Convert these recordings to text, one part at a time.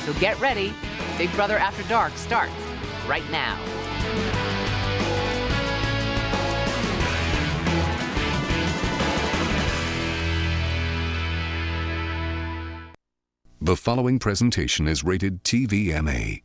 So get ready. Big Brother After Dark starts right now. The following presentation is rated TVMA.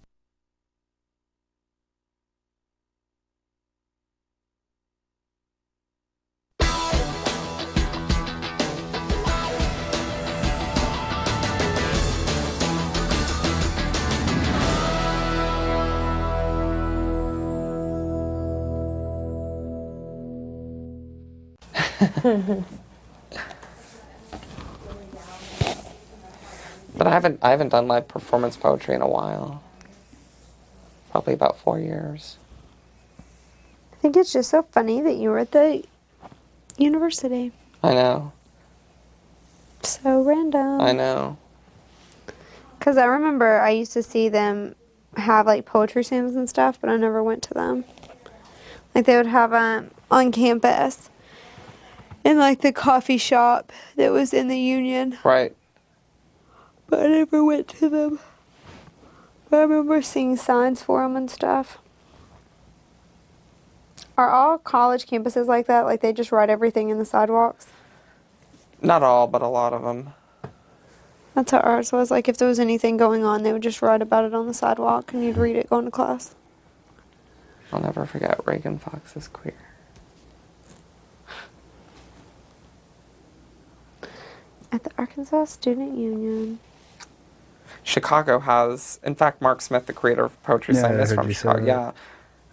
But I haven't done live performance poetry in a while. Probably about 4 years. I think it's just so funny that you were at the university. I know. So random. I know. Because I remember I used to see them have like poetry slams and stuff, but I never went to them. Like they would have on campus in like the coffee shop that was in the Union. Right. But I never went to them. But I remember seeing signs for them and stuff. Are all college campuses like that? Like they just write everything in the sidewalks? Not all, but a lot of them. That's how ours was. Like if there was anything going on, they would just write about it on the sidewalk and you'd read it going to class. I'll never forget Reagan Fox is queer. At the Arkansas Student Union. Chicago has, in fact, Mark Smith, the creator of Poetry Slam, is from Chicago. Yeah.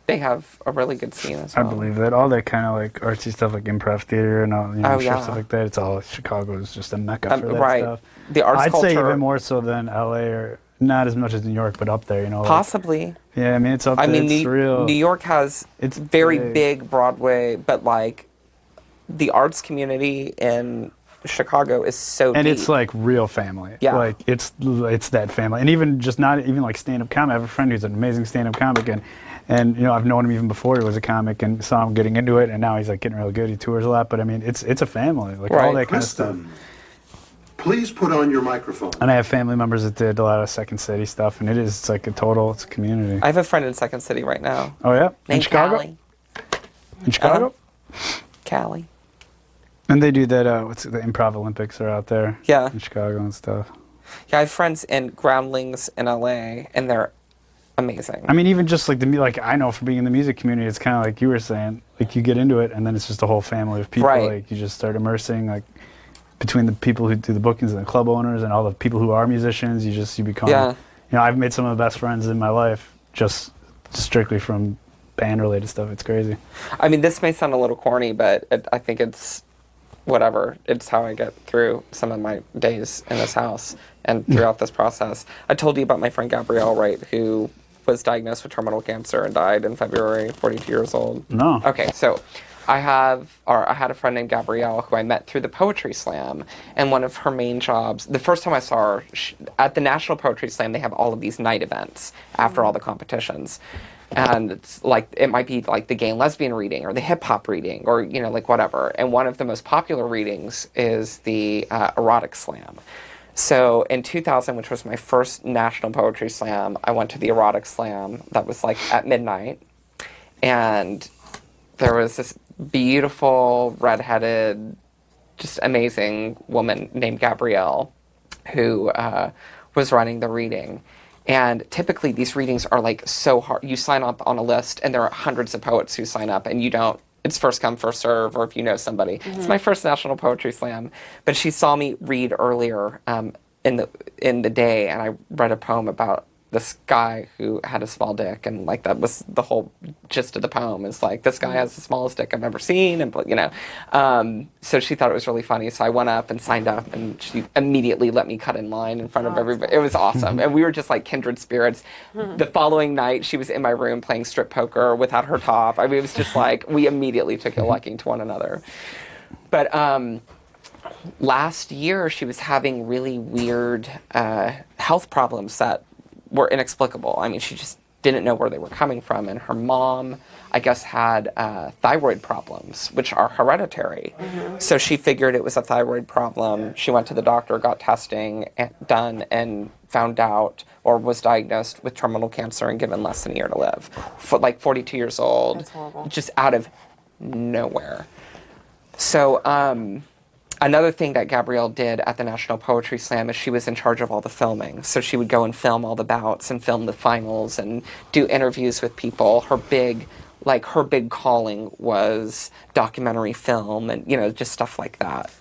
They have a really good scene as well. I believe that. All that kind of like artsy stuff, like improv theater and all, stuff like that. It's all Chicago is just a mecca for that stuff. The arts I'd culture. say even more so than LA or not as much as New York, but up there, Possibly. Like, yeah, I mean it's up there. It's real. New York has very big Broadway, but like the arts community in Chicago is so and deep. It's like real family. Yeah. Like it's that family. And even just not even like stand-up comedy. I have a friend who's an amazing stand-up comic and I've known him even before he was a comic and saw him getting into it and now he's like getting really good. He tours a lot, but I mean it's a family. Like all that kind of stuff. Please put on your microphone. And I have family members that did a lot of Second City stuff and it's like it's a community. I have a friend in Second City right now. Oh yeah? Named In Chicago? Callie. In Chicago? Callie. And they do that, the Improv Olympics are out there. Yeah. In Chicago and stuff. Yeah, I have friends in Groundlings in LA, and they're amazing. I mean, even just like I know from being in the music community, it's kind of like you were saying, like you get into it, and then it's just a whole family of people. Right. Like you just start immersing, like between the people who do the bookings and the club owners and all the people who are musicians, you become. Yeah. I've made some of the best friends in my life just strictly from band-related stuff. It's crazy. I mean, this may sound a little corny, but I think it's whatever. It's how I get through some of my days in this house and throughout this process. I told you about my friend Gabrielle, right, who was diagnosed with terminal cancer and died in February, 42 years old. No. Okay, so I had a friend named Gabrielle who I met through the Poetry Slam, and one of her main jobs, the first time I saw her, at the National Poetry Slam, they have all of these night events after all the competitions. And it's like, it might be like the gay and lesbian reading or the hip hop reading or, like whatever. And one of the most popular readings is the erotic slam. So in 2000, which was my first national poetry slam, I went to the erotic slam that was like at midnight. And there was this beautiful, redheaded, just amazing woman named Gabrielle who was running the reading. And typically these readings are like so hard. You sign up on a list and there are hundreds of poets who sign up and it's first come, first serve, or if you know somebody. Mm-hmm. It's my first national poetry slam. But she saw me read earlier in the day and I read a poem about this guy who had a small dick, and like that was the whole gist of the poem is like, this guy has the smallest dick I've ever seen, and so she thought it was really funny, so I went up and signed up, and she immediately let me cut in line in front of everybody. It was awesome, and we were just like kindred spirits. The following night, she was in my room playing strip poker without her top. I mean, it was just like, we immediately took a liking to one another. But last year, she was having really weird health problems that were inexplicable. I mean, she just didn't know where they were coming from. And her mom, I guess, had thyroid problems, which are hereditary. Mm-hmm. So she figured it was a thyroid problem. She went to the doctor, got testing done, and found out or was diagnosed with terminal cancer and given less than a year to live. Like 42 years old. That's horrible. Just out of nowhere. So, another thing that Gabrielle did at the National Poetry Slam is she was in charge of all the filming. So she would go and film all the bouts and film the finals and do interviews with people. Her big calling was documentary film and, just stuff like that.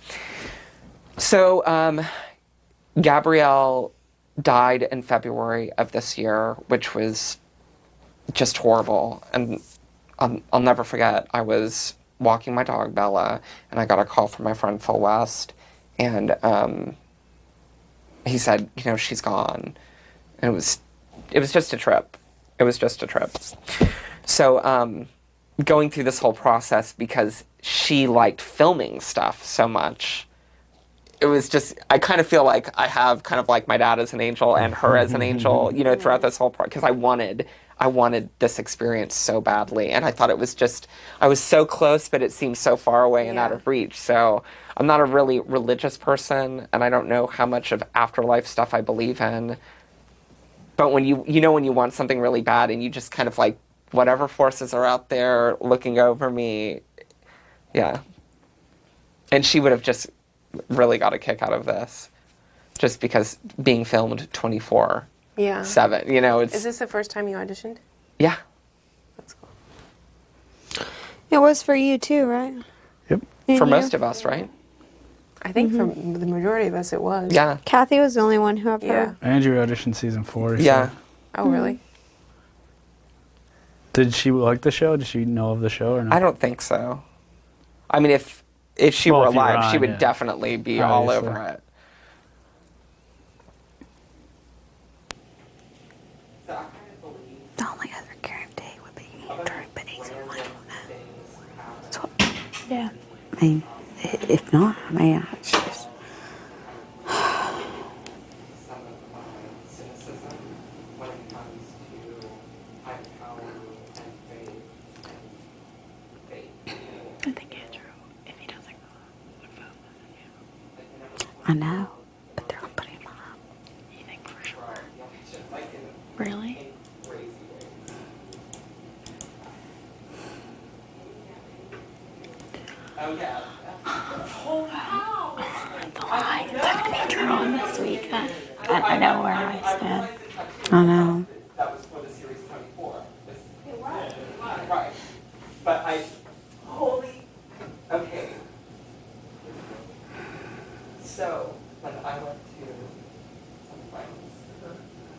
So, Gabrielle died in February of this year, which was just horrible. And I'll never forget, I was walking my dog, Bella, and I got a call from my friend Phil West, and he said, she's gone. And it was just a trip. It was just a trip. So going through this whole process, because she liked filming stuff so much, it was just, I kind of feel like I have kind of like my dad as an angel and her as an angel, throughout this whole process, because I wanted this experience so badly, and I thought it was just, I was so close, but it seemed so far away and out of reach. So I'm not a really religious person, and I don't know how much of afterlife stuff I believe in. But when when you want something really bad, and you just kind of like, whatever forces are out there looking over me, yeah. And she would have just really got a kick out of this, just because being filmed 24/7, it's... Is this the first time you auditioned? Yeah. That's cool. It was for you too, right? Yep. For most of us, right? I think for the majority of us it was. Yeah. Kathy was the only one who I've Yeah. heard. Andrew auditioned season 4. Yeah. So. Oh, really? Did she like the show? Did she know of the show or not? I don't think so. I mean, if she were Well, if you were alive, she on, would yeah. definitely be all Obviously. over it. The only other guarantee would be Andrew, but he's the one. So, Yeah. I mean, if not, it's just. I think Andrew, if he doesn't go, would vote with you. I know, but they're gonna put him up. You think for sure? Really? The lie took Andrew on this week. I know where I stand. I know. That was for the series 24. Right. But okay. So, when I went to some friends,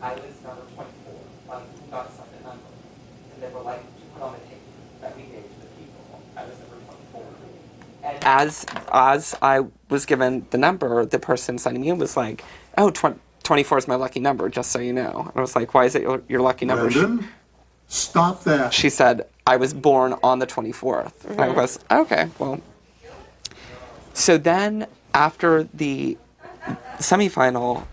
I was number 24, who got assigned a number. And they were like, to put on the tape that we gave to the people, I was number 24. And as I was given the number, the person signing me in was like, oh, 24 is my lucky number, just so you know. And I was like, why is it your lucky number? Brendon, stop that. She said, I was born on the 24th. And I was, okay, well. So then, after the semifinal,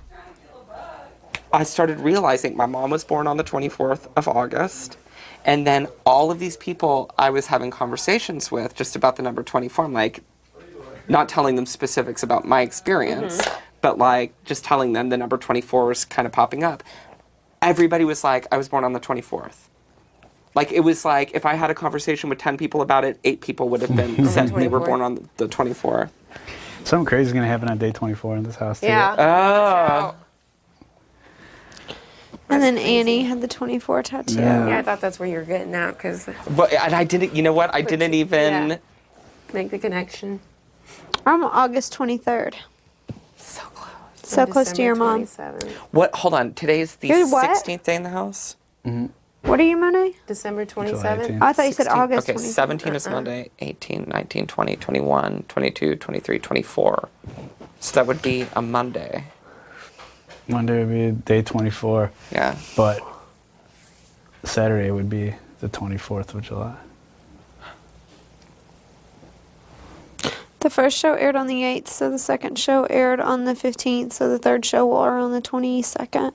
I started realizing my mom was born on the 24th of August. And then all of these people I was having conversations with just about the number 24, I'm like, not telling them specifics about my experience, but like just telling them the number 24 was kind of popping up. Everybody was like, I was born on the 24th. Like, it was like, if I had a conversation with 10 people about it, 8 people would have been said they were born on the 24th. Something crazy is going to happen on day 24 in this house, too. Yeah. Oh. And then Annie had the 24 tattoo. Yeah, I thought that's where you were getting at, because But, and I didn't, you know what? I didn't even... yeah. Make the connection. I'm August 23rd. So close. So close to your mom. 27th. What? Hold on. Today's the You're what? 16th day in the house? What are you, Monet? December July 27th. 18th. Oh, I thought you said 16 August Okay, 23rd. 17 is Monday, 18, 19, 20, 21, 22, 23, 24. So that would be a Monday. Monday would be day 24, Yeah. but Saturday would be the 24th of July. The first show aired on the 8th, so the second show aired on the 15th, so the third show will air on the 22nd.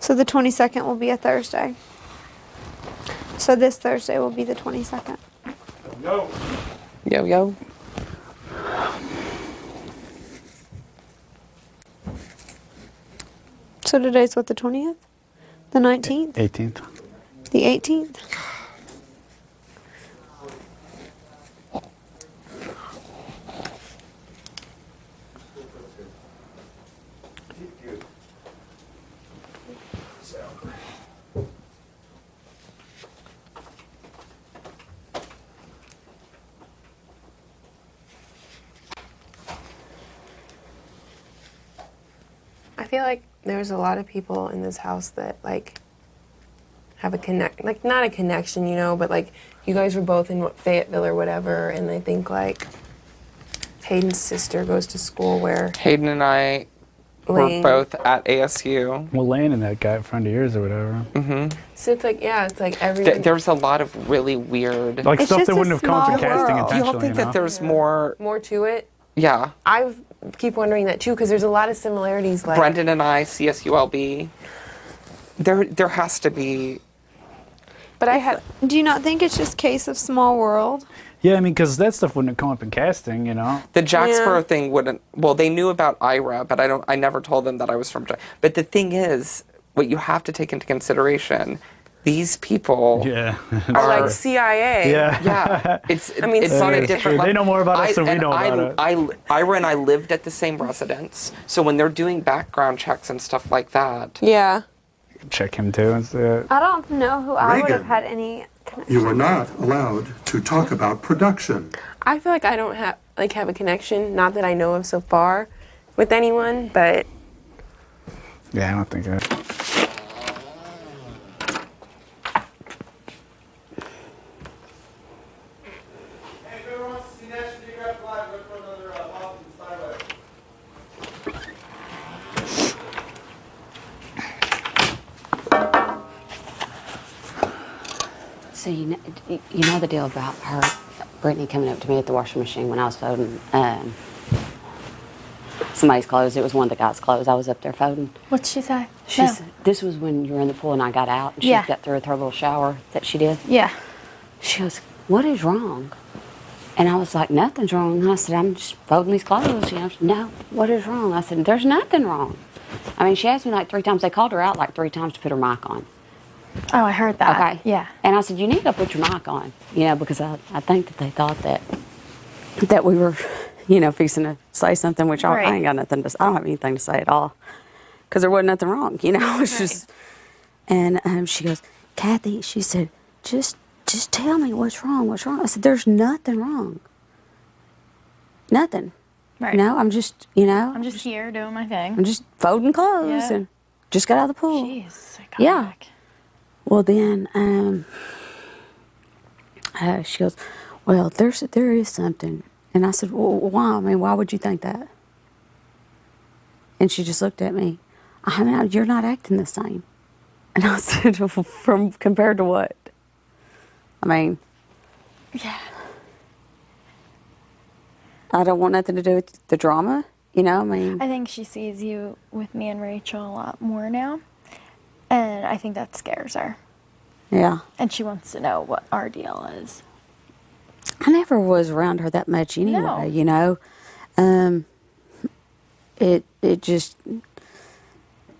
So the 22nd will be a Thursday. So this Thursday will be the 22nd. Yo, yo. So today's what, the 20th? The 19th? 18th. The 18th? I feel like there's a lot of people in this house that like have a connect, like not a connection, you know, but like you guys were both in Fayetteville or whatever, and I think like Hayden's sister goes to school where Hayden and I Lane. were both at ASU. Well, Lane and that guy, a friend of yours or whatever. So it's like, yeah, it's like everyone. There's a lot of really weird. Like It's stuff just that a wouldn't have come small to casting world. Do you intentionally. all think that there's more? more to it. Yeah. I keep wondering that too because there's a lot of similarities. Like Brendon and I, CSULB. There has to be. but I had Do you not think it's just case of small world? Yeah, I mean, because that stuff wouldn't have come up in casting, you know? The Jacksboro Yeah. thing wouldn't. Well, they knew about Ira, but I never told them that I was from. But the thing is, what you have to take into consideration, these people. Yeah. are like CIA. yeah. Yeah, it's. I mean, it's on a That is different true. They know more about us than we and know about it. Ira and I lived at the same residence, so when they're doing background checks and stuff like that, Yeah. Check him too and see it. I don't know who I would have Ragan. had any connection. You are not allowed to talk about production. I feel like I don't have a connection, not that I know of so far, with anyone, but Yeah, I don't think that. So you know the deal about her, Britney coming up to me at the washing machine when I was folding somebody's clothes. It was one of the guys' clothes. I was up there folding. What'd she say? She said, this was when you were in the pool and I got out. And she Yeah. got through with her little shower that she did. Yeah. She goes, what is wrong? And I was like, nothing's wrong. And I said, I'm just folding these clothes. You know, no, what is wrong? I said, there's nothing wrong. I mean, she asked me like 3 times. They called her out like 3 times to put her mic on. Oh, I heard that. Okay. Yeah. And I said, you need to go put your mic on, you know, because I think that they thought that we were, you know, fixing to say something, which I Right. ain't got nothing to say. I don't have anything to say at all because there wasn't nothing wrong, you know. It's just, and she goes, Kathy, she said, just tell me what's wrong. What's wrong? I said, there's nothing wrong. Nothing. Right. You know, I'm just, you know, I'm just here doing my thing. I'm just folding clothes Yeah. and just got out of the pool. Jeez, psychotic. Yeah. Well, then she goes, well, there is something. And I said, well, why? I mean, why would you think that? And she just looked at me. I mean, you're not acting the same. And I said, from compared to what? I mean, Yeah. I don't want nothing to do with the drama, you know? I mean, I think she sees you with me and Rachel a lot more now. And I think that scares her. yeah. And she wants to know what our deal is. I never was around her that much anyway, No. you know. It just,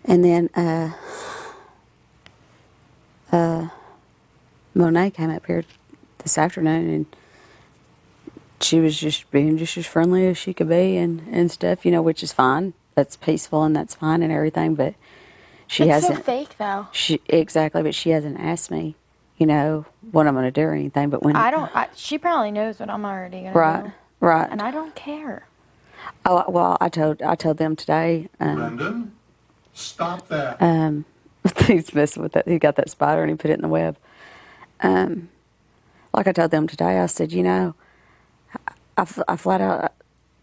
and then Monet came up here this afternoon and she was just being just as friendly as she could be and stuff, you know, which is fine. That's peaceful and that's fine and everything, but she It's hasn't. so fake, though. Exactly, but she hasn't asked me, you know, what I'm going to do or anything. But when She probably knows what I'm already going right, to do. right. And I don't care. Oh well, I told them today. Brendon, stop that. He's messing with that. He got that spider and he put it in the web. Like I told them today, I said, you know, I flat out,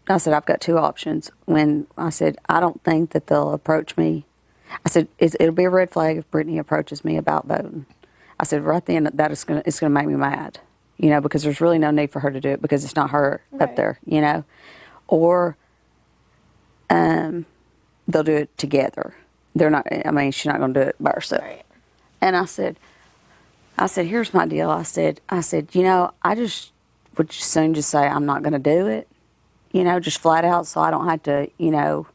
I said, I've got 2 options. When I said, I don't think that they'll approach me. I said, it'll be a red flag if Britney approaches me about voting. I said, right then, it's gonna make me mad, you know, because there's really no need for her to do it because it's not her up Right. there, you know. Or they'll do it together. They're not. I mean, she's not going to do it by herself. Right. And I said, here's my deal. I said, you know, I just would soon just say I'm not going to do it, you know, just flat out, so I don't have to, you know,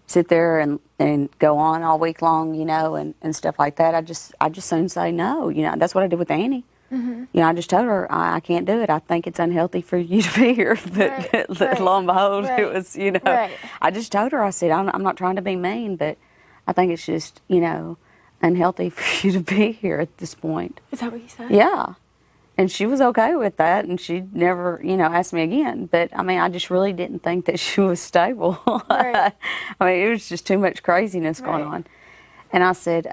sit there and go on all week long, you know, and stuff like that. I just soon say no. You know, that's what I did with Annie. You know, I just told her I can't do it. I think it's unhealthy for you to be here. But lo and behold, it was, you know, I just told her, I said, I'm not trying to be mean, but I think it's just, you know, unhealthy for you to be here at this point. Is that what you said? Yeah. And she was okay with that, and she never, you know, asked me again. But, I mean, I just really didn't think that she was stable. Right. I mean, it was just too much craziness going on. And I said,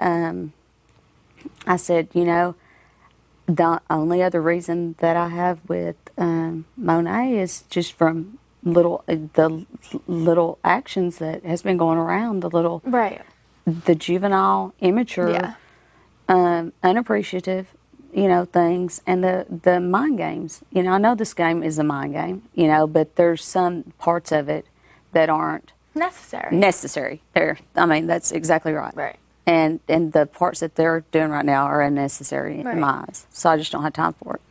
you know, the only other reason that I have with Monet is just from the little actions that has been going around, the juvenile, immature, unappreciative, you know, things, and the mind games. You know, I know this game is a mind game, you know, but there's some parts of it that aren't necessary. I mean, that's exactly right. Right. And the parts that they're doing right now are unnecessary in my eyes. So I just don't have time for it.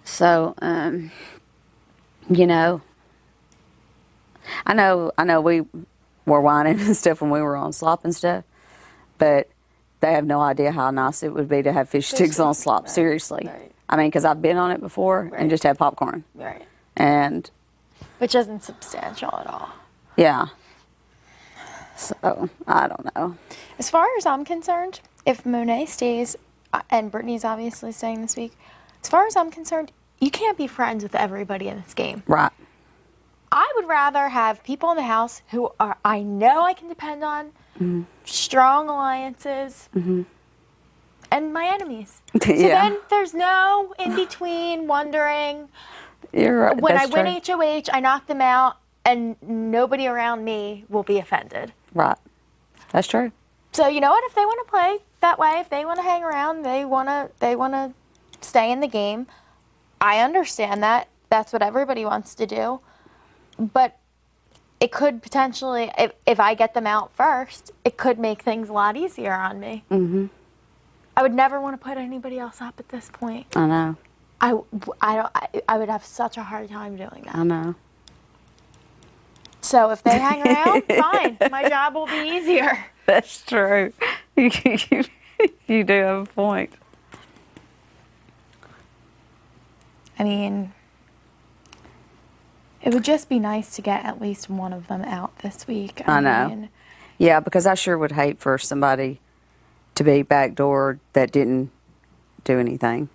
So, you know, I know we were whining and stuff when we were on slop and stuff, but they have no idea how nice it would be to have fish sticks on slop. Seriously. I mean, because I've been on it before and just had popcorn. And which isn't substantial at all. Yeah. So, I don't know. As far as I'm concerned, if Monet stays, and Britney's obviously staying this week, as far as I'm concerned, you can't be friends with everybody in this game. Right. I would rather have people in the house who I know I can depend on, strong alliances, and my enemies. So then there's no in-between wondering. You're right. When That's I win HOH, I knock them out, and nobody around me will be offended. Right. That's true. So you know what? If they want to play that way, if they want to hang around, they want to stay in the game. I understand that. That's what everybody wants to do. But it could potentially, if I get them out first, it could make things a lot easier on me. I would never want to put anybody else up at this point. I know. I would have such a hard time doing that. I know. So if they hang around, fine. My job will be easier. That's true. You do have a point. I mean, it would just be nice to get at least one of them out this week. I know. Yeah, because I sure would hate for somebody to be backdoored that didn't do anything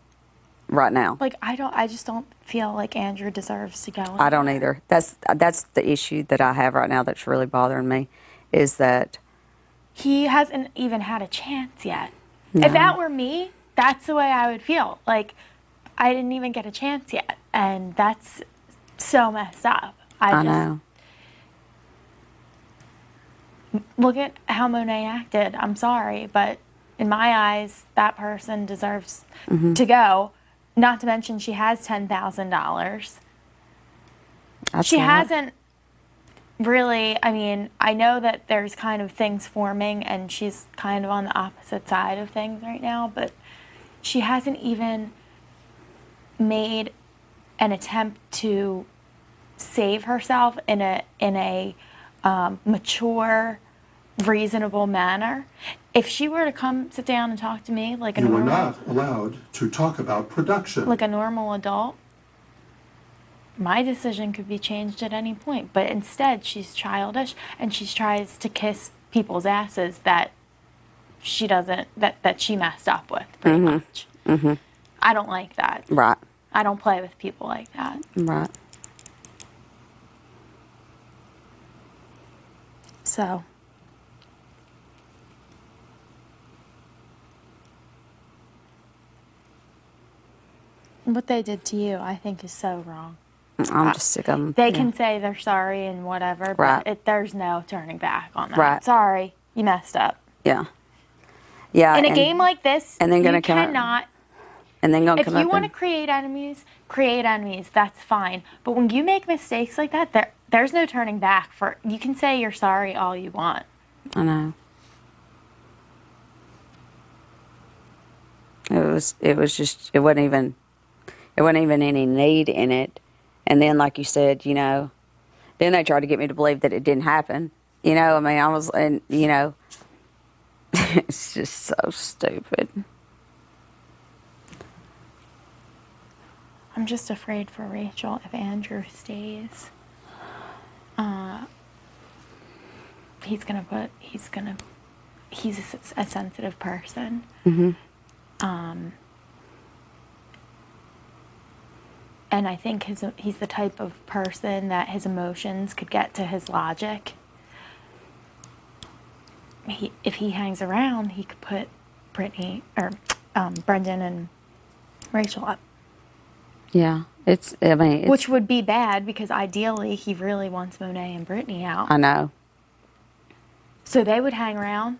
right now. Like, I just don't feel like Andrew deserves to go. I don't either. That's the issue that I have right now that's really bothering me, is that he hasn't even had a chance yet. No. If that were me, that's the way I would feel. Like, I didn't even get a chance yet, and that's so messed up. I know. Look at how Monet acted. I'm sorry, but in my eyes, that person deserves to go. Not to mention she has $10,000. She hasn't really, I mean, I know that there's kind of things forming and she's kind of on the opposite side of things right now, but she hasn't even made an attempt to save herself in a mature, reasonable manner. If she were to come sit down and talk to me like you were not allowed to talk about production. Like a normal adult, my decision could be changed at any point. But instead, she's childish and she tries to kiss people's asses that she doesn't, that she messed up with, pretty much. I don't like that. Right. I don't play with people like that. Right. So. What they did to you, I think, is so wrong. I'm just sick of them. They can say they're sorry and whatever, but there's no turning back on that. Right. Sorry, you messed up. Yeah. Yeah. In a game like this, and then you cannot. And then if you want to create enemies, that's fine. But when you make mistakes like that, there's no turning back. You can say you're sorry all you want. I know. It was just, it wasn't even any need in it. And then, like you said, you know, then they tried to get me to believe that it didn't happen. You know, I mean, I was, and you know, it's just so stupid. I'm just afraid for Rachel if Andrew stays. He's a sensitive person. And I think he's the type of person that his emotions could get to his logic. If he hangs around, he could put Britney or Brendon and Rachel up. Yeah, I mean, Which would be bad because ideally he really wants Monet and Britney out. I know. So they would hang around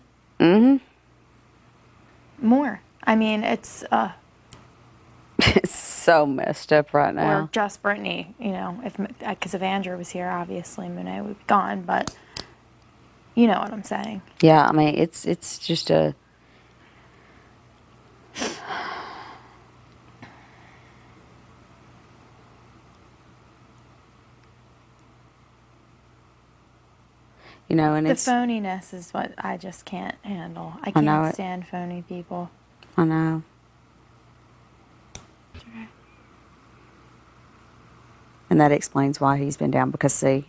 more. I mean, it's It's so messed up right now. or just Britney. You know, because if Andrew was here, obviously Monet would be gone. But you know what I'm saying. Yeah, I mean, it's just a. You know, and The it's. phoniness is what I just can't handle. I know can't it. stand phony people. I know. And that explains why he's been down. Because see,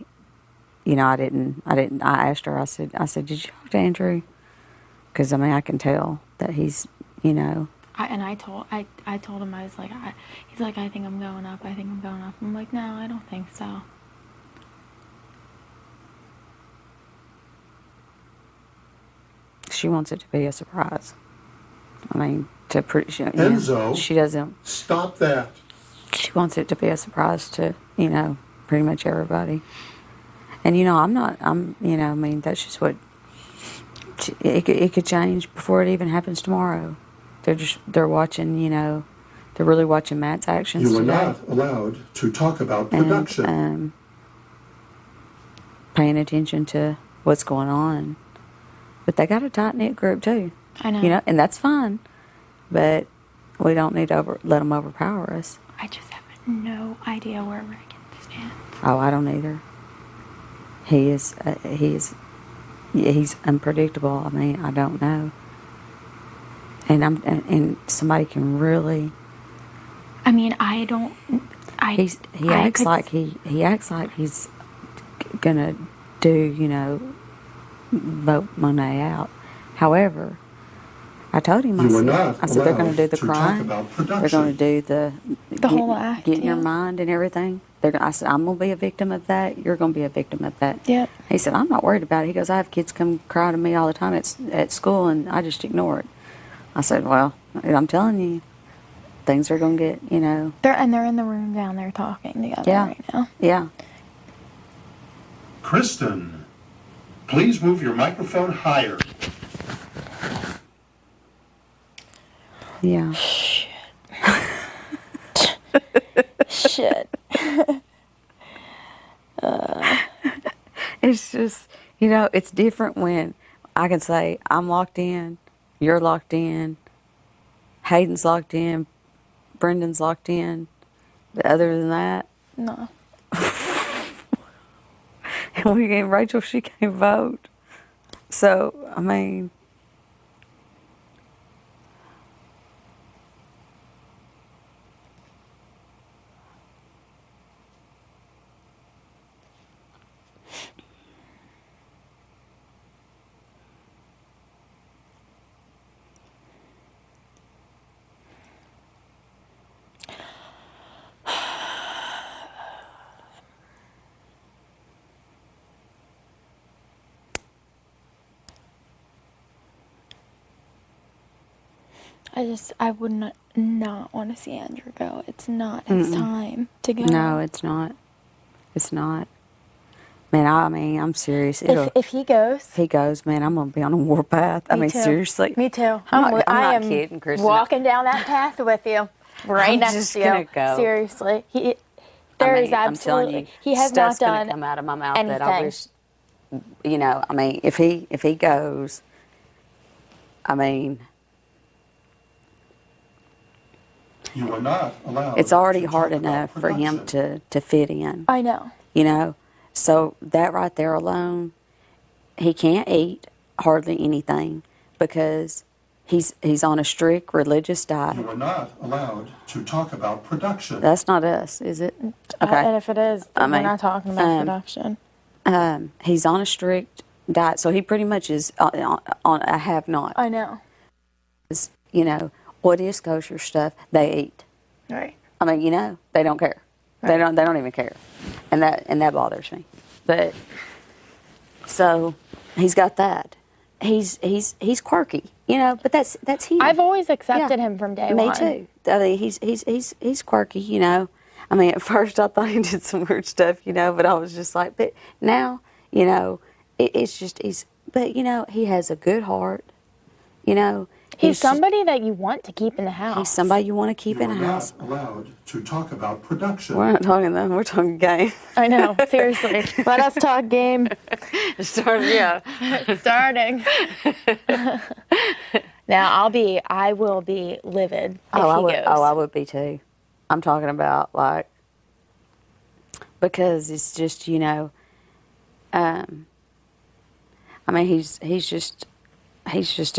you know, I asked her. I said, did you talk to Andrew? Because I mean, I can tell that he's, you know. I told him, I was like, he's like, I think I'm going up. I'm like, no, I don't think so. She wants it to be a surprise. I mean, Enzo, she doesn't. Stop that. She wants it to be a surprise to, you know, pretty much everybody. And, you know, you know, I mean, that's just what, it could change before it even happens tomorrow. They're watching, you know, they're really watching Matt's actions You are today. not allowed to talk about production. And, paying attention to what's going on. But they got a tight-knit group, too. I know. You know, and that's fine. But we don't need to let them overpower us. I just have no idea where Ragan stands. Oh, I don't either. He's unpredictable. I mean, I don't know. And somebody can really. I mean, I don't. He acts like he's gonna do, you know, vote Monet out. However, I told him, I said they're going to do the crying. They're going to do the whole act, get in your yeah. mind and everything. I said, I'm going to be a victim of that. You're going to be a victim of that. Yep. He said, I'm not worried about it. He goes, I have kids come cry to me all the time at school, and I just ignore it. I said, well, I'm telling you, things are going to get, you know. They're in the room down there talking together right now. Yeah. Kristen, please move your microphone higher. Yeah. Shit. It's just, you know, it's different when I can say, I'm locked in, you're locked in, Hayden's locked in, Brendon's locked in. But other than that, No. and Rachel, she can't vote. So, I mean, I would not want to see Andrew go. It's not his time to go. no, it's not. It's not. Man, I'm serious. If he goes, If he goes, man, I'm going to be on a warpath. I mean, too. seriously. Me too. I'm not I am kidding, Kristen. walking down that path with you, right I'm next just to you. gonna go. Seriously, there is I'm telling absolutely. you, He has stuff's not gonna done come out of my mouth that I anything. wish, you know, I mean, if he goes, I mean, You are not allowed. it's already to hard talk about enough for him production. to fit in, I know. you know. So that right there alone he can't eat hardly anything because he's on a strict religious diet. You are not allowed to talk about production. That's not us, is it? Okay. And if it is, then we're not talking about production. He's on a strict diet, so he pretty much is on a have-not. I know. You know, what is kosher stuff, they eat. Right. I mean, you know, they don't care. Right. They don't even care, and that bothers me. But so he's got that. He's quirky, you know. But that's him. I've always accepted him from day one. Me too. I mean, he's quirky, you know. I mean, at first I thought he did some weird stuff, you know, but I was just like, but now, you know, it's just but you know, he has a good heart, you know. He's somebody that you want to keep in the house. He's somebody you want to keep in a house. You are not allowed to talk about production. We're not talking that. We're talking game. I know. Seriously. Let us talk game. Yeah. It's starting. Now, I will be livid if he goes. Oh, I would be too. I'm talking about, like, because it's just, you know, I mean, he's just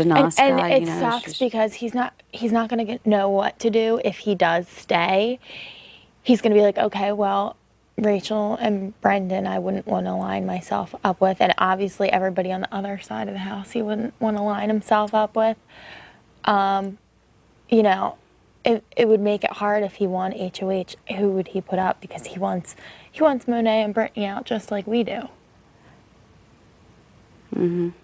a nice guy. And it you know, sucks because he's not going to know what to do if he does stay. He's going to be like, okay, well, Rachel and Brendon, I wouldn't want to line myself up with, and obviously everybody on the other side of the house, he wouldn't want to line himself up with. You know, it would make it hard if he won HOH. Who would he put up? Because he wants Monet and Britney out just like we do. Mhm.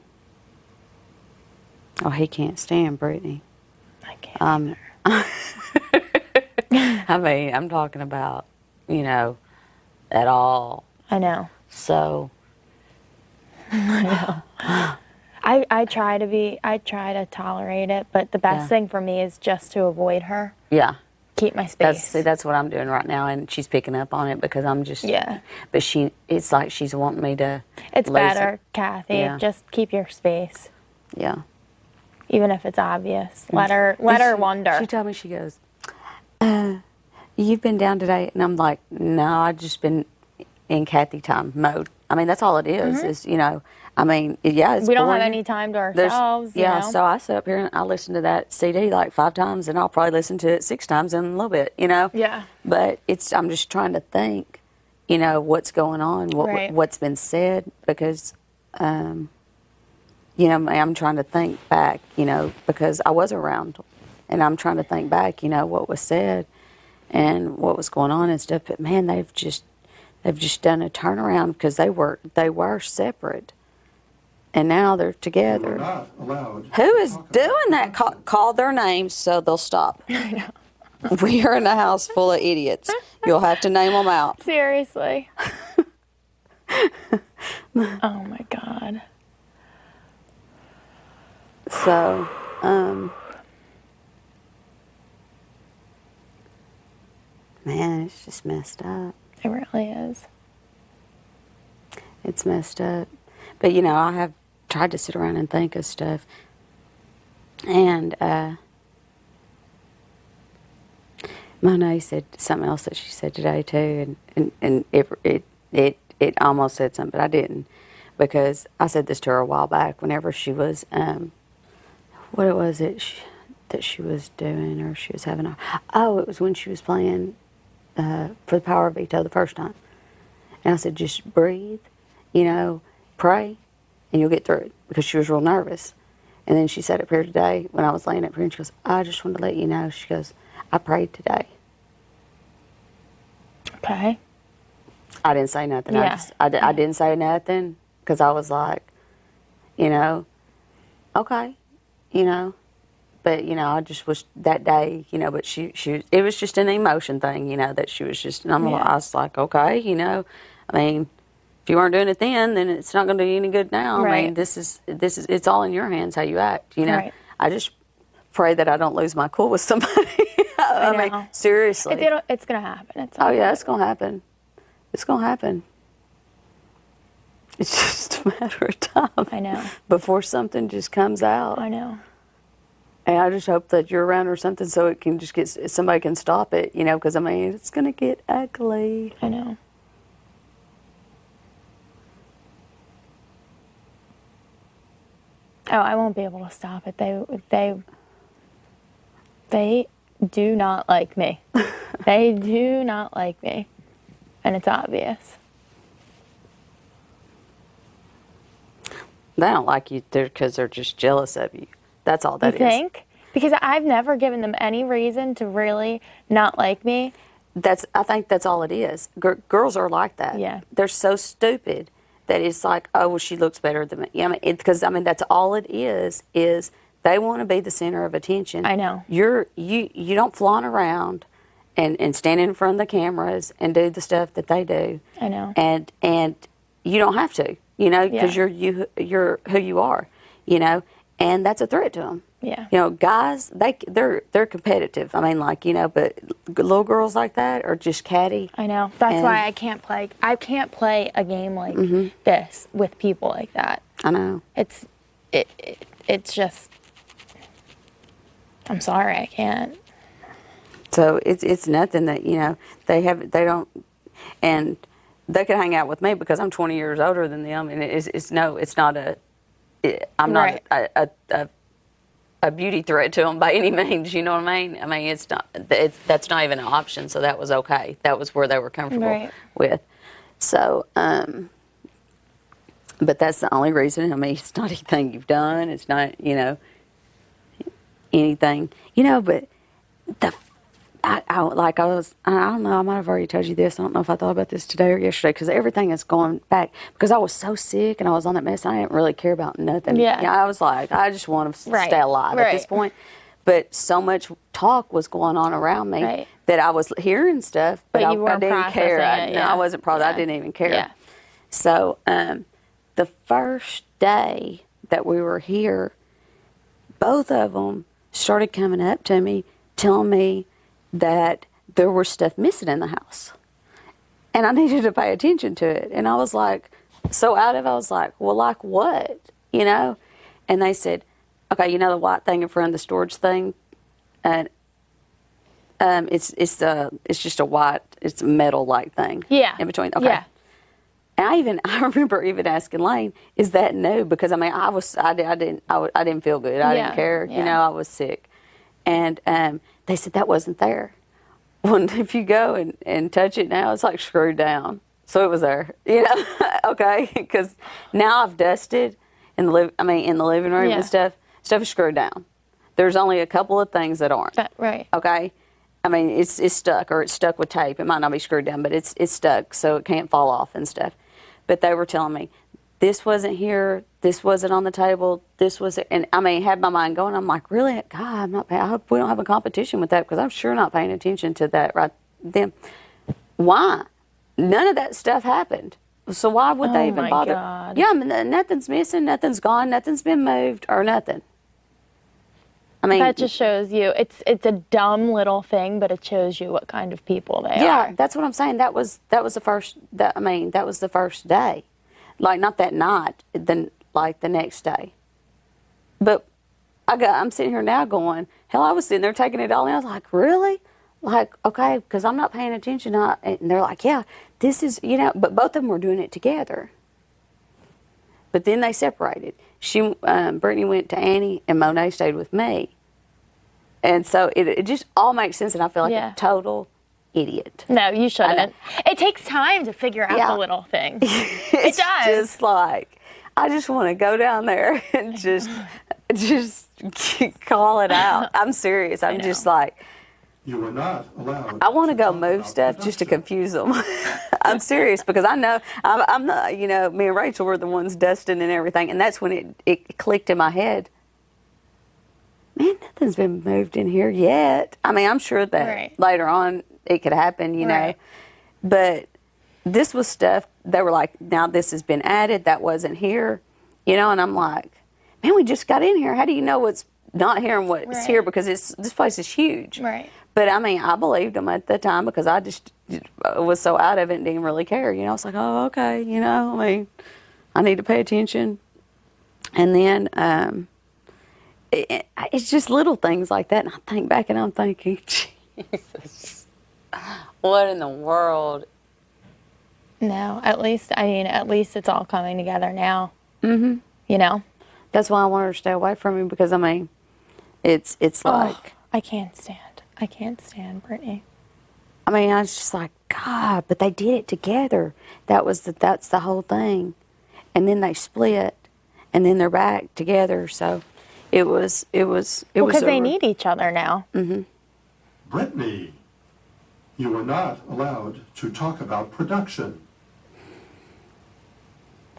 Oh, he can't stand Britney. I can't either. I mean, I'm talking about, you know, at all. I know. So. I know. I try to tolerate it, but the best thing for me is just to avoid her. Yeah. Keep my space. That's what I'm doing right now, and she's picking up on it because I'm just. Yeah. But it's like she's wanting me to. It's better, Kathy. Yeah. Just keep your space. Yeah. Even if it's obvious. Let her wonder. She told me, she goes, you've been down today? And I'm like, no, I've just been in Kathy time mode. I mean, that's all it is, is, you know, I mean, yeah, it's we don't boring. have any time to ourselves. Yeah, you know? so I sit up here and I listen to that CD like 5 times, and I'll probably listen to it 6 times in a little bit, you know? Yeah. But I'm just trying to think, you know, what's going on, what's been said, because, you know, I'm trying to think back, you know, because I was around, and I'm trying to think back, you know, what was said and what was going on and stuff. But man, they've just done a turnaround because they were separate, and now they're together. You are not allowed Who is doing that? Call their names so they'll stop. I know. We are in a house full of idiots. You'll have to name them out. Seriously. Oh my God. So, man, it's just messed up. It really is. It's messed up. But, you know, I have tried to sit around and think of stuff. And Monet said something else that she said today, too. And it almost said something, but I didn't. Because I said this to her a while back whenever she was, what was it that she was doing, or she was having it was when she was playing for the Power of Veto the first time. And I said, just breathe, you know, pray, and you'll get through it, because she was real nervous. And then she said up here today, when I was laying up here, and she goes, I just wanted to let you know, she goes, I prayed today. Okay. I didn't say nothing. Yeah. I didn't say nothing, because I was like, you know, okay, you know. But, you know, I just was that day, you know, but it was just an emotion thing, you know, that she was just, and I was like, okay, you know, I mean, if you weren't doing it then it's not going to do you any good now. Right. I mean, this is, it's all in your hands how you act, you know. Right. I just pray that I don't lose my cool with somebody. I mean, seriously. It's going to happen. Oh, yeah, it's going to happen. It's going to happen. It's just a matter of time. I know. Before something just comes out. I know. And I just hope that you're around or something so it can just somebody can stop it, you know, because, I mean, it's going to get ugly. I know. Oh, I won't be able to stop it. They do not like me. They do not like me. And it's obvious. They don't like you because they're just jealous of you. That's all that is. You think? Because I've never given them any reason to really not like me. I think that's all it is. Girls are like that. Yeah. They're so stupid that it's like, oh, well, she looks better than me. Yeah, because that's all it is they want to be the center of attention. I know. You don't flaunt around and stand in front of the cameras and do the stuff that they do. I know. And you don't have to, because you're who you are, and that's a threat to them. Yeah. Guys, they're competitive. But little girls like that are just catty. I know. That's why I can't play. I can't play a game like this with people like that. I know. It's just. I'm sorry, I can't. So it's nothing that they don't, and they could hang out with me because I'm 20 years older than them, and I'm not a beauty threat to them by any means. You know what I mean? That's not even an option. So that was okay. That was where they were comfortable with. So, but that's the only reason. It's not anything you've done. It's not anything. But I don't know, I might have already told you this. I don't know if I thought about this today or yesterday because everything is going back. Because I was so sick and I was on that mess, I didn't really care about nothing. Yeah. I was like, I just want to stay alive at this point. But so much talk was going on around me that I was hearing stuff, but I didn't care. I wasn't I didn't even care. Yeah. So the first day that we were here, both of them started coming up to me, telling me that there was stuff missing in the house. And I needed to pay attention to it. And I was like, so out of it, I was like, well, like what? And they said, okay, the white thing in front of the storage thing? And it's just a white, it's a metal-like thing. Yeah. In between. Okay. Yeah. And I remember even asking Lane, "Is that new?" Because I didn't feel good. I didn't care. Yeah. I was sick, and they said that wasn't there. Well, if you go and touch it now, it's like screwed down. So it was there. Okay, because now I've dusted in the living room and stuff. Stuff is screwed down. There's only a couple of things that aren't. Right. Okay. It's stuck, or it's stuck with tape. It might not be screwed down, but it's stuck, so it can't fall off and stuff. But they were telling me, this wasn't here, this wasn't on the table, this was, and had my mind going. I'm like, really? God, I'm not paying. I hope we don't have a competition with that because I'm sure not paying attention to that right then. Why? None of that stuff happened. So why would they even bother? God. Yeah, nothing's missing, nothing's gone, nothing's been moved, or nothing. That just shows you it's a dumb little thing, but it shows you what kind of people they are. Yeah, that's what I'm saying. That was the first. That was the first day, like not that night, then like the next day. But I'm sitting here now going, hell, I was sitting there taking it all in. I was like, really? Like, okay, because I'm not paying attention. And they're like, yeah, this is But both of them were doing it together. But then they separated. Brittany went to Annie, and Monet stayed with me. And so it just all makes sense, and I feel like a total idiot. No, you shouldn't. It takes time to figure out the little things. It does. Just like, I just want to go down there and just call it out. I'm serious. I'm just like, You are not allowed. I want to go move stuff just to confuse them. I'm serious because I know I'm not. Me and Rachel were the ones dusting and everything, and that's when it clicked in my head. Man, nothing's been moved in here yet. I'm sure that later on it could happen, Right. But this was stuff, they were like, now this has been added, that wasn't here, and I'm like, man, we just got in here. How do you know what's not here and what's here? Because this place is huge. Right. But I believed them at the time because I just was so out of it and didn't really care. I was like, oh, okay, I need to pay attention. And then it's just little things like that. And I think back and I'm thinking, Jesus, what in the world? No, at least it's all coming together now. Mm-hmm. That's why I want her to stay away from me because, I mean, it's like... I can't stand Britney. I mean, I was just like, God, but they did it together. That's the whole thing. And then they split, and then they're back together. So it was because they need each other now. Mm-hmm. Britney, you are not allowed to talk about production.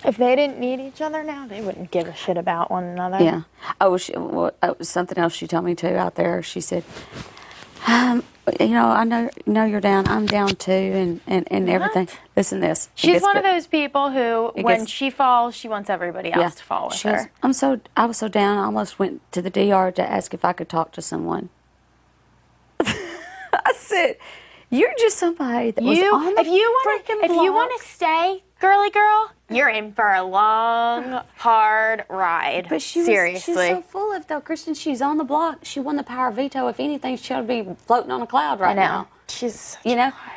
If they didn't need each other now, they wouldn't give a shit about one another. Yeah. Oh, it was something else she told me too out there. She said, you know, I know you're down. I'm down too, and everything. Listen to this. She's one of those people who, when she falls, she wants everybody else to fall with her. I was so down. I almost went to the DR to ask if I could talk to someone. I said, "You're just somebody that was on the if you want to stay, girly girl, you're in for a long, hard ride." But seriously, she's so full of though, Kristen. She's on the block. She won the power veto. If anything, she'll be floating on a cloud right now. She's,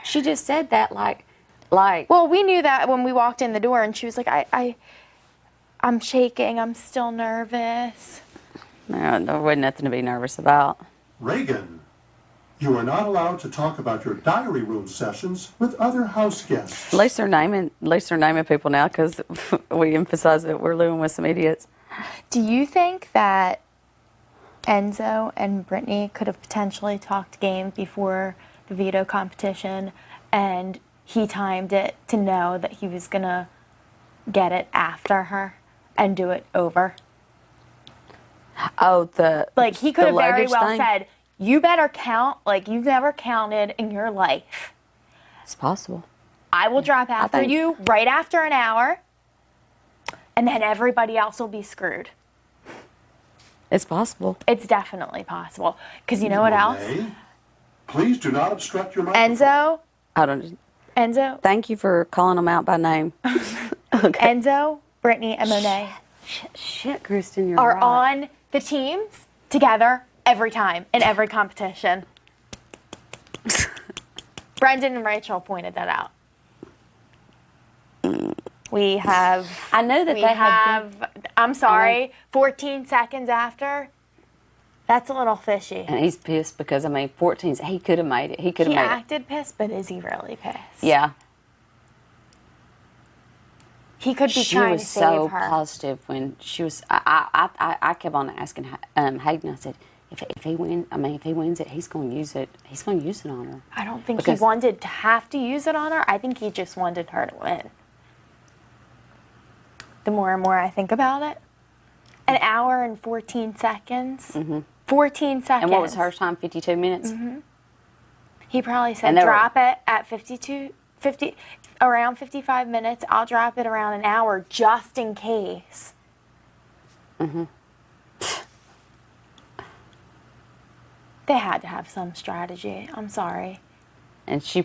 she just said that like. Well, we knew that when we walked in the door, and she was like, I'm shaking. I'm still nervous. No, there wasn't nothing to be nervous about. Ragan, you are not allowed to talk about your diary room sessions with other house guests. At least they're naming people now because we emphasize that we're living with some idiots. Do you think that Enzo and Britney could have potentially talked game before the veto competition, and he timed it to know that he was gonna get it after her and do it over? Oh, he could have very well said, "You better count like you've never counted in your life." It's possible. I will drop after you right after an hour, and then everybody else will be screwed. It's possible. It's definitely possible. Because you know what else? Please do not obstruct your microphone. Enzo. Thank you for calling them out by name. Okay. Enzo, Britney, and Monet Shit, Kristen, you're are right. on the teams together every time in every competition. Brendon and Rachel pointed that out. We have. I know that they have. I'm sorry. 14 seconds after. That's a little fishy. And he's pissed because 14. He could have made it. He could have made it. He acted pissed, but is he really pissed? Yeah. He could be trying to save her. She was so positive when she was. I kept on asking Hayden. I said, if he wins it, he's going to use it. He's going to use it on her. I don't think he wanted to have to use it on her. I think he just wanted her to win. The more and more I think about it, an hour and 14 seconds. Mm-hmm. 14 seconds. And what was her time? 52 minutes. Mm-hmm. He probably said, drop it at around 55 minutes. I'll drop it around an hour just in case. Mm-hmm. They had to have some strategy. I'm sorry. And he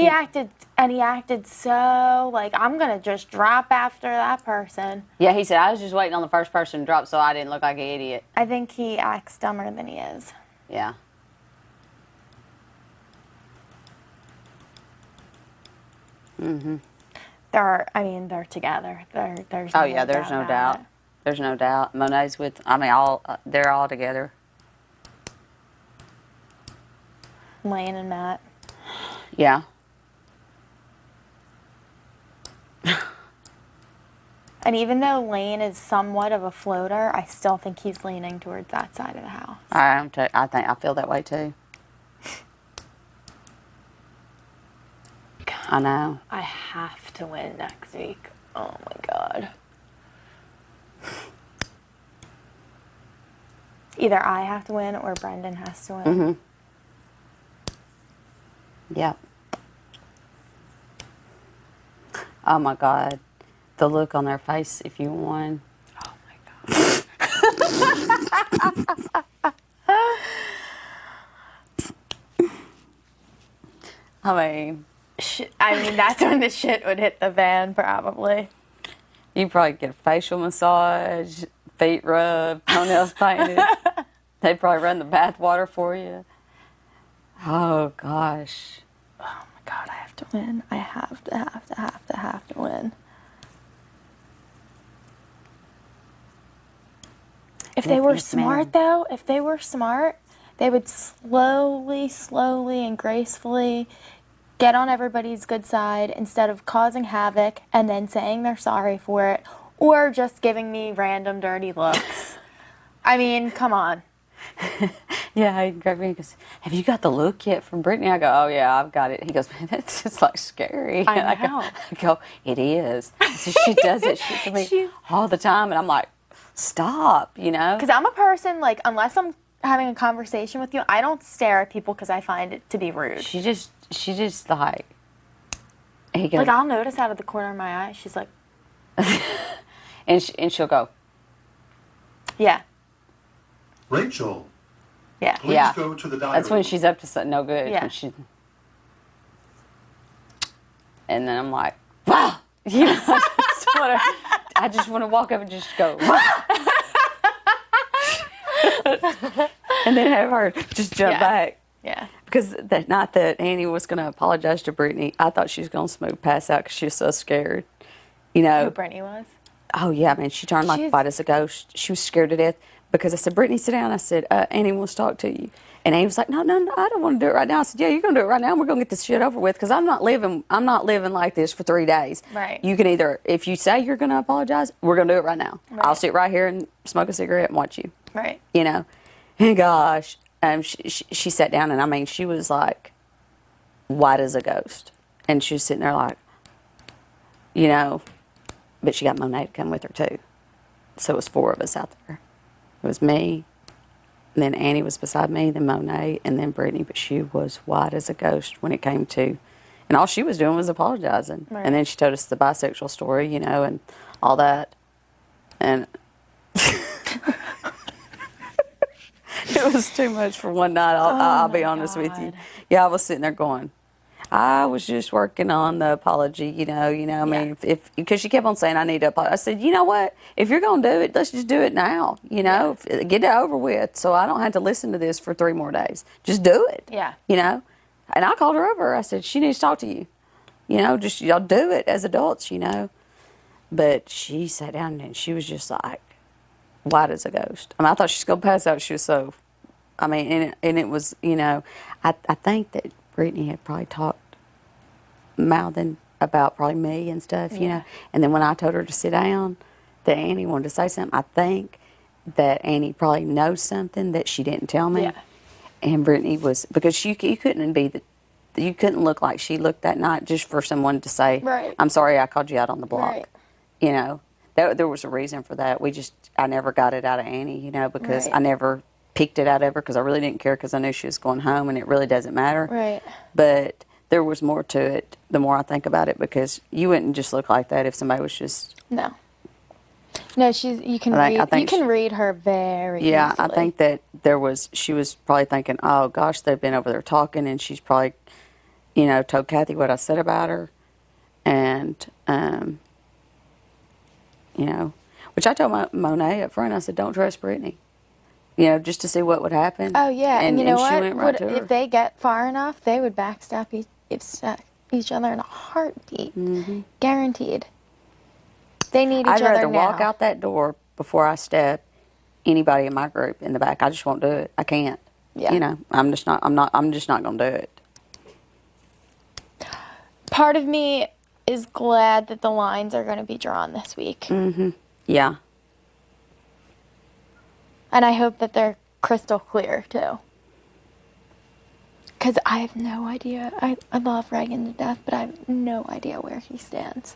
acted so like, I'm going to just drop after that person. Yeah, he said, I was just waiting on the first person to drop so I didn't look like an idiot. I think he acts dumber than he is. Yeah. Mm-hmm. They're together. There's no doubt. There's no doubt. Monet's with, they're all together. Lane and Matt. Yeah. And even though Lane is somewhat of a floater, I still think he's leaning towards that side of the house. I feel that way too. I know. I have to win next week. Oh my God. Either I have to win or Brendon has to win. Mm-hmm. Yep. Oh my God. The look on their face if you won. Oh my God. That's when the shit would hit the fan, probably. You probably get a facial massage, feet rubbed, toenails painted. They'd probably run the bath water for you. Oh, gosh. Oh, my God, I have to win. I have to win. If they were smart, though, if they were smart, they would slowly and gracefully get on everybody's good side instead of causing havoc and then saying they're sorry for it or just giving me random dirty looks. I mean, come on. Yeah, he grabbed me and goes, "Have you got the look yet from Britney?" I go, "Oh yeah, I've got it." He goes, "Man, that's just like scary." I know. I go, "It is." So she does it shit to me all the time, and I'm like, "Stop," you know? Because I'm a person, like, unless I'm having a conversation with you, I don't stare at people because I find it to be rude. She just like, he goes, Like, I'll notice out of the corner of my eye, she's like, and she'll go, yeah, Rachel, yeah. please Yeah. go to the diary that's when room. she's up to something no good. Yeah. And then I'm like, wow, you know, I just want to walk up and just go, wow. And then have her just jump back. Yeah. Because that night that Annie was going to apologize to Britney, I thought she was going to smooth pass out because she was so scared. You know. Who Britney was? Oh, yeah, man. She turned like white as a ghost. She was scared to death because I said, "Britney, sit down." I said, "Annie wants to talk to you." And Annie was like, no, I don't want to do it right now. I said, "Yeah, you're going to do it right now. And we're going to get this shit over with because I'm not living like this for 3 days. Right. You can either, if you say you're going to apologize, we're going to do it right now. Right. I'll sit right here and smoke a cigarette and watch you." Right. You know? And gosh, she sat down and I mean, she was like white as a ghost. And she was sitting there like, you know, but she got Monet to come with her too. So it was 4 of us out there. It was me, and then Annie was beside me, then Monet, and then Britney. But she was white as a ghost when it came to, and all she was doing was apologizing. Right. And then she told us the bisexual story, you know, and all that. And it was too much for one night. I'll be honest with you. Yeah, I was sitting there going, I was just working on the apology, you know. I mean, if because she kept on saying I need to apologize. I said, you know what? If you're gonna do it, let's just do it now. You know, get it over with, so I don't have to listen to this for 3 more days. Just do it. Yeah. You know. And I called her over. I said, she needs to talk to you. You know, just y'all do it as adults. You know. But she sat down and she was just like white as a ghost. I mean, I thought she was gonna pass out. She was so. I mean, and it was, you know, I think that Britney had probably talked mouthing about probably me and stuff, you know. And then when I told her to sit down, that Annie wanted to say something, I think that Annie probably knows something that she didn't tell me. Yeah. And Britney was, because you couldn't be you couldn't look like she looked that night just for someone to say, Right. I'm sorry I called you out on the block. Right. You know, there was a reason for that. I never got it out of Annie, you know, because Right. I never picked it out of her because I really didn't care because I knew she was going home and it really doesn't matter. Right. But there was more to it the more I think about it because you wouldn't just look like that if somebody was just. No. No, you can read her very easily. I think that she was probably thinking, oh gosh, they've been over there talking and she's probably, you know, told Kathy what I said about her. And, you know, which I told Monet up front, I said, don't trust Britney. You know, just to see what would happen. Oh, yeah. And you know she what? went right to her. If they get far enough, they would backstab each other in a heartbeat. Mm-hmm. Guaranteed. They need each other now. I'd rather walk out that door before I step anybody in my group in the back. I just won't do it. I can't. Yeah. You know, I'm just not going to do it. Part of me is glad that the lines are going to be drawn this week. Mm-hmm. Yeah. And I hope that they're crystal clear, too. Because I have no idea. I love Ragan to death, but I have no idea where he stands.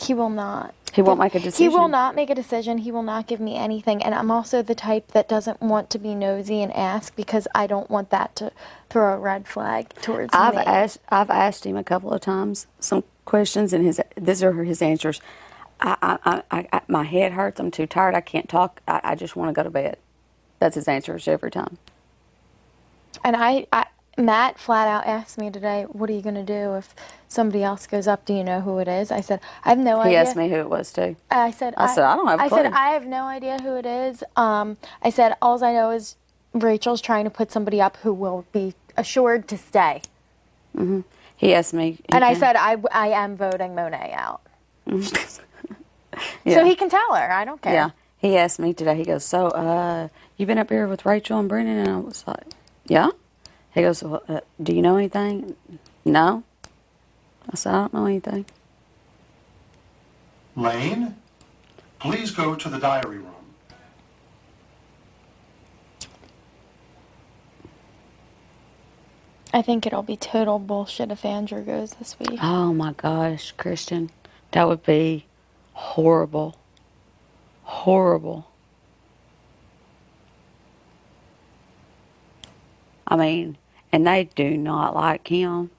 He will not. He won't make a decision. He will not make a decision. He will not give me anything. And I'm also the type that doesn't want to be nosy and ask because I don't want that to throw a red flag towards me. I've asked him a couple of times some questions, and these are his answers. My head hurts. I'm too tired. I can't talk. I just want to go to bed. That's his answers every time. And Matt flat out asked me today, what are you going to do if somebody else goes up? Do you know who it is? I said, I have no idea. He asked me who it was, too. I said, I don't have a clue. I said, I have no idea who it is. I said, all I know is Rachel's trying to put somebody up who will be assured to stay. Mm-hmm. He asked me. I said, I am voting Monet out. Mm-hmm. Yeah. So he can tell her. I don't care. Yeah. he asked me today, he goes, so, you been up here with Rachel and Brendon? And I was like, yeah. He goes, well, do you know anything? No. I said, I don't know anything. Lane, please go to the diary room. I think it'll be total bullshit if Andrew goes this week. Oh my gosh, Kristen, that would be horrible. Horrible. I mean, and they do not like him.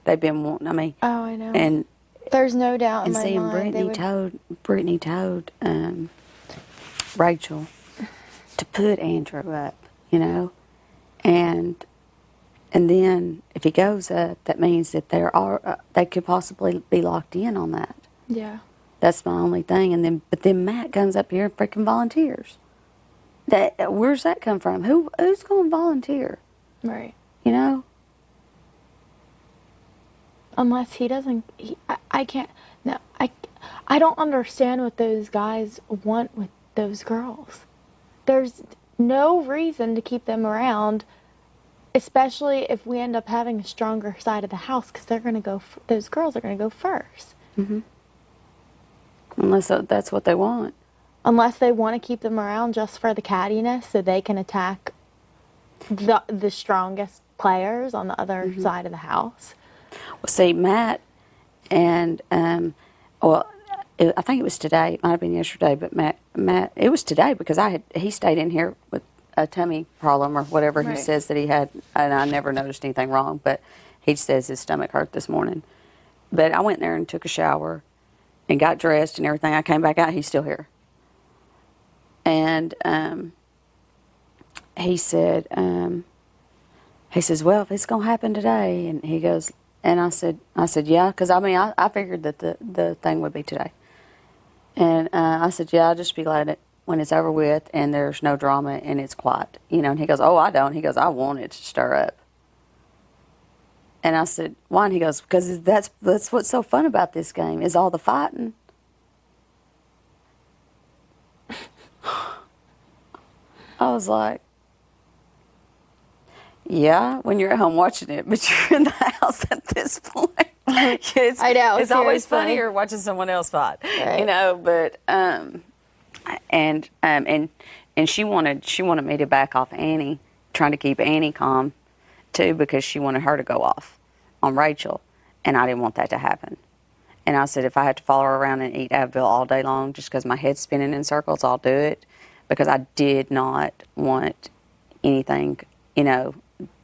They've been wanting, I mean. Oh, I know. And there's no doubt in and my seeing mind. Britney told Rachel to put Andrew up, you know, and then if he goes up, that means that they could possibly be locked in on that. Yeah. That's my only thing. But then Matt comes up here and freaking volunteers. Where's that come from? Who's going to volunteer? Right. You know? Unless he doesn't, I can't, no, I don't understand what those guys want with those girls. There's no reason to keep them around, especially if we end up having a stronger side of the house, because they're going to go, those girls are going to go first. Mm-hmm. Unless that's what they want. Unless they want to keep them around just for the cattiness so they can attack the strongest players on the other side of the house. Well, see, Matt and, I think it was today. It might have been yesterday, but Matt, it was today because he stayed in here with a tummy problem or whatever he says that he had, and I never noticed anything wrong, but he says his stomach hurt this morning. But I went there and took a shower and got dressed and everything. I came back out, he's still here. And he said, he says, well, if it's going to happen today, and he goes, and I said, yeah, because I mean, I figured that the thing would be today. And I said, yeah, I'll just be glad when it's over with and there's no drama and it's quiet, you know. And he goes, oh, I don't. He goes, I want it to stir up. And I said, why? And he goes, because that's what's so fun about this game is all the fighting. I was like, yeah, when you're at home watching it, but you're in the house at this point. I know. It's always funnier watching someone else fight, you know. But and she wanted me to back off Annie, trying to keep Annie calm, too, because she wanted her to go off on Rachel, and I didn't want that to happen. And I said, if I had to follow her around and eat Advil all day long just because my head's spinning in circles, I'll do it, because I did not want anything, you know,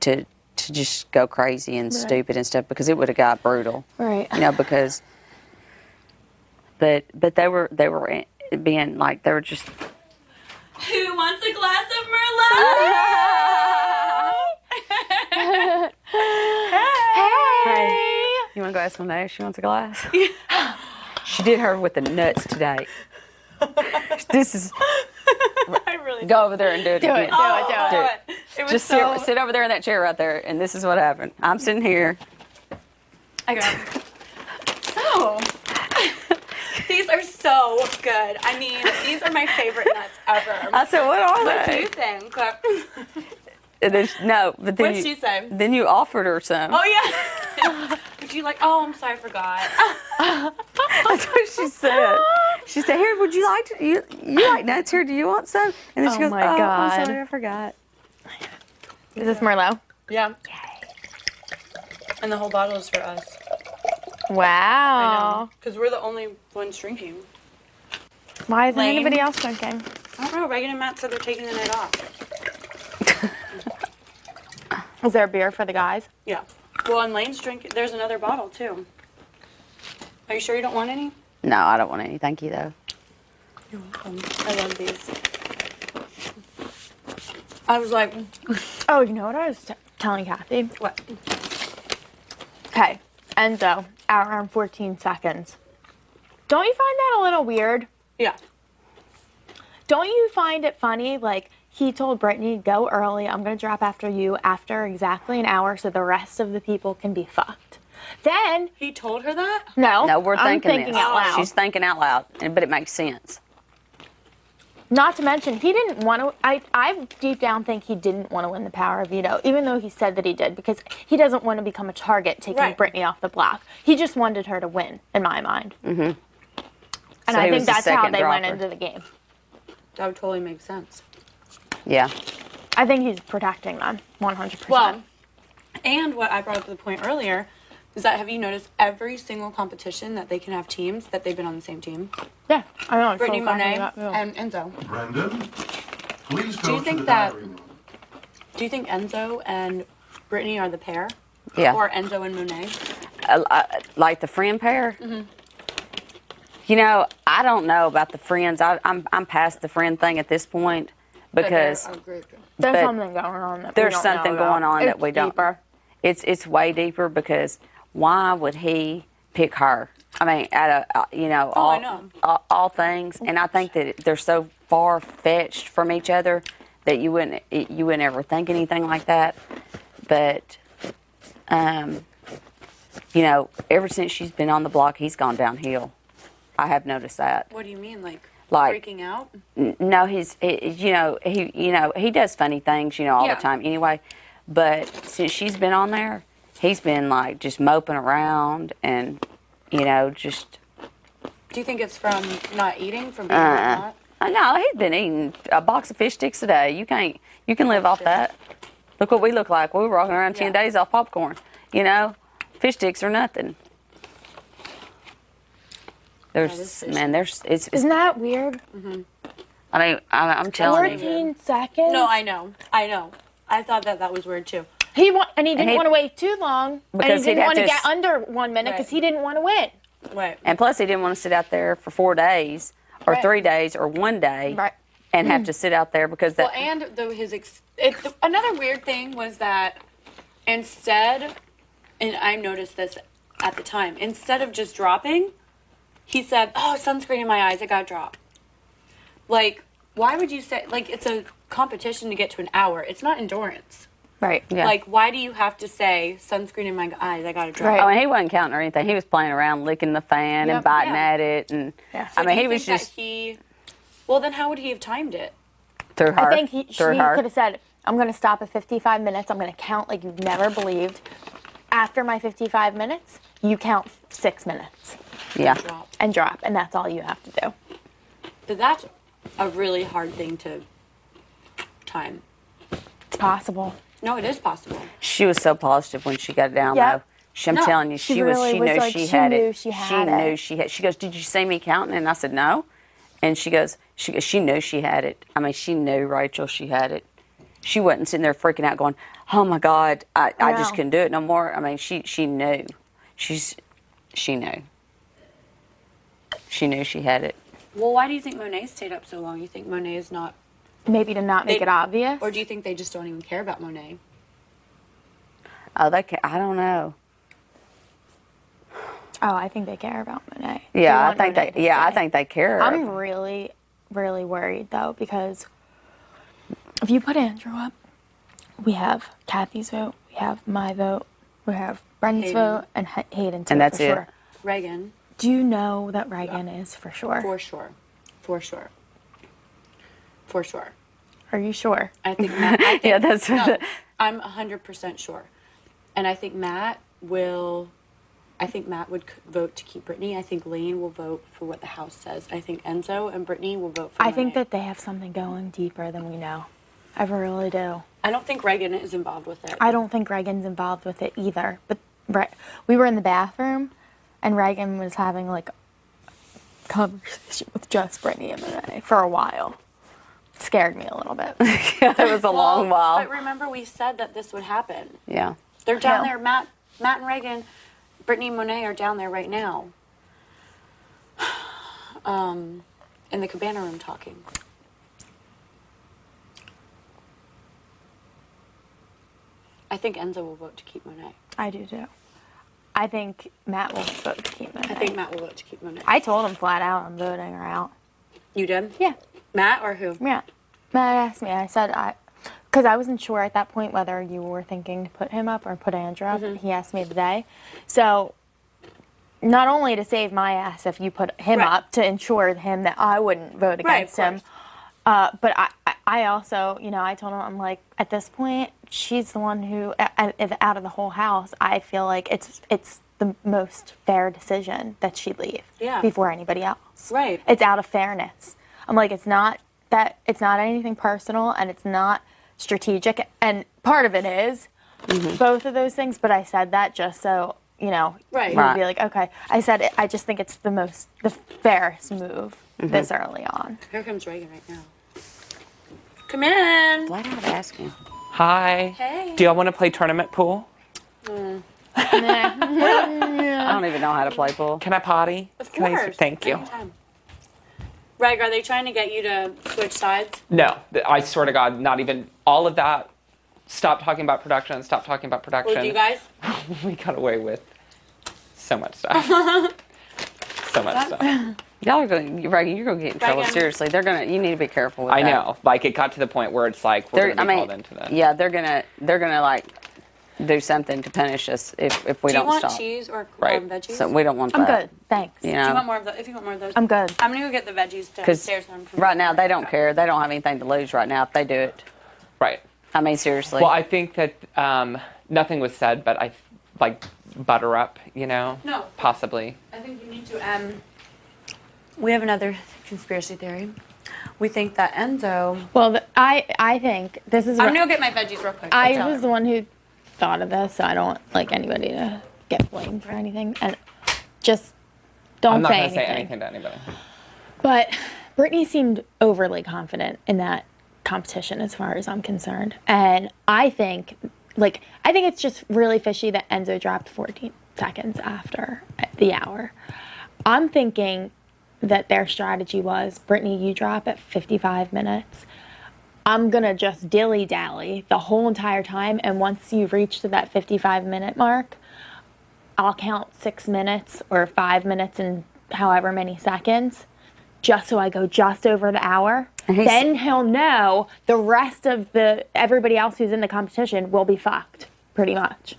to just go crazy and stupid and stuff, because it would have got brutal. Right. You know, because but they were being like, they were just, who wants a glass of Merlot? hey. You want to go ask Monet if she wants a glass? She did her with the nuts today. This is I really go over there and do it again. do it. It was Just sit over there in that chair right there, and this is what happened. I'm sitting here. I got it. So, these are so good. I mean, these are my favorite nuts ever. I said, what are What do they? you think? No, but then What'd she say? Then you offered her some. Oh, yeah. Would you like, oh, I'm sorry, I forgot. That's what she said. She said, here, would you like to, you like nuts here, do you want some? And then she goes, my God. I'm sorry, I forgot. Is this Merlot? Yeah. And the whole bottle is for us. Wow. Because we're the only ones drinking. Why isn't Lame. anybody else drinking? I don't know. Reagan and Matt said they're taking the night off. Is there a beer for the guys? Yeah. Well, and Lane's drinking. There's another bottle, too. Are you sure you don't want any? No, I don't want any, thank you, though. You're welcome. I love these. I was like, Oh, you know what I was telling Kathy? what? Okay, Enzo, hour and 14 seconds. Don't you find that a little weird? Yeah. Don't you find it funny, like, he told Britney, go early, I'm going to drop after you after exactly an hour so the rest of the people can be fucked. Then, He told her that? no, No, we're I'm thinking thinking this. out loud. She's thinking out loud, but it makes sense. Not to mention, he didn't want to. I deep down think he didn't want to win the power of veto, even though he said that he did, because he doesn't want to become a target taking Britney off the block. He just wanted her to win, in my mind. Mm-hmm. And So I he think was the that's how second they went dropper. into the game. That would totally make sense. Yeah. I think he's protecting them 100%. Well, and what I brought up the point earlier is that have you noticed every single competition that they can have teams that they've been on the same team? Yeah, I know. Britney, Monet, and Enzo. Brendon, please Do you go to think the that- diary room. Do you think Enzo and Britney are the pair? Yeah. Or Enzo and Monet? Like the friend pair. You know, I don't know about the friends. I'm past the friend thing at this point because There's but something going on that there's we don't something know going about. on that we don't. Deeper. It's way deeper because why would he pick her? I mean, out of I know. all things, and I think that they're so far fetched from each other that you wouldn't ever think anything like that. But you know, ever since she's been on the block, he's gone downhill. I have noticed that. What do you mean, like freaking out? No, he does funny things, all Yeah. the time anyway. But since she's been on there, he's been like just moping around and, just. Do you think it's from not eating, from being not? No, he's been eating a box of fish sticks a day. You can live off that. Look what we look like. We were walking around 10 days off popcorn. Fish sticks are nothing. Isn't that weird? I mean, I'm telling you. 14 seconds? No, I know. I thought that was weird too. He didn't want to wait too long. Because and he he'd didn't have want to to get under 1 minute because he didn't want to win. Right. And plus, he didn't want to sit out there for 4 days or Right. 3 days or 1 day Right. and have to sit out there because that. Well, and another weird thing was that instead, and I noticed this at the time, instead of just dropping, he said, "Oh, sunscreen in my eyes, I gotta drop." Like, why would you say, like, it's a competition to get to an hour. It's not endurance. Right. Yeah. Like, why do you have to say sunscreen in my eyes, I gotta drop? Right. Oh, and he wasn't counting or anything. He was playing around, licking the fan and biting Yeah. at it, and Yeah. So I mean, do he you was think just that well, then how would he have timed it? through her. I think she through her. could have said, I'm going to stop at 55 minutes. I'm going to count like you've never believed. After my 55 minutes, you count 6 minutes Yeah. Drop. and drop, and that's all you have to do. But that's a really hard thing to time. It's possible. No, it is possible. She was so positive when she got down Yep. though. I'm No, telling you, she she really knew was like, she she had knew it. she had knew it. she had. She goes, "Did you see me counting?" And I said, "No." And she goes, she knew she had it. I mean, she knew, Rachel, she had it. She wasn't sitting there freaking out, going, "Oh my God, I just No. couldn't do it no more." I mean, she knew. She knew. She knew she had it. Well, why do you think Monet stayed up so long? You think Monet is not, Maybe to not make it obvious. or do you think they just don't even care about Monet? Oh, I don't know. Oh, I think they care about Monet. Yeah, I want think Monet they. to Yeah, I stay. think they care. I'm really, really worried though, because if you put Andrew up, we have Kathy's vote, we have my vote, we have Brendan's Hayden. vote, and Hayden's And vote that's for it. sure. Reagan, Do you know that Reagan is for sure? for sure. For sure. For sure. Are you sure? I think Matt. Yeah, that's. No, I'm 100% sure. And I think Matt would vote to keep Britney. I think Lane will vote for what the House says. I think Enzo and Britney will vote for I think Monet. that they have something going deeper than we know. I really do. I don't think Reagan is involved with it. I don't think Reagan's involved with it either. But we were in the bathroom, and Reagan was having like a conversation with just Britney and Monet for a while. It scared me a little bit. Yeah, it was a long while. But remember, we said that this would happen. Yeah. They're down No. there. Matt and Reagan, Britney and Monet are down there right now. In the cabana room talking. I think Enzo will vote to keep Monet. I do too. I think Matt will vote to keep Monet. I think Matt will vote to keep Monet. I told him flat out I'm voting her out. You did? Yeah. Matt or who? Yeah. Matt asked me. I said because I wasn't sure at that point whether you were thinking to put him up or put Andrew up. He asked me today. So not only to save my ass if you put him Right. up to ensure him that I wouldn't vote Right, against of him, course. But I also, I told him, I'm like, at this point, she's the one who, out of the whole house, I feel like it's the most fair decision that she leave before anybody else. Right. It's out of fairness. I'm like, it's not anything personal, and it's not strategic, and part of it is both of those things. But I said that just so Right. you'd be like, okay. I said I just think it's the fairest move this early on. Here comes Ragan right now. Come in. Flat out asking. Hi. Hey. Do y'all want to play tournament pool? I don't even know how to play pool. Can I potty? Of Can I- course. thank you. Anytime. Reg, are they trying to get you to switch sides? No, I swear to God, not even all of that. Stop talking about production. Stop talking about production. Well, do you guys? We got away with so much stuff. So much stuff. Y'all are going. You're going to get in trouble. Reagan. Seriously, they're going to. You need to be careful with I that. know. Like, it got to the point where it's like we're going to be called into this. Yeah, they're gonna like do something to punish us if we Do you don't want stop. cheese or Right. veggies? So we don't want I'm that. good, thanks. You Do you know, want more of those? If you want more of those, I'm good. I'm gonna go get the veggies because downstairs. right now they don't care. They don't have anything to lose right now if they do it. Right. I mean, seriously. Well, I think that nothing was said, but I like butter up, No. possibly. I think you need to. We have another conspiracy theory. We think that Enzo. Well, I think this is. I'm gonna go get my veggies real quick. I was the one who thought of this, so I don't like anybody to get blamed for anything, and just don't I'm not say going to anything. say anything to anybody. But Britney seemed overly confident in that competition, as far as I'm concerned, and I think it's just really fishy that Enzo dropped 14 seconds after the hour. I'm thinking that their strategy was, Britney, you drop at 55 minutes. I'm going to just dilly-dally the whole entire time, and once you reach to that 55-minute mark, I'll count 6 minutes or 5 minutes and however many seconds, just so I go just over the hour. Then he'll know the rest of everybody else who's in the competition will be fucked, pretty much.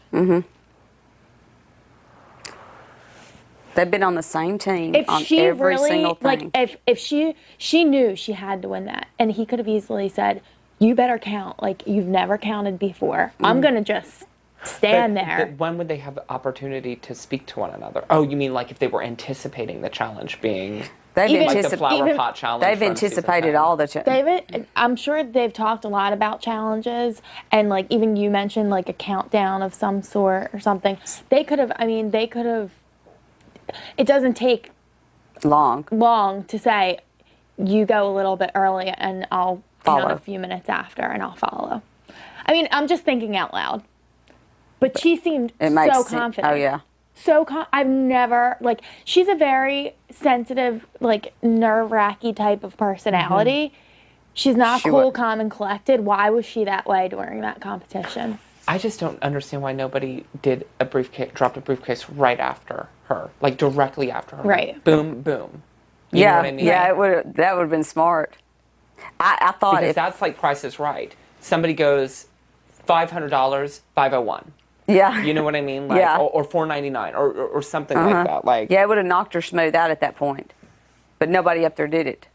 They've been on the same team If on she every really, single thing. if she knew she had to win that, and he could have easily said, you better count like you've never counted before. I'm going to just stand there. But when would they have the opportunity to speak to one another? Oh, you mean like if they were anticipating the challenge being like the flower pot challenge? They've from season anticipated 10? all the David, I'm sure they've talked a lot about challenges, and like even you mentioned like a countdown of some sort or something. They could have. It doesn't take long to say, you go a little bit early and I'll count a few minutes after and I'll follow. I mean, I'm just thinking out loud. But she seemed so confident. Oh, yeah. I've never, she's a very sensitive, nerve-wracky type of personality. She's not cool, calm, and collected. Why was she that way during that competition? I just don't understand why nobody dropped a briefcase right after her, like directly after her. Right. Boom, boom. You know what I mean? Yeah, that would have been smart. I thought because that's like Price is Right. Somebody goes $500, 501. Yeah. You know what I mean? Or $499 or something like that. Yeah, it would have knocked her smooth out at that point. But nobody up there did it.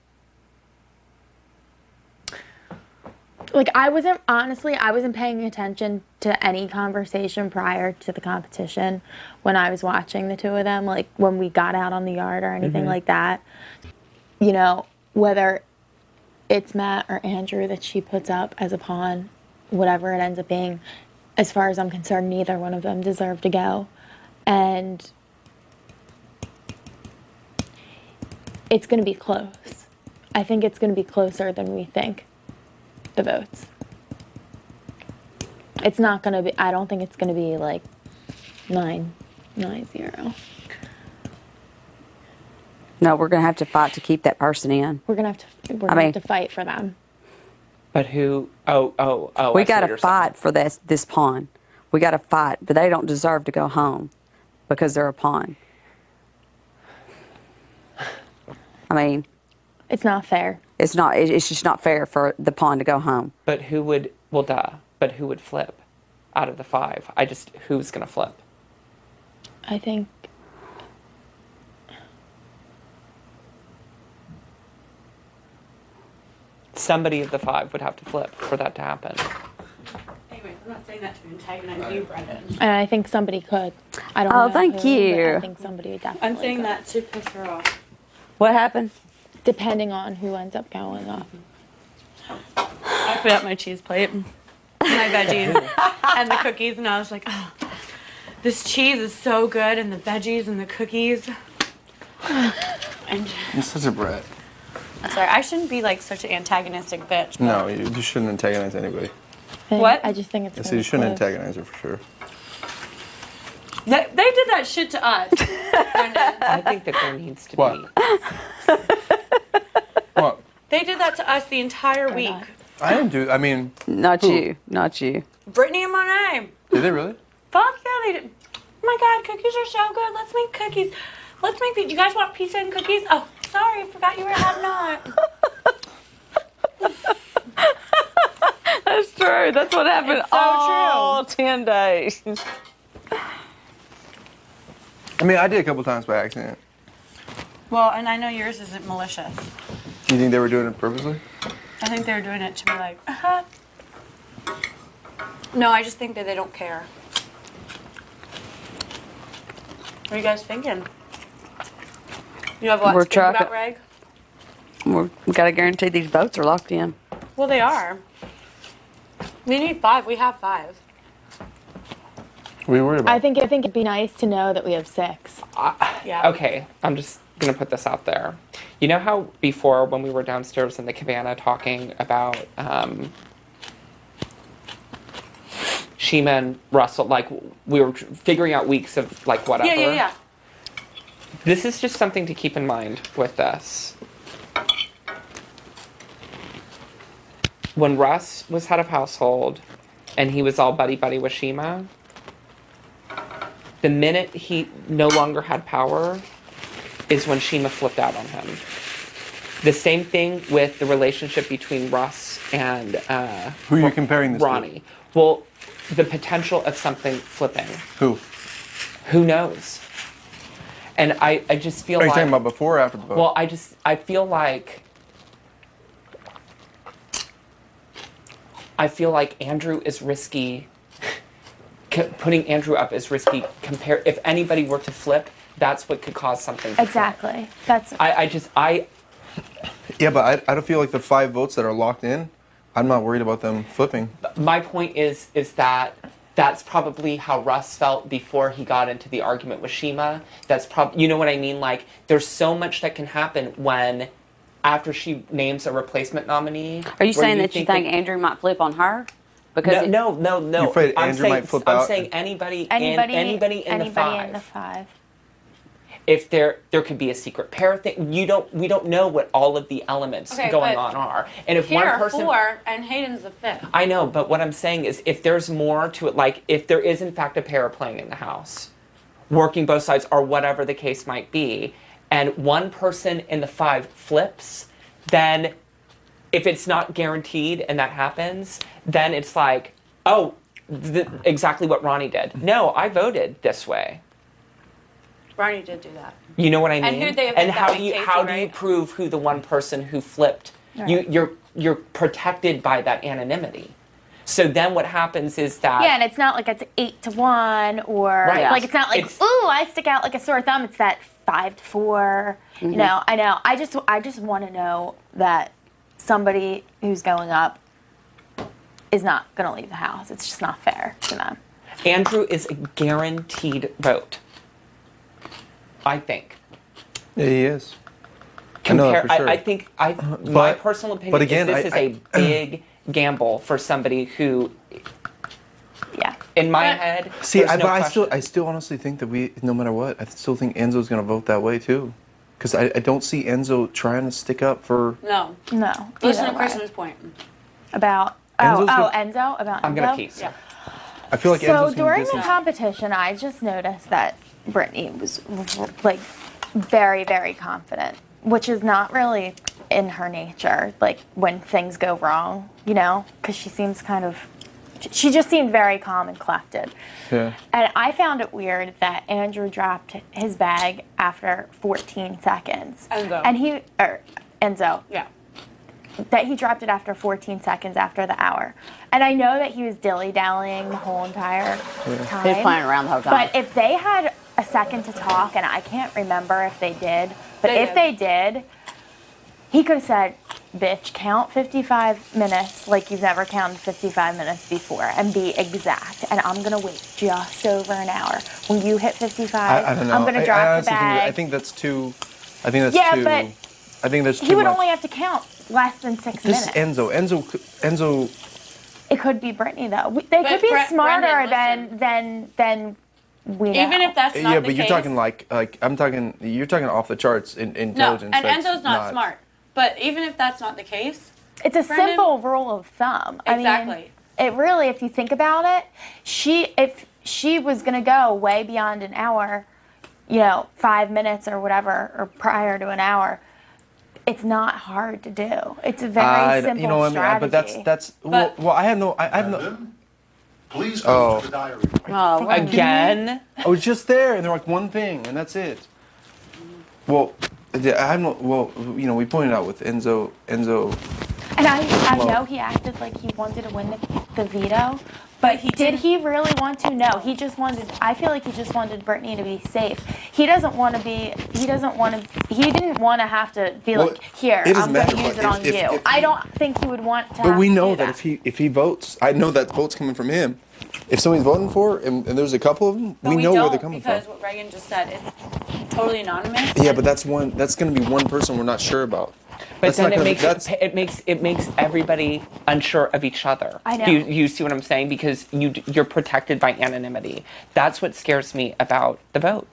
I wasn't paying attention to any conversation prior to the competition when I was watching the two of them, when we got out on the yard or anything like that. You know, whether it's Matt or Andrew that she puts up as a pawn, whatever it ends up being, as far as I'm concerned, neither one of them deserve to go. And it's going to be close. I think it's going to be closer than we think. The votes. It's not gonna be. I don't think it's gonna be 9-0. No, we're gonna have to fight to keep that person in. We're gonna have to fight for them. But who? We got to fight for this pawn. We got to fight, but they don't deserve to go home because they're a pawn. I mean, it's not fair. It's not. It's just not fair for the pawn to go home. But who would? Well, duh. But who would flip out of the 5? Who's gonna flip? I think. Somebody of the 5 would have to flip for that to happen. Anyways, I'm not saying that to antagonize you, Brendon. And I think somebody could. I don't know. Oh, thank who, you. but I think somebody definitely I'm saying could. that to piss her off. What happened? Depending on who ends up going up. I put up my cheese plate, my veggies, and the cookies, and I was like, oh, this cheese is so good, and the veggies and the cookies. And You're such a brat. I'm sorry, I shouldn't be like such an antagonistic bitch. No, you shouldn't antagonize anybody. What? I just think it's. I said you shouldn't antagonize her for sure. They did that shit to us. Brendon. I think that there needs to What? be. What? They did that to us the entire week. I didn't do. I mean, Not Who? you. Not you. Brittany and Monet. did they really? Fuck yeah, they did. Oh my god, cookies are so good. Let's make cookies. Let's make pizza. You guys want pizza and cookies? Oh, sorry, I forgot you were having not. That's true. That's what happened It's so all 10 days. I mean, I did a couple times by accident. Well, and I know yours isn't malicious. You think they were doing it purposely? I think they were doing it to be like, No, I just think that they don't care. What are you guys thinking? You have what We're to think about, tracking- Reg? We got to guarantee these boats are locked in. Well, they are. We need 5. We have 5. What are you worried about? I think it'd be nice to know that we have 6. Yeah. Okay, I'm just gonna put this out there. You know how before when we were downstairs in the cabana talking about Shima and Russell, like we were figuring out weeks of like whatever. Yeah. This is just something to keep in mind with this. When Russ was head of household and he was all buddy-buddy with Shima, the minute he no longer had power is when Shima flipped out on him. The same thing with the relationship between Russ and Who are you comparing this Ronnie. Well, the potential of something flipping. to? Who? Who knows? And I just feel Are you like... talking about before or after the vote? Well, I feel like Andrew is risky. Putting Andrew up is risky. If anybody were to flip, that's what could cause something. To Exactly. Flip. That's. Yeah, but I don't feel like the 5 votes that are locked in. I'm not worried about them flipping. My point is that that's probably how Russ felt before he got into the argument with Shima. That's you know what I mean? Like, there's so much that can happen when, after she names a replacement nominee. Are you saying that you think Andrew might flip on her? Because No. You're afraid Andrew might flip out? I'm saying anybody in the 5. If there could be a secret pair thing, we don't know what all of the elements going on are. And if one person, 4 and Hayden's the 5th. I know, but what I'm saying is, if there's more to it, like if there is in fact a pair playing in the house, working both sides or whatever the case might be, and one person in the 5 flips, then if it's not guaranteed and that happens, then it's like, oh, exactly what Ronnie did. No, I voted this way. Ronnie did do that. You know what I mean? And who'd they have and picked? how That'd do be you Casey, how do you right? prove who the one person who flipped? Right. You're protected by that anonymity. So then what happens is that Yeah, and it's not like it's 8-1 or Right. like it's not like It's- ooh, I stick out like a sore thumb. It's that 5-4. You know, I know. I just want to know that somebody who's going up is not going to leave the house. It's just not fair to them. Andrew is a guaranteed vote. I think. Yeah, he is. I know that for sure. I think my personal opinion but again, is this is a big gamble for somebody who, Yeah. in my head, See, there's no but question. I still honestly think that no matter what, I still think Enzo's going to vote that way too. Because I don't see Enzo trying to stick up for... No. No. Listen either to way. Kristen's point. About Enzo's Enzo about I'm Enzo. gonna piece. Yeah. I feel like So Enzo's during going to the competition, I just noticed that Britney was like very, very confident, which is not really in her nature. Like when things go wrong, you know, because she just seemed very calm and collected. Yeah. And I found it weird that Andrew dropped his bag after 14 seconds. Enzo. Enzo. Yeah. that he dropped it after 14 seconds after the hour. And I know that he was dilly-dallying the whole entire time. He was playing around the whole time. But if they had a second to talk, and I can't remember if they did, but if they did, he could have said, bitch, count 55 minutes like you've never counted 55 minutes before and be exact. And I'm going to wait just over an hour. When you hit 55, I don't know. I'm going to drop the bag. I think that's too. I think that's Yeah, too. but I think that's too he would much. only have to count less than 6 This is minutes. Enzo. It could be Britney, though. They could be smarter than we know. Even if that's not Yeah, the but you're case. talking like I'm talking. You're talking off the charts in No, intelligence. and that's Enzo's not smart. But even if that's not the case, it's a Brendon, simple rule of thumb. Exactly. I mean, it really, if you think about it, if she was going to go way beyond an hour, 5 minutes or whatever, or prior to an hour, it's not hard to do. It's a very simple You know what I mean? strategy. But that's well. I have no. Brendon, please go to the diary. Oh, Again? I was just there, and they're like one thing, and that's it. Well, I have no. Well, we pointed out with Enzo. And I know he acted like he wanted to win the veto, but did he really want to? No, he just wanted. I feel like he just wanted Britney to be safe. He doesn't want to be. He doesn't want to. He didn't want to have to be like, here, it I'm doesn't going to matter use it what- on if- you. if- I don't think he would want to. But we have to know do that if he votes, I know that vote's coming from him. If somebody's voting for, and there's a couple of them, but we we know don't where they're coming because from. what Ragan just said, it's totally anonymous. Yeah, but that's one. That's going to be one person we're not sure about. But That's then not gonna- it makes everybody unsure of each other. I know. Do you see what I'm saying? Because you're protected by anonymity. That's what scares me about the vote.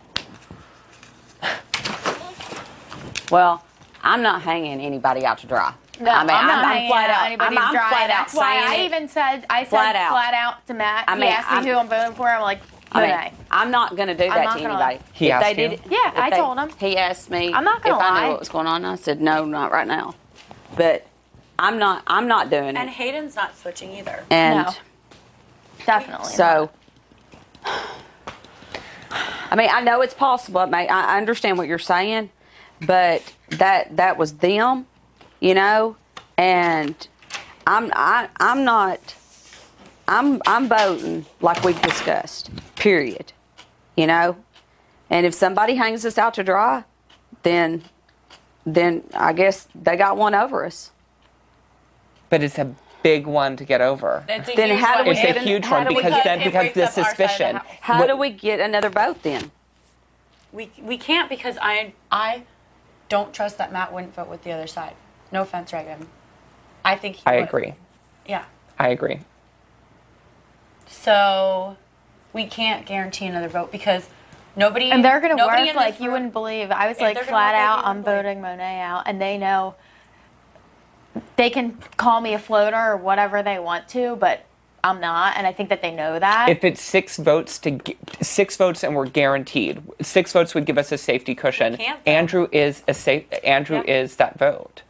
well, I'm not hanging anybody out to dry. No, I mean, I'm not hanging flat out out. anybody's I'm dry. flat out That's why I saying it. even said Flat out. to Matt. I He mean, asked me who I'm voting for. I'm like, I mean, Monet. I'm not going to do that not to gonna anybody. lie. He If asked they you? did, Yeah, if I they- told him. He asked me I'm not gonna if I lie. knew what was going on. I said, no, not right now. But I'm not doing And it. Hayden's not switching either. And No. Definitely. so, I mean, I know it's possible. I understand what you're saying, but that was them, and I'm not. I'm voting like we've discussed. Period. And if somebody hangs us out to dry, then I guess they got one over us. But it's a big one to get over. It's a Then huge how do one. we It's get a an- huge how one do we because get- then it because breaks the up our side of the suspicion. house. How do we get another vote then? We can't because I don't trust that Matt wouldn't vote with the other side. No offense, Ragan. I think he I would. agree. Yeah. I agree. So we can't guarantee another vote because nobody. And they're going to nobody work in like this you room- wouldn't believe. I was Yeah, like they're gonna flat work like out, you I'm wouldn't believe. voting Monet out. And they know they can call me a floater or whatever they want to, but I'm not. And I think that they know that. If it's 6 votes and we're guaranteed, 6 votes would give us a safety cushion. can't, though. Andrew is is that vote.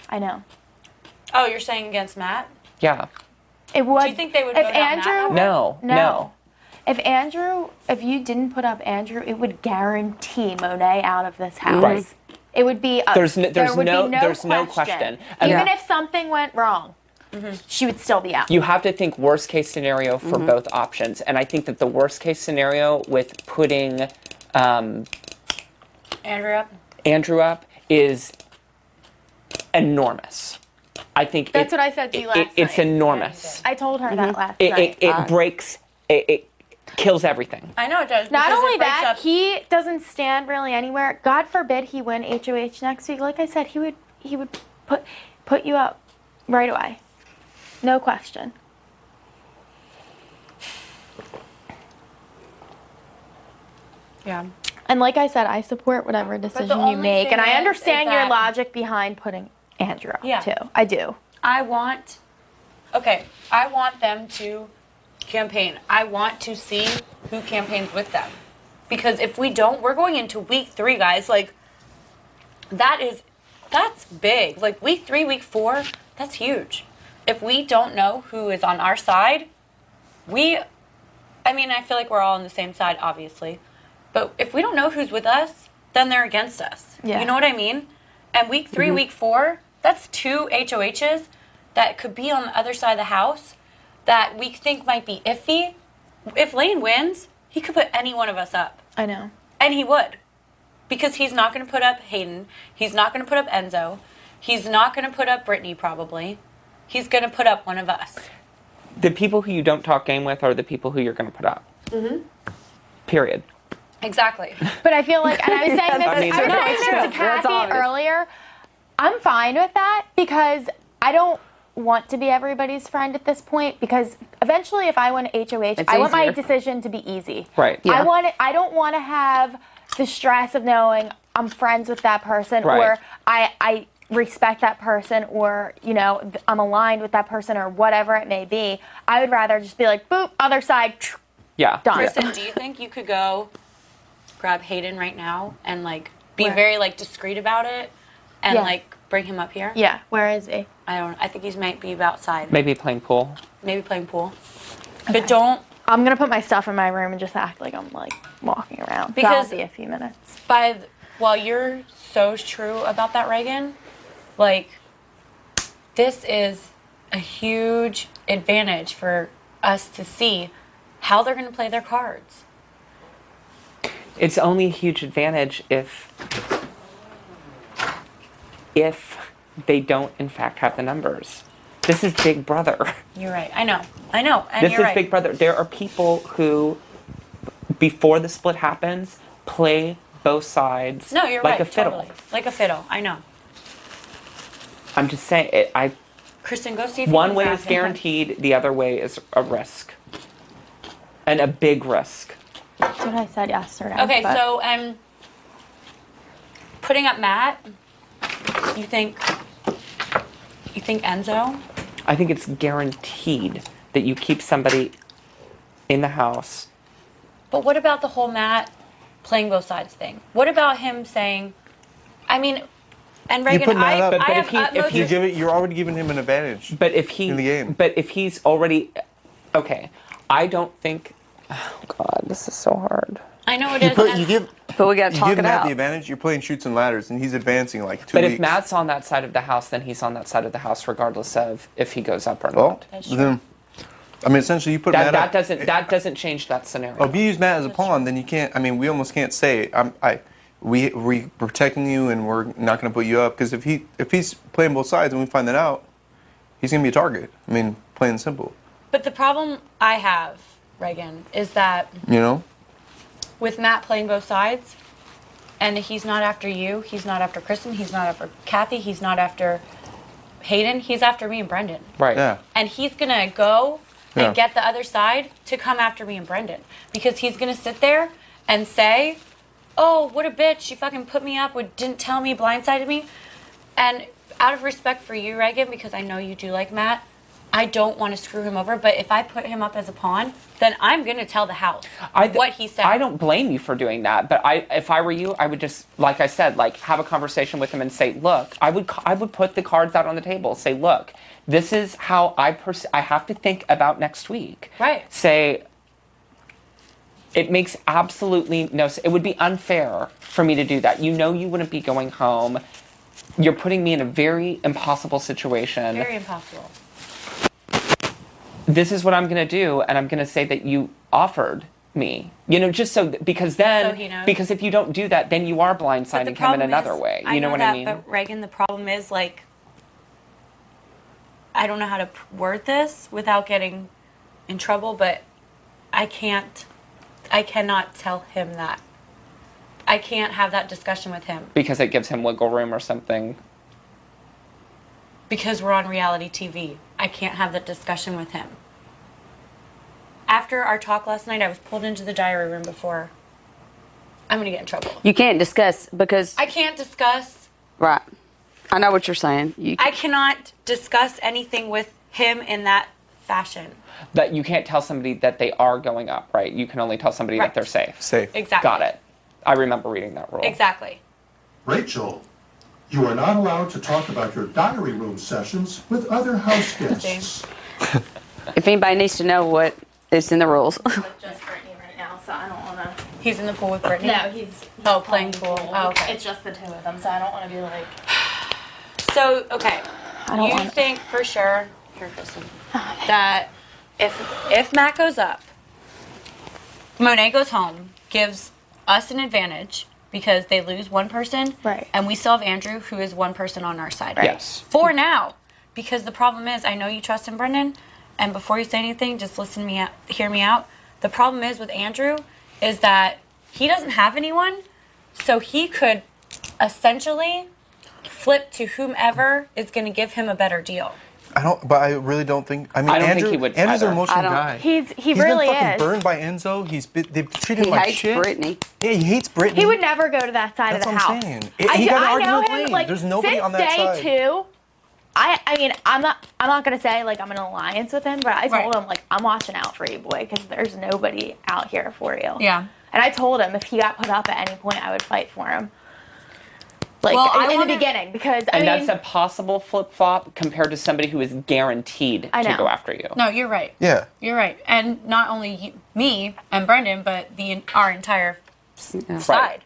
I know. Oh, you're saying against Matt? Yeah. It would. Do you think they would if vote out Matt? Andrew? No. If you didn't put up Andrew, it would guarantee Monet out of this house. Right. It would be. There's no no question. Even if something went wrong, she would still be out. You have to think worst case scenario for both options. And I think that the worst case scenario with putting Andrew up is enormous. I think That's what I said to you last It's night. enormous. I told her that last night. It breaks. It kills everything. I know it does. Not because only it breaks that, up- he doesn't stand really anywhere. God forbid he win HOH next week. Like I said, he would put you up right away, no question. Yeah. And like I said, I support whatever decision you only make, thing and I is understand your that- logic behind putting Andrew up Yeah. too. I do. I want them to campaign. I want to see who campaigns with them. Because if we don't, we're going into week 3, guys. Like, that's big. Like, week 3, week 4, that's huge. If we don't know who is on our side, I feel like we're all on the same side, obviously. But if we don't know who's with us, then they're against us. Yeah. You know what I mean? And week 3, week 4, That's 2 HOHs that could be on the other side of the house that we think might be iffy. If Lane wins, he could put any one of us up. I know. And he would. Because he's not going to put up Hayden. He's not going to put up Enzo. He's not going to put up Britney, probably. He's going to put up one of us. The people who you don't talk game with are the people who you're going to put up. Mm-hmm. Period. Exactly. But I feel like, and I was saying this, I mean, I was no, saying it's this true. to That's Kathy obvious. earlier. I'm fine with that because I don't want to be everybody's friend at this point because eventually if I win a HOH, It's I want my easier. decision to be easy. Right. Yeah. I don't want to have the stress of knowing I'm friends with that person Right. or I respect that person or, you know, I'm aligned with that person or whatever it may be. I would rather just be like, boop, other side, Yeah. done. Kristen, do you think you could go grab Hayden right now and, like, be Where? very, like, discreet about it and, Yeah. like, bring him up here? Yeah, where is he? I think he might be outside. Maybe playing pool. Maybe playing pool. But don't, I'm going to put my stuff in my room and just act like I'm, like, walking around. Because- That'll be a few minutes. while you're so true about that, Ragan, like, this is a huge advantage for us to see how they're going to play their cards. It's only a huge advantage if they don't, in fact, have the numbers. This is Big Brother. You're right. I know. And This you're is right. Big Brother. There are people who, before the split happens, play both sides No, you're like right. a fiddle. Totally. Like a fiddle. I know. I'm just saying, Kristen, go see if you one can way grab is him. guaranteed, the other way is a risk. And a big risk. That's what I said yesterday. Okay, but- so putting up Matt. You think Enzo? I think it's guaranteed that you keep somebody in the house. But what about the whole Matt playing both sides thing? What about him saying? I mean, and You Ragan, put Matt up, I but have if he- utmost. You're already giving him an advantage. But if he, In the game. But if he's already, okay, I don't think. Oh God, this is so hard. I know it is. and- But we got to You talk give it Matt out. the advantage. You're playing shoots and ladders, and he's advancing like 2 But weeks. if Matt's on that side of the house, then he's on that side of the house, regardless of if he goes up or well, not. That's true. then, I mean, essentially, you put Matt That up. doesn't change that scenario. Oh, if you use Matt as a pawn, then you can't. I mean, we almost can't say we're protecting you, and we're not going to put you up because if he's playing both sides and we find that out, he's going to be a target. I mean, plain and simple. But the problem I have, Ragan, is that You know. with Matt playing both sides, and he's not after you, he's not after Kristen, he's not after Kathy, he's not after Hayden, he's after me and Brendon. Right. Yeah. And he's gonna go and Yeah. get the other side to come after me and Brendon. Because he's gonna sit there and say, oh, what a bitch, she fucking put me up, didn't tell me, blindsided me. And out of respect for you, Ragan, because I know you do like Matt, I don't want to screw him over, but if I put him up as a pawn, then I'm going to tell the house what he said. I don't blame you for doing that, but if I were you, I would just, like I said, like have a conversation with him and say, look, I would put the cards out on the table. Say, look, this is how I have to think about next week. Right. Say, it makes absolutely no sense. It would be unfair for me to do that. You know, you wouldn't be going home. You're putting me in a very impossible situation. Very impossible. This is what I'm going to do, and I'm going to say that you offered me. You know, just because then, So he knows. because if you don't do that, then you are But the blindsiding him in problem another is, way. I You know what I mean? But Ragan, the problem is, like, I don't know how to word this without getting in trouble, but I cannot tell him that. I can't have that discussion with him Because it gives him wiggle room or something. because we're on reality TV. I can't have that discussion with him. After our talk last night, I was pulled into the diary room before. I'm going to get in trouble. You can't discuss because I can't discuss. right. I know what you're saying. I cannot discuss anything with him in that fashion. That you can't tell somebody that they are going up, right? You can only tell somebody Right. that they're safe. Safe. Exactly. Got it. I remember reading that rule. Exactly. Rachel, you are not allowed to talk about your diary room sessions with other house guests. If anybody needs to know what is in the rules. With just Brittany right now, so I don't want to. He's in the pool with Brittany? No, he's playing pool. Oh, okay. It's just the two of them, so I don't want to be like. So, okay. don't You want it. think for sure, here, Kristen, that if Matt goes up, Monet goes home, gives us an advantage because they lose one person, Right. and we still have Andrew, who is one person on our side. Right? Yes. For now, because the problem is, I know you trust in Brendon, and before you say anything, just listen to me out, hear me out. The problem is with Andrew is that he doesn't have anyone, so he could essentially flip to whomever is going to give him a better deal. But I really don't think. I mean, I don't Andrew, think he would Andrew's an either. emotional I don't- guy. He He's really been fucking is. burned by Enzo. They've treated He him like hates shit. Brittany. Yeah, he hates Britney. He would never go to that side That's of the what house. I'm saying. He got an argument with Lane. Like, There's nobody since on that day side. 2. I mean, I'm not gonna say like I'm in an alliance with him, but I told him like I'm watching out for you, boy, because there's nobody out here for you. Yeah. And I told him if he got put up at any point, I would fight for him. Like Well, in the beginning, because I And mean, that's a possible flip-flop compared to somebody who is guaranteed I to know. go after you. No, you're right. Yeah. You're right. And not only me and Brendon, but our entire side.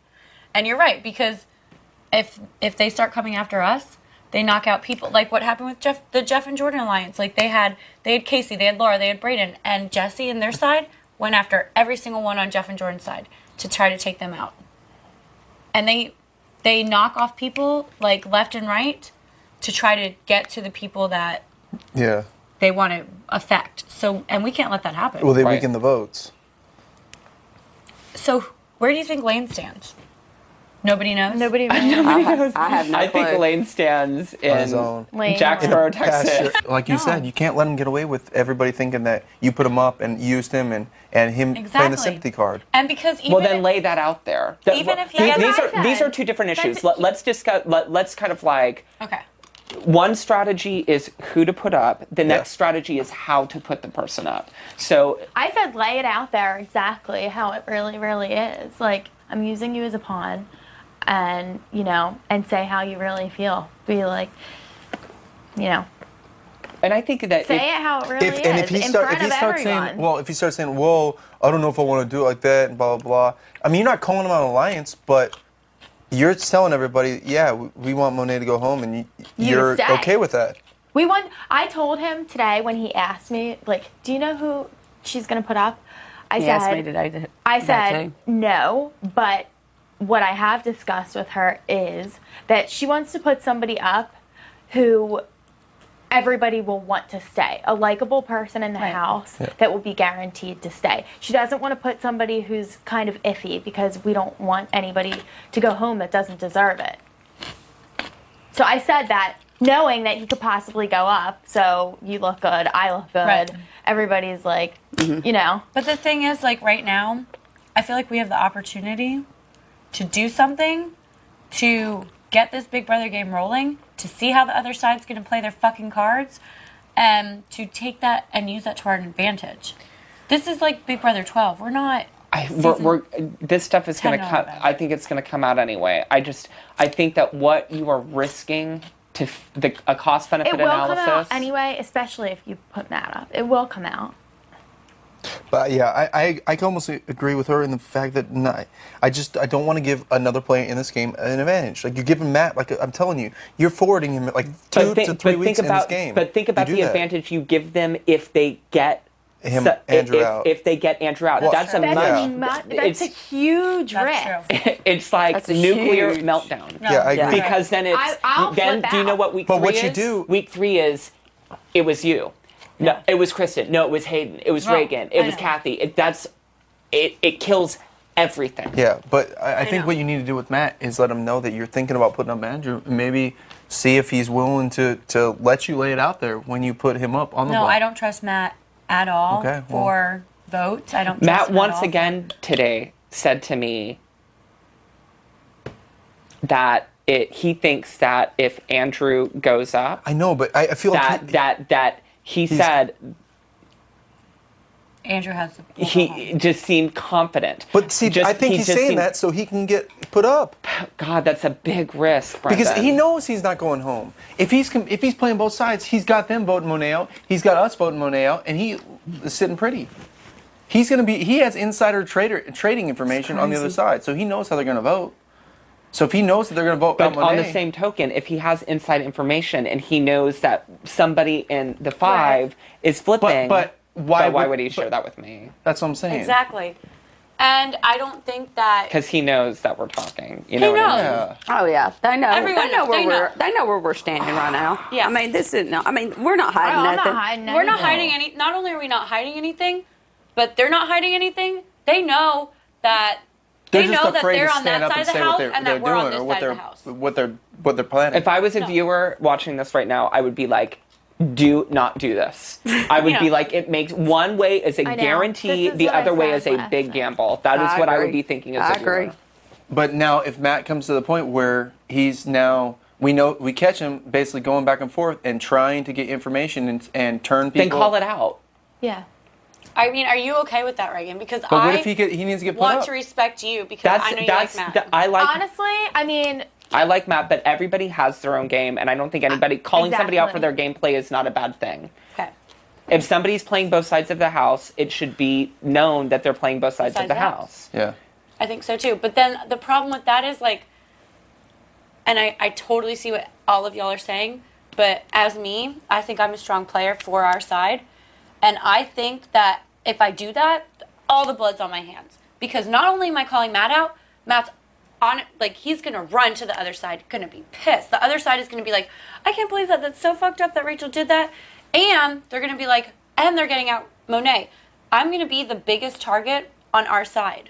And you're right, because if they start coming after us, they knock out people. Like what happened with the Jeff and Jordan alliance. Like they had Casey, they had Laura, they had Brayden, and Jesse and their side went after every single one on Jeff and Jordan's side to try to take them out. And they knock off people like left and right to try to get to the people that they want to affect. So, and we can't let that happen. Well, they weaken the votes. So, where do you think Lane stands? Nobody knows. nobody knows. I have no I clue. think Lane stands On his in own. Lane. Jacksboro, Texas. Like you said, you can't let him get away with everybody thinking that you put him up and used him and him playing the Exactly. sympathy card. And because even Well, then lay that out there. Even if he gets- these are two different issues. Let's discuss. Let's kind of like. okay, One strategy is who to put up. The next strategy is how to put the person up. So I said lay it out there exactly how it really, really is. Like I'm using you as a pawn, and and say how you really feel. Be like, and I think that say it how it really is If he in front of starts everyone. saying, well, if he starts saying, "Whoa, I don't know if I want to do it like that," and blah blah blah. I mean, you're not calling him out an alliance, but you're telling everybody, yeah, we want Monet to go home, and you're stay. okay with that. I told him today when he asked me, like, do you know who she's gonna put up? I He said, asked me today. I that said too. no, but what I have discussed with her is that she wants to put somebody up who everybody will want to stay. A likable person in the house that will be guaranteed to stay. She doesn't want to put somebody who's kind of iffy because we don't want anybody to go home that doesn't deserve it. So I said that knowing that he could possibly go up, so you look good, I look good, Right. everybody's like, But the thing is, like right now, I feel like we have the opportunity to do something to get this Big Brother game rolling, to see how the other side's going to play their fucking cards, and to take that and use that to our advantage. This is like Big Brother 12. We're not. This stuff is going to 10 come. on it. I think it's going to come out anyway. I think that what you are risking to a cost benefit it will analysis. come out anyway, especially if you put Matt up. It will come out. But yeah, I can almost agree with her in the fact that I don't want to give another player in this game an advantage. Like you're giving Matt, like I'm telling you, you're forwarding him like 2 to 3 weeks in this game. But think about the advantage you give them if they get Andrew out. If they get Andrew out, Well, that's a That's a huge risk. It's like That's a nuclear huge- meltdown. Yeah, I agree. Because then it's I'll then flip do you know out. what week But 3 what is? you do- Week 3 is it was you. No, it was Kristen. No, it was Hayden. It was Ragan. It was Kathy. It kills everything. Yeah, but I think what you need to do with Matt is let him know that you're thinking about putting up Andrew. Maybe see if he's willing to let you lay it out there when you put him up on the No, block. I don't trust Matt at all Okay, well. for votes. I don't trust Matt him once at all. again today said to me that he thinks that if Andrew goes up, I know, but I feel like that he said Andrew has the he just seemed confident. But see, I think he's saying that so he can get put up. God, that's a big risk, Brendon. Because he knows he's not going home. If he's playing both sides, he's got them voting Monet out. He's got us voting Monet out, and he is sitting pretty. He has insider trading information on the other side, so he knows how they're going to vote. So if he knows that they're going to vote out But on the Monet, same token, if he has inside information and he knows that somebody in the 5 is flipping, but why would he share that with me? That's what I'm saying. Exactly. And I don't think that Because he knows that we're talking. You He know what I knows. mean? Yeah. Oh yeah, they know. Everyone They know knows. where They know. They know where we're standing right now. Yeah. I mean, this is no. I mean, we're not hiding I'm nothing. not hiding we're not anything. hiding any. Not only are we not hiding anything, but they're not hiding anything. They know that. They're They just know that afraid they're to on stand that up side and of the say what house they're, and they're that we're on doing this or what side they're of the house. what they're planning. If I was a No. viewer watching this right now, I would be like, do not do this. I would be Yeah. like, it makes one way is a I know. guarantee, This is the what I other way said is a last big night. gamble. That is I what I agree. would be thinking as I a viewer. agree. But now, if Matt comes to the point where he's now, we catch him basically going back and forth and trying to get information and turn people. Then call it out. Yeah. I mean, are you okay with that, Reagan? Because But what if he needs to get put want up? to respect you because I know you like Matt. I like Honestly, I mean, I like Matt, but everybody has their own game, and I don't think anybody calling somebody out for their gameplay is not a bad thing. Okay. If somebody's playing both sides of the house, it should be known that they're playing both sides of the house. Yeah. I think so too. But then the problem with that is like, and I totally see what all of y'all are saying, but as me, I think I'm a strong player for our side. And I think that if I do that, all the blood's on my hands. Because not only am I calling Matt out, Matt's on it, like he's gonna run to the other side, gonna be pissed. The other side is gonna be like, I can't believe that. That's so fucked up that Rachel did that. And they're gonna be like, and they're getting out Monet. I'm gonna be the biggest target on our side.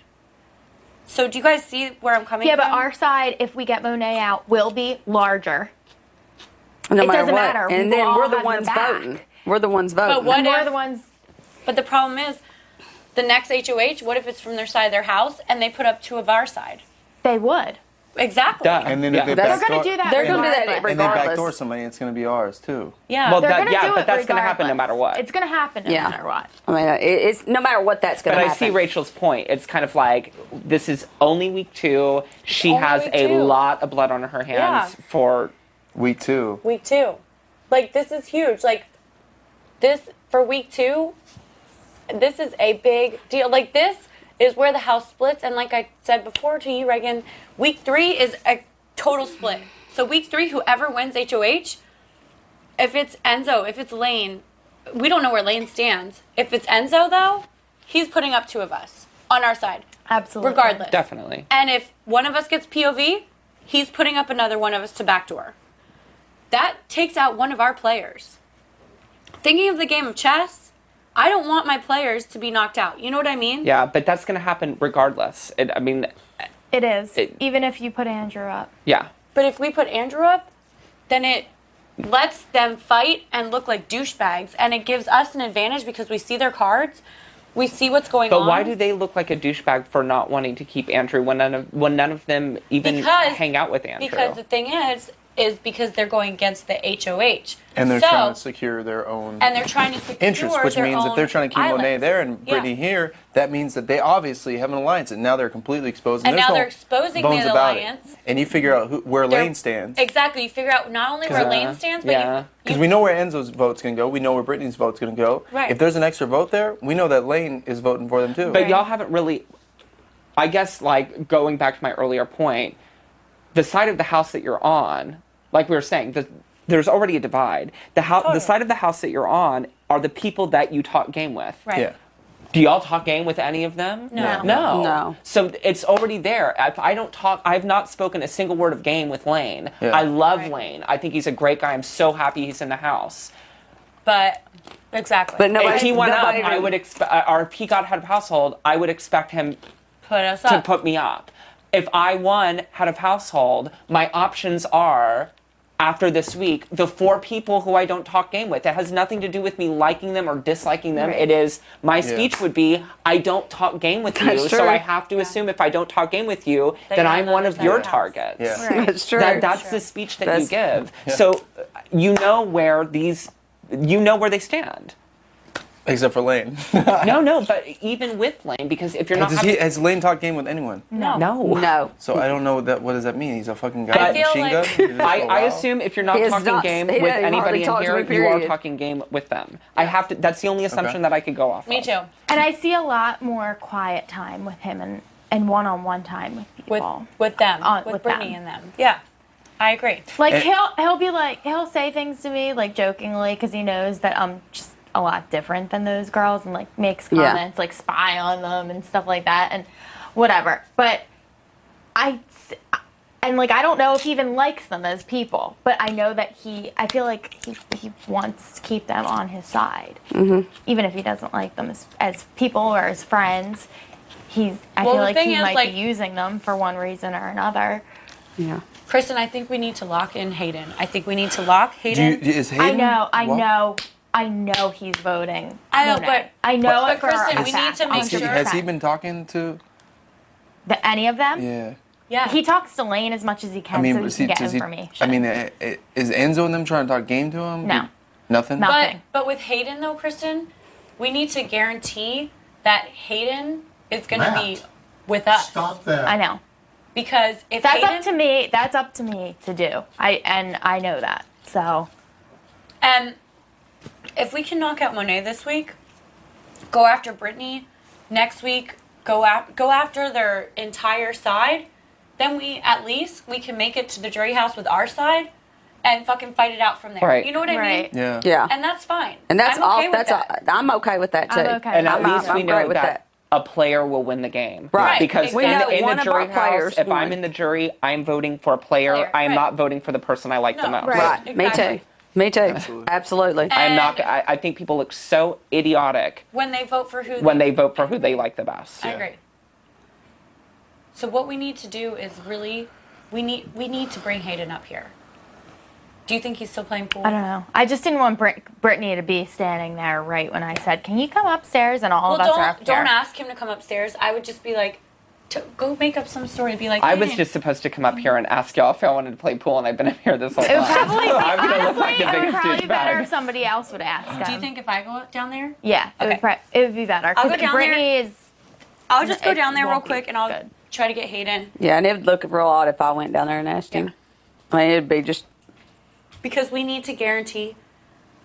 So do you guys see where I'm coming yeah, from? but our side, if we get Monet out, will be larger. No It matter doesn't what. matter. And We then will we're all the have your ones back. voting. We're the ones voting. But what We're if the ones. But the problem is, the next HOH, what if it's from their side of their house and they put up 2 of our side? They would. Exactly. Duh. And then Yeah. if they They're backdoor, going to do that. They're gonna do that regardless. and they regardless. backdoor somebody, it's going to be ours too. Yeah. Well, They're that, going to yeah, do but it that's going to happen no regardless. matter what. It's going to happen no Yeah. matter what. I mean, it's no matter what that's going But to I happen. see Rachel's point. It's kind of like, this is only week 2. She only has week a 2. lot of blood on her hands Yeah. for... Week 2. Week 2. Like, this is huge. Like, this, for week 2, this is a big deal. Like, this is where the house splits. And like I said before to you, Reagan, week 3 is a total split. So week 3, whoever wins HOH, if it's Enzo, if it's Lane, we don't know where Lane stands. If it's Enzo, though, he's putting up 2 of us on our side. Absolutely. Regardless. Definitely. And if one of us gets POV, he's putting up another one of us to backdoor. That takes out one of our players. Thinking of the game of chess, I don't want my players to be knocked out. You know what I mean? Yeah, but that's going to happen regardless. It is. Even if you put Andrew up. Yeah. But if we put Andrew up, then it lets them fight and look like douchebags. And it gives us an advantage because we see their cards. We see what's going on. But why do they look like a douchebag for not wanting to keep Andrew when none of them even hang out with Andrew? Because the thing is because they're going against the HOH. And they're So- trying to secure their own And they're trying to secure interest, which their means if own they're trying to keep Monet islands. there and Yeah. Britney here, that means that they obviously have an alliance, and now they're completely exposed. And there's now no they're exposing bones the about alliance. it. And you figure out where They're- Lane stands. Exactly. You figure out not only where Lane stands, but Because we know where Enzo's vote's going to go. We know where Britney's vote's going to go. Right. If there's an extra vote there, we know that Lane is voting for them too. But y'all haven't really, I guess, like, going back to my earlier point, the side of the house that you're on, like we were saying, there's already a divide. The side of the house that you're on are the people that you talk game with. Right. Yeah. Do y'all talk game with any of them? No. No. So it's already there. If I don't talk, I've not spoken a single word of game with Lane. Yeah. I love Lane. I think he's a great guy. I'm so happy he's in the house. But exactly. But nobody, If he went up, nobody I would expect, or if he got head of household, I would expect him put us to up. put me up. If I won head of household, my options are, after this week, the 4 people who I don't talk game with. It has nothing to do with me liking them or disliking them. Right. It is, my speech would be, I don't talk game with you, That's so true. I have to assume if I don't talk game with you, That then you're I'm on one the of other your side of the house. targets. Yeah. Right. That's true. That's the speech that you That's- give. So you know where they stand. Except for Lane. No, but even with Lane, because if you're not Has Lane talked game with anyone? no. No. So I don't know what does that mean. He's a fucking guy I with a feel machine like- gun? I Wow. assume if you're not He is talking not- game he with doesn't anybody hardly in talk to here, me, you are period. talking game with them. I have to. That's the only assumption that I could go off. Me of. too. And I see a lot more quiet time with him and one-on-one time with people. With them, with with Britney them. and them. Yeah, I agree. Like he'll be like, he'll say things to me like jokingly because he knows that I'm just a lot different than those girls, and like makes comments like spy on them and stuff like that and whatever. But I don't know if he even likes them as people, but I know that I feel like he wants to keep them on his side, even if he doesn't like them as people or as friends. I feel like he might be using them for one reason or another. Yeah. Kristen, I think we need to lock in Hayden. I think we need to lock Hayden. Is Hayden? I know he's voting. I know, Monet. but I know but it for Kristen, a we fact, need to make sure. Has he been talking to? Any of them? Yeah. Yeah. He talks to Lane as much as he can, so he can get information. Is Enzo and them trying to talk game to him? No. Nothing? Nothing. But with Hayden, though, Kristen, we need to guarantee that Hayden is going to be with us. Stop that. I know. Because if That's Hayden, up to me. That's up to me to do. I know that. So. And if we can knock out Monet this week, go after Britney next week, go after their entire side, then we can make it to the jury house with our side and fucking fight it out from there. Right. You know what I mean? Yeah. Yeah. And that's fine. And that's I'm all. okay with that. I'm okay with that too. I'm okay. And at I'm least we I'm know great with that a player will win the game. Right. Because We know in one the of our jury house, players if won. I'm in the jury, I'm voting for a player. I am right. not voting for the person I like the most. Right. Me Exactly. too. Me too. Absolutely. I am not. I think people look so idiotic When they vote for who when they vote for who they like the best. I agree. So what we need to do is really, we need to bring Hayden up here. Do you think he's still playing pool? I don't know. I just didn't want Britney to be standing there right when I said, "Can you come upstairs?" And all of us are up here. Don't ask him to come upstairs. I would just be like, go make up some story. Be like, I was "Hayden." just supposed to come up here and ask y'all if y'all wanted to play pool, and I've been up here this whole It would time. probably be, I'm gonna look like honestly, the it would biggest probably be better douchebag. if somebody else would ask him. Do you think if I go down there? Yeah, Okay. it would be better. I'll go 'Cause down Britney is. I'll just go It down there real won't be quick and I'll good. try to get Hayden Yeah, and it'd look real odd if I went down there and asked him. I mean, it'd be just. because we need to guarantee.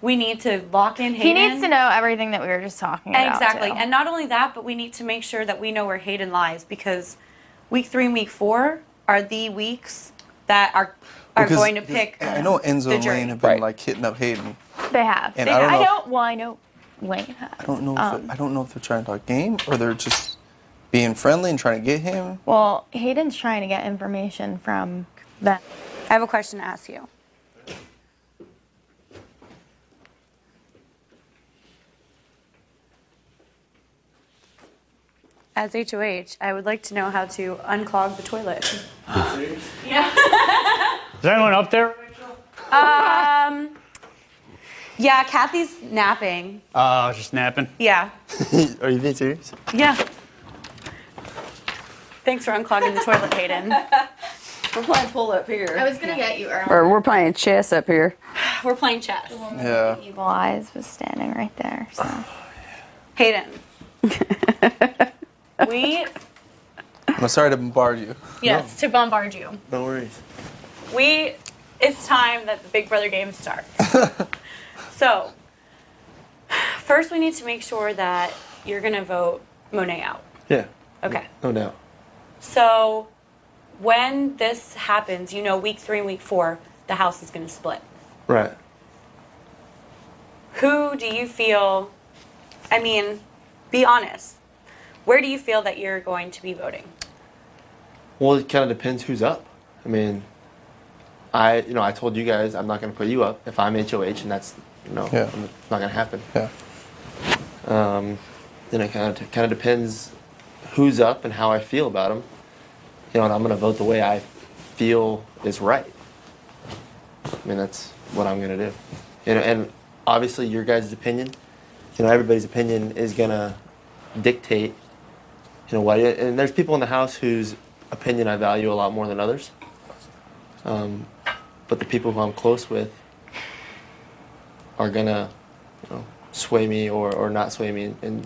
We need to lock in Hayden. He needs to know everything that we were just talking about. Exactly. too. And not only that, but we need to make sure that we know where Hayden lies because week 3 and week 4 are the weeks that are Because going to pick. I know Enzo the and jury. Lane have been Right. like hitting up Hayden. They have. And They I don't have. know I know Lane has. I don't know if they're trying to talk game or they're just being friendly and trying to get him. Well, Hayden's trying to get information from them. I have a question to ask you. As HOH, I would like to know how to unclog the toilet. Is there anyone up there? Yeah, Kathy's napping. Just napping. Yeah. Are you being serious? Yeah. Thanks for unclogging the toilet, Hayden. We're playing pool up here. I was gonna get you earlier. Or we're playing chess up here. We're playing chess. Yeah. Evil Eyes was standing right there. So. Hayden. I'm sorry to bombard you. Yes, to bombard you. No worries. It's time that the Big Brother game starts. So, first we need to make sure that you're going to vote Monet out. Yeah. Okay. No doubt. So, when this happens, you know week 3 and week 4, the house is going to split. Right. Who do you feel, I mean, be honest. Where do you feel that you're going to be voting? Well, it kind of depends who's up. I mean, I told you guys I'm not going to put you up if I'm HOH, and that's, Yeah. it's not going to happen. Yeah. Then it kind of depends who's up and how I feel about them. And I'm going to vote the way I feel is right. I mean, that's what I'm going to do. And obviously your guys' opinion, everybody's opinion is going to dictate, what. And there's people in the house whose opinion I value a lot more than others. But the people who I'm close with are going to, sway me or not sway me in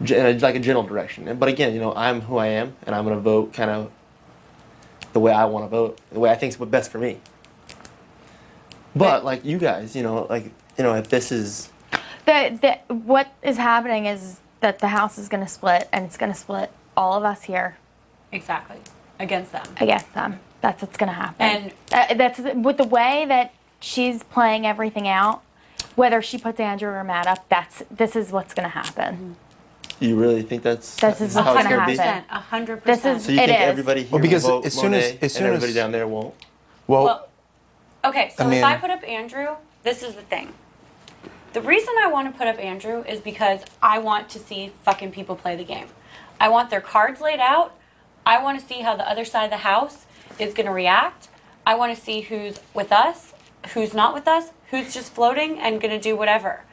like a general direction. But again, I'm who I am, and I'm going to vote kind of the way I want to vote, the way I think is what's best for me. But like you guys, if this is What is happening is that the house is going to split, and it's going to split all of us here Exactly. Against them. against them. That's what's going to happen. And that's with the way that she's playing everything out. Whether she puts Andrew or Matt up, this is what's going to happen. You really think that's This is how what's it's going to gonna be? happen. 100%. This is So you it think is. everybody here Well, because will vote as soon Monet as and everybody as- down there won't? Well, okay, so I mean- if I put up Andrew, this is the thing. The reason I want to put up Andrew is because I want to see fucking people play the game. I want their cards laid out. I want to see how the other side of the house is going to react. I want to see who's with us, who's not with us, who's just floating and going to do whatever.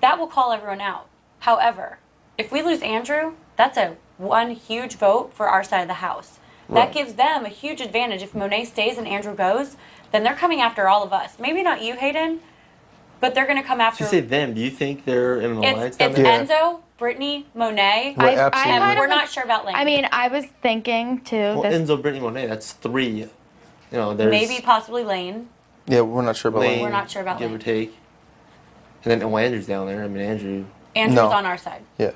That will call everyone out. However, if we lose Andrew, that's a one huge vote for our side of the house. Right. That gives them a huge advantage. If Monet stays and Andrew goes, then they're coming after all of us. Maybe not you, Hayden, but they're going to come So after. you say them. Do you think they're in an alliance It's down there? Yeah. Enzo, Brittany, Monet, Right, I absolutely. kind and of we're not was- sure about Lane. I mean, I was thinking too. Well, this, Enzo, Brittany, Monet, that's 3. You know, there's maybe possibly Lane. Yeah, we're not sure about Lane, Lane. We're not sure about give Lane. or take. And then Andrew's down there. I mean, Andrew. Andrew's No. on our side. Yeah,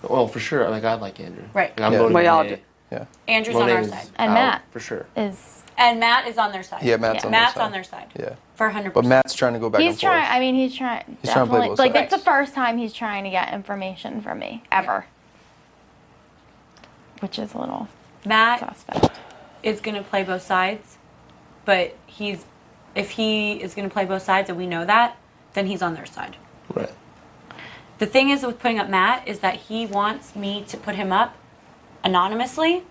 Well, for sure. Like, I like Andrew. Right. Like, I'm Yeah. voting We all Monet. do. yeah, Andrew's Monet on our is side. And out, Matt. for sure. is And Matt is on their side. yeah. Matt's on Matt's their side. on their side. Yeah, For 100%. but Matt's trying to go back he's and forth. trying. I mean, he's trying. He's trying to play definitely- both like sides. it's the first time he's trying to get information from me ever, which is a little Matt suspect. is going to play both sides, but if he is going to play both sides and we know that, then he's on their side. Right. The thing is with putting up Matt is that he wants me to put him up anonymously.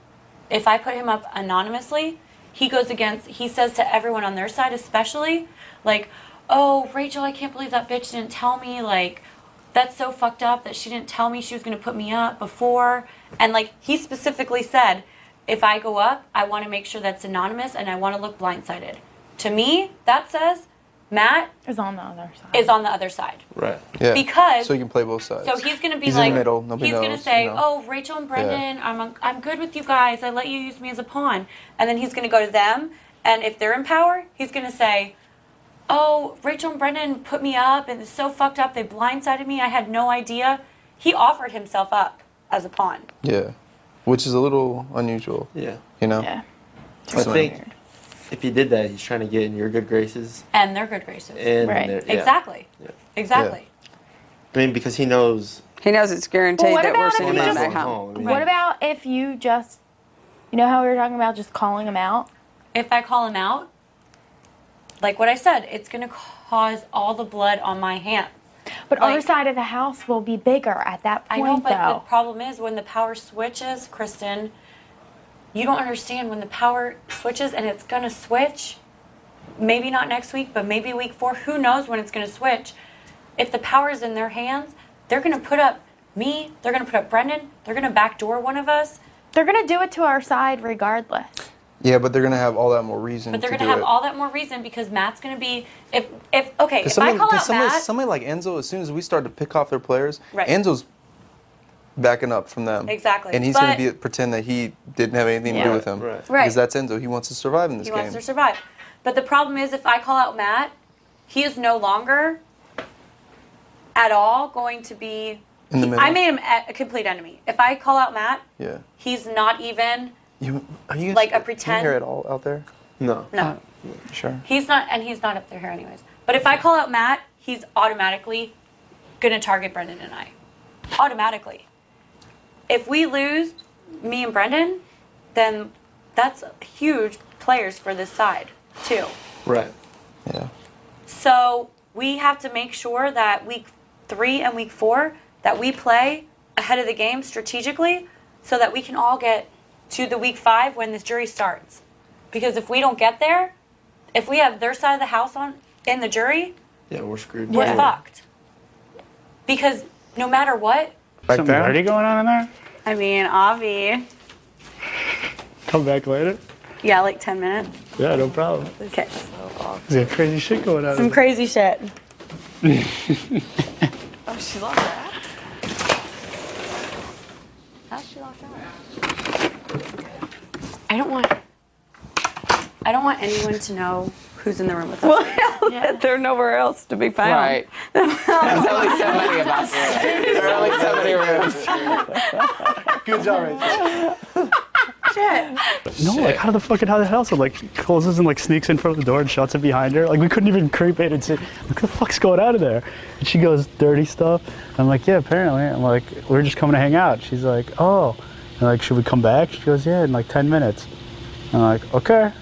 If I put him up anonymously, he says to everyone on their side especially, like, oh, Rachel, I can't believe that bitch didn't tell me, like, that's so fucked up that she didn't tell me she was going to put me up before. And, like, he specifically said, if I go up, I want to make sure that's anonymous and I want to look blindsided. To me, that says Matt Is on the other side. is on the other side. Right. Yeah, Because so you can play both sides. so he's going to be He's like, in the middle. Nobody he's going to knows, say, you know? oh, Rachel and Brendon, I'm good with you guys. I let you use me as a pawn. And then he's going to go to them. And if they're in power, he's going to say, oh, Rachel and Brendon put me up and it's so fucked up. They blindsided me. I had no idea. He offered himself up as a pawn. Yeah, which is a little unusual. Yeah. You know. Yeah. I think if he did that, he's trying to get in your good graces. And their good graces. And Right. their- yeah. Exactly. Yeah. Exactly. I mean, because he knows. He knows it's guaranteed Well, what that we're about if sending you him just- back home. I mean, What about if you just, you know how we were talking about just calling him out? If I call him out, like what I said, it's going to cause all the blood on my hands. But Like- our side of the house will be bigger at that I point, know, but the though. problem is when the power switches, Kristen, you don't understand when the power switches and it's going to switch. Maybe not next week, but maybe week 4. Who knows when it's going to switch? If the power is in their hands, they're going to put up me. They're going to put up Brendon. They're going to backdoor one of us. They're going to do it to our side regardless. Yeah, but they're gonna have all that more reason. But they're to going to do have it. all that more reason because Matt's going to be if I call out Matt, somebody like Enzo, as soon as we start to pick off their players, Right. Enzo's backing up from them. Exactly. And he's But- going to pretend that he didn't have anything to Yeah. do with him. Right. Right. Because that's Enzo. He wants to survive in this he game. wants to survive. But the problem is if I call out Matt, he is no longer at all going to be In the middle. I made him a complete enemy. If I call out Matt, Yeah. he's not even Are you Like a can pretend- you hear it all out there? No. no. Sure. He's not, and he's not up there here anyways. But if I call out Matt, he's automatically gonna target Brendon and I. Automatically. If we lose me and Brendon, then that's huge players for this side too. Right. Yeah. So we have to make sure that week 3 and week 4 that we play ahead of the game strategically so that we can all get to the week 5 when this jury starts. Because if we don't get there, if we have their side of the house on in the jury, Yeah, we're screwed. we're fucked. Because no matter what, Back Something there? dirty going on in there? I mean, Avi, Come back later? yeah, like 10 minutes. Yeah, no problem. Okay. There's crazy shit going on. Some crazy shit. Oh, she locked that. How's she locked that? I don't want anyone to know who's in the room with us. that they're nowhere else to be found. Right. There's only so many of us. There are only so many rooms. Good job, Rachel. Shit. No, like how the hell so like closes and like sneaks in front of the door and shuts it behind her. Like we couldn't even creep in and see what the fuck's going on in there. And she goes, dirty stuff. I'm like, yeah, apparently. I'm like, we're just coming to hang out. She's like, oh. And like, should we come back? She goes, yeah, in like 10 minutes. I'm like, okay.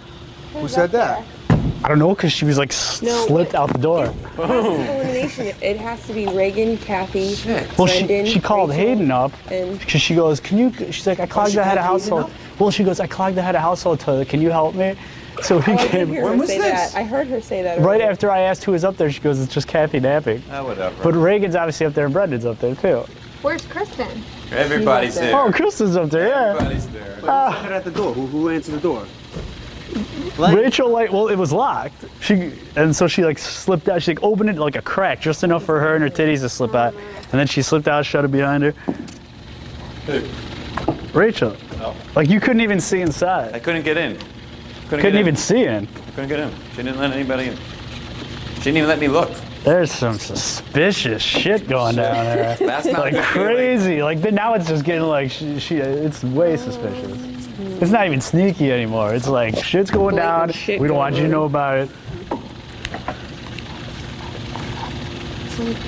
Who said that? I don't know, because she was like slipped out the door. Elimination. It has to be Ragan, Kathy, Well, Brendon, she called Rachel, Hayden up and because she goes, can you? She's like, I clogged the head of household. Well, she goes, I clogged the head of household toilet. Can you help me? So he I did came. hear her say that. I heard her say that. Right earlier. after I asked who was up there, she goes, it's just Kathy napping. Whatever. But Reagan's obviously up there and Brendon's up there too. Where's Kristen? Everybody's there. Oh, Kristen's up there, yeah. Everybody's there. At the door. Who answered the door? Rachel, like, well, it was locked. And so she like slipped out. She like opened it like a crack, just enough for her and her titties to slip out. And then she slipped out, shut it behind her. Rachel, like you couldn't even see inside. I couldn't get in. Couldn't even see in. I couldn't get in. She didn't let anybody in. She didn't even let me look. There's some suspicious shit going down there. That's not like the crazy. Like now it's just getting like it's way suspicious. It's not even sneaky anymore. It's like shit's going down. We don't want you to know about it.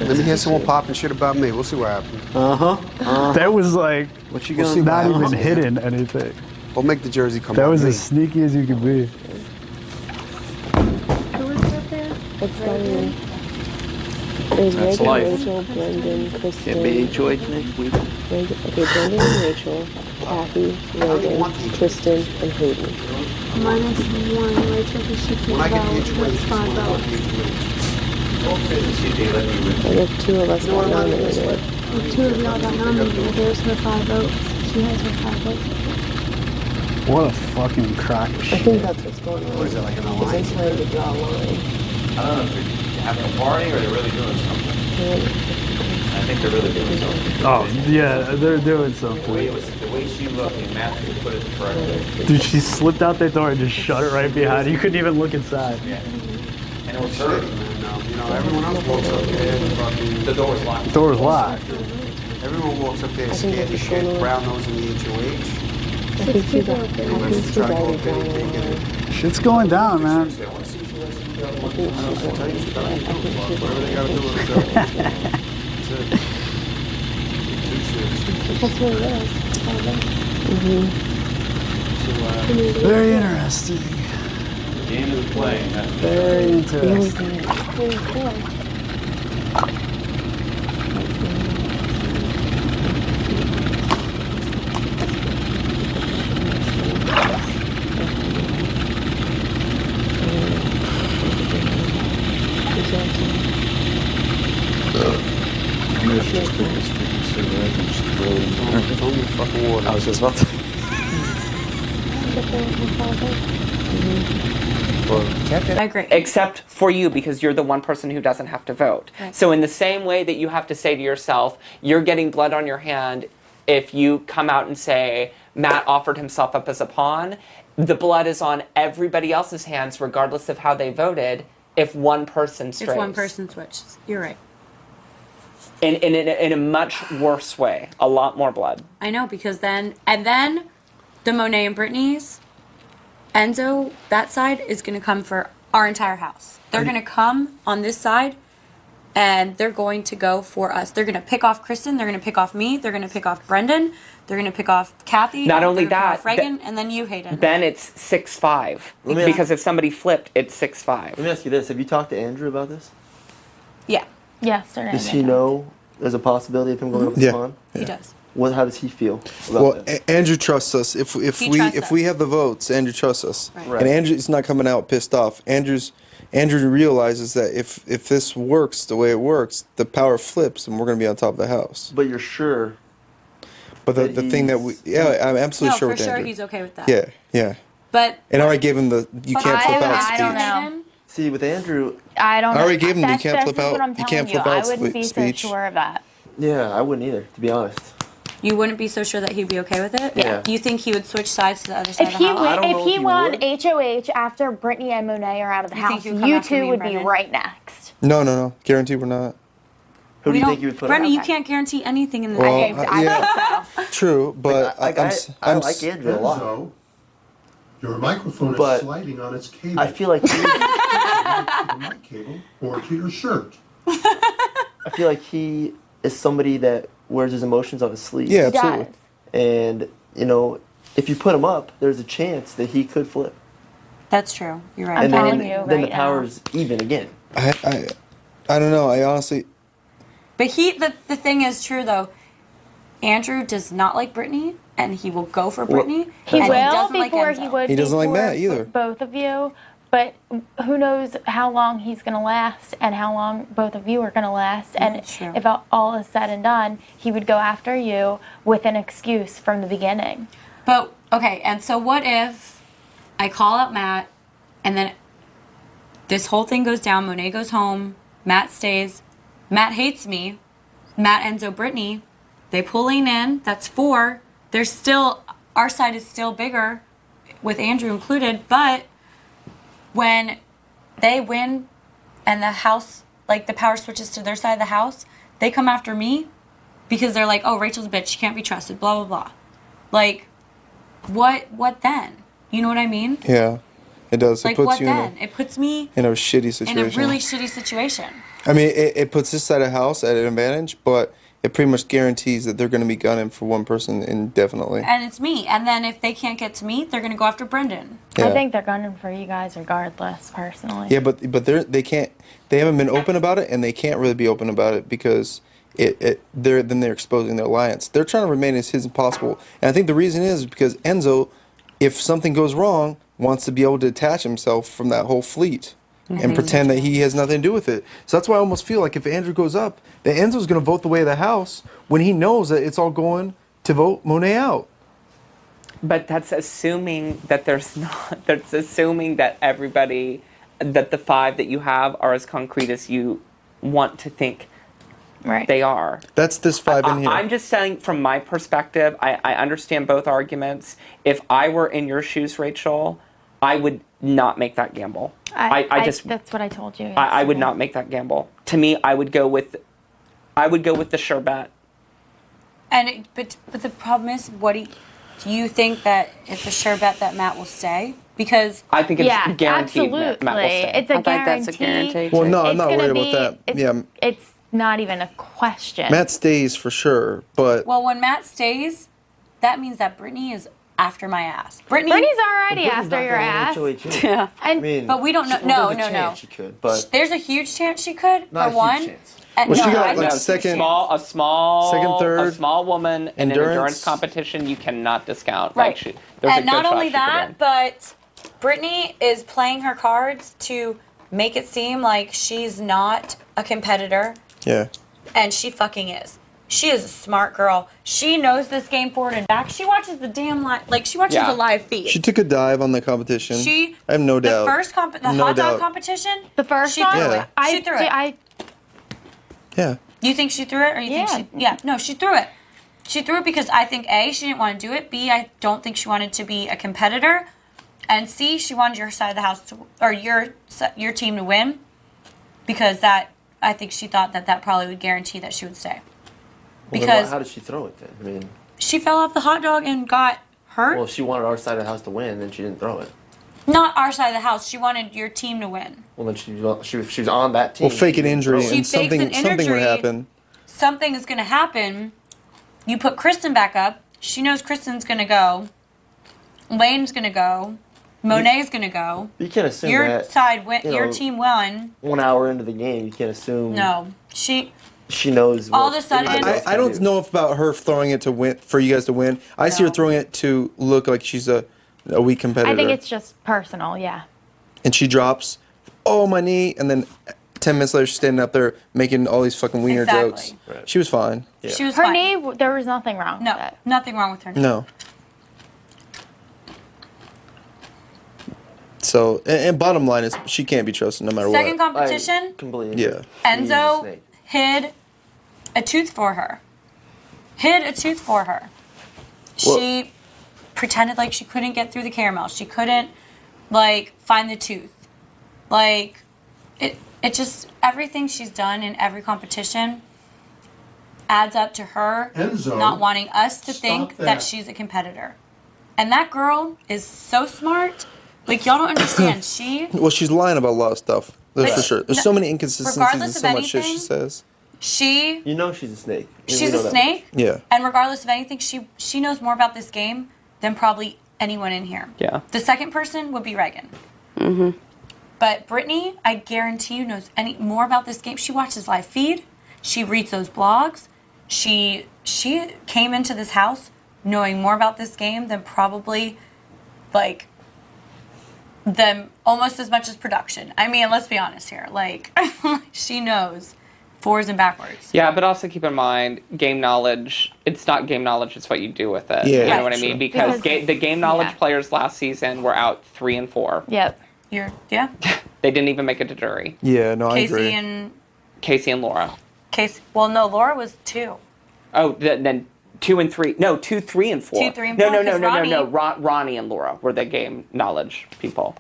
Let me hear someone popping shit about me. We'll see what happens. That was like what you We'll gonna not what even happens. hidden anything. We'll make the jersey come That out. was me. as sneaky as you could be. Who was up there? It's funny. There's That's Ragan, life. Rachel, Brendon, Kristen. Can't be HOH next week. Okay, Brendon and Rachel, Kathy, Ragan, Kristen, and Hayden. Minus one. Rachel, because she When I can't get the vote. HOH, That's 5 I want votes. the HOH. And if 2 of us got nominated. If 2 of y'all got nominated, there's her 5 votes. She has her 5 votes. What a fucking crock of I shit. think that's what's going on. What is that, like an They're alliance? trying to draw a line. I don't know if they're having a party or they're really doing something. I think they're really doing something. Oh yeah, they're doing The way, something. the way she looked and Matthew put it correctly. Dude, she slipped out that door and just shut it right behind. You couldn't even look inside. Yeah. And it was her. You know, everyone else walks up there and fucking... The door was locked. The door was locked. Everyone walks up there scared to shit, brown nose in the HOH. I think she's already drawn a line. Shit's going down, man. That's what it is. Very interesting. The game is playing. That's Very interesting. I was just about to... I agree. Except for you, because you're the one person who doesn't have to vote. Right. So in the same way that you have to say to yourself, you're getting blood on your hand if you come out and say, Matt offered himself up as a pawn, the blood is on everybody else's hands, regardless of how they voted, if one person strays. If one person switches. You're right. In a much worse way. A lot more blood. I know, because then the Monet and Britney's, Enzo, that side is going to come for our entire house. They're going to come on this side, and they're going to go for us. They're going to pick off Kristen. They're going to pick off me. They're going to pick off Brendon. They're going to pick off Kathy. Not only they're gonna that, pick off Ragan, and then you, Hayden. Then it's 6-5. Let me Because if somebody flipped, it's 6-5. Let me ask you this: have you talked to Andrew about this? Yeah, Yesterday. Does he know there's a possibility of him going up the pond? he does. How does he feel about Well, this? Andrew trusts us. If He we trusts if us. we have the votes, Andrew trusts us, Right. and Andrew's not coming out pissed off. Andrew realizes that if this works the way it works, the power flips, and we're going to be on top of the house. But you're sure? But the thing that I'm absolutely No, sure for with sure Andrew. he's okay with that. Yeah. But And I already gave him the you but can't flip out I speech. don't know. See, with Andrew, I don't I know. already gave him the you That's can't flip what out- I'm you telling can't flip I out wouldn't be speech. so sure of that. yeah, I wouldn't either, to be honest. You wouldn't be so sure that he'd be okay with it? Yeah. You think he would switch sides to the other side If of the he house? went, if he won HOH after Britney and Monet are out of the You think house, he would come you after me two and would be Brendon? right next. No. Guaranteed we're not. Who do you don't- think you would put Brendan, up? you can't guarantee anything in this. Well, game. True, but I like Andrew a lot. Enzo, your microphone But is sliding on its cable. I feel like to the mic cable or to your shirt. I feel like he is somebody that wears his emotions on his sleeve. Yeah, absolutely. And you know, if you put him up, there's a chance that he could flip. That's true. You're right. And telling then, you then right the power's even again. I don't know. I honestly. But the thing is true though. Andrew does not like Britney, and he will go for Britney. He and will doesn't like before Enzo. he would. He doesn't like before Matt either. Both of you, but who knows how long he's going to last and how long both of you are going to last. And That's true. if all is said and done, he would go after you with an excuse from the beginning. But okay, and so what if I call out Matt, and then this whole thing goes down? Monet goes home. Matt stays. Matt hates me. Matt, Enzo, Britney. They pulling in. That's 4. There's still, our side is still bigger, with Andrew included. But when they win, and the house, like the power switches to their side of the house, they come after me because they're like, "Oh, Rachel's a bitch. She can't be trusted." Blah blah blah. Like, what then? You know what I mean? Yeah, it does. Like, it puts what you then? It puts me in a shitty situation. in a really shitty situation. I mean, it puts this side of the house at an advantage, but it pretty much guarantees that they're going to be gunning for one person indefinitely. And it's me. And then if they can't get to me, they're gonna go after Brendon. Yeah. I think they're gunning for you guys regardless, personally. Yeah, but they haven't been open about it, and they can't really be open about it because they're exposing their alliance. They're trying to remain as hidden as possible, and I think the reason is because Enzo, if something goes wrong, wants to be able to detach himself from that whole fleet and pretend that he has nothing to do with it. So that's why I almost feel like if Andrew goes up, that Enzo's going to vote the way of the house when he knows that it's all going to vote Monet out. But that's assuming that there's not. That's assuming that everybody, that the 5 that you have are as concrete as you want to think they are. That's this 5 in here. I'm just saying, from my perspective, I understand both arguments. If I were in your shoes, Rachel, I would not make that gamble. I just that's what I told you. I would not make that gamble. To me, I would go with the sure bet. And but the problem is, do you think that it's a sure bet that Matt will stay? Because I think it's guaranteed absolutely. Matt will stay. It's a I think that's a guarantee. Well, no, I'm It's not gonna worried about that. Yeah, It's not even a question. Matt stays for sure, but well, when Matt stays, that means that Britney is after my ass. Brittany's already after your ass. Yeah. And but we don't know. No. She could, but There's a huge chance she could. Not for a one. huge chance. And Well, she no, got, I like, know. second- a small, third, small woman in an endurance. endurance competition you cannot discount. Right. Like there's And a good not shot only she could that, win. but Britney is playing her cards to make it seem like she's not a competitor, yeah. and she fucking is. She is a smart girl. She knows this game forward and back. She watches the damn she watches the live feed. She took a dive on the competition. I have no The doubt. first the No hot dog doubt. competition. The first she one, threw it. I, She threw it. Yeah. You think she threw it, or you think she? Yeah, no, she threw it. She threw it because I think A, she didn't want to do it. B, I don't think she wanted to be a competitor, and C, she wanted your side of the house or your team to win, because I think she thought that probably would guarantee that she would stay. Well, Because how did she throw it then? I mean, she fell off the hot dog and got hurt. well, if she wanted our side of the house to win, then she didn't throw it. Not our side of the house. She wanted your team to win. Well, then she was on that team. Well, fake an injury She and fakes something an would injury. happen. Something is going to happen. You put Kristen back up. She knows Kristen's going to go. Lane's going to go. Monet's going to go. You can't assume your that. side win. you know, Your team won. 1 hour into the game, you can't assume. No, she knows. All what of a sudden- anybody else I can don't do. know if about her throwing it to win for you guys to win. I see her throwing it to look like she's a weak competitor. I think it's just personal, yeah. And she drops, oh my knee, and then 10 minutes later she's standing up there making all these fucking wiener jokes. Right. She was fine. She was Her fine. knee, there was nothing wrong No, with it. nothing wrong with her. No. So, and bottom line is she can't be trusted no matter Second what. competition, Completely. Yeah. Enzo hid a tooth for her. hid a tooth for her. Well- She pretended like she couldn't get through the caramel. She couldn't, like, find the tooth. Like, it just, everything she's done in every competition adds up to her Enzo, not wanting us to think that. that she's a competitor. And that girl is so smart. Like, y'all don't understand. Well, she's lying about a lot of stuff. That's But for sure. There's so many inconsistencies and regardless so of much shit she anything, says. You know she's a snake. She's a snake. Yeah. And regardless of anything, she knows more about this game than probably anyone in here. Yeah. The second person would be Ragan. Mm-hmm. But Britney, I guarantee you, knows more about this game. She watches live feed. She reads those blogs. She came into this house knowing more about this game than probably, like, them almost as much as production. I mean, let's be honest here. Like, she knows forwards and backwards. Yeah, but also keep in mind, game knowledge, it's not game knowledge, it's what you do with it. Yeah. You know what I Sure. mean? Because the game knowledge players last season were out 3 and 4. Yep. Yeah. They didn't even make it to jury. Yeah, no, I agree. Casey and Laura. Well, no, Laura was 2. Oh, then 2 and 3. No, 2, 3, and 4. 2, 3, and no, 4, No. 'cause Ronnie and Laura were the game knowledge people.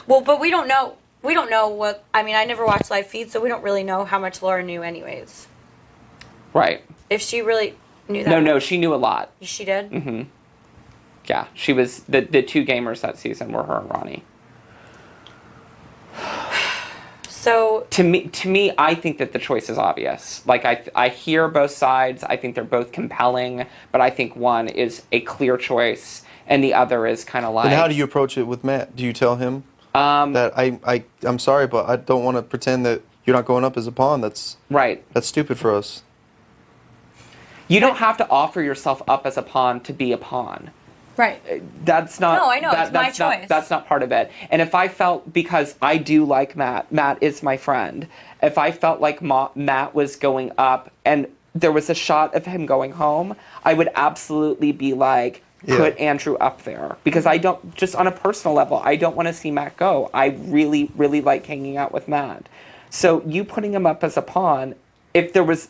Well, but we don't know. We don't know what. I mean, I never watched live feed, so we don't really know how much Laura knew, anyways. Right. If she really knew that. No, she knew a lot. She did. Mm-hmm. Yeah, she was the 2 gamers that season were her and Ronnie. So to me, I think that the choice is obvious. Like I hear both sides. I think they're both compelling, but I think one is a clear choice, and the other is kind of like. And how do you approach it with Matt? Do you tell him that I'm sorry, but I don't want to pretend that you're not going up as a pawn? That's right. That's stupid for us. You don't have to offer yourself up as a pawn to be a pawn. Right. That's not. No, I know. It's my choice. That's not part of it. And if I felt, because I do like Matt is my friend. If I felt like Matt was going up and there was a shot of him going home, I would absolutely be like, put Andrew up there. Because I don't, just on a personal level, I don't want to see Matt go. I really, really like hanging out with Matt. So you putting him up as a pawn, if there was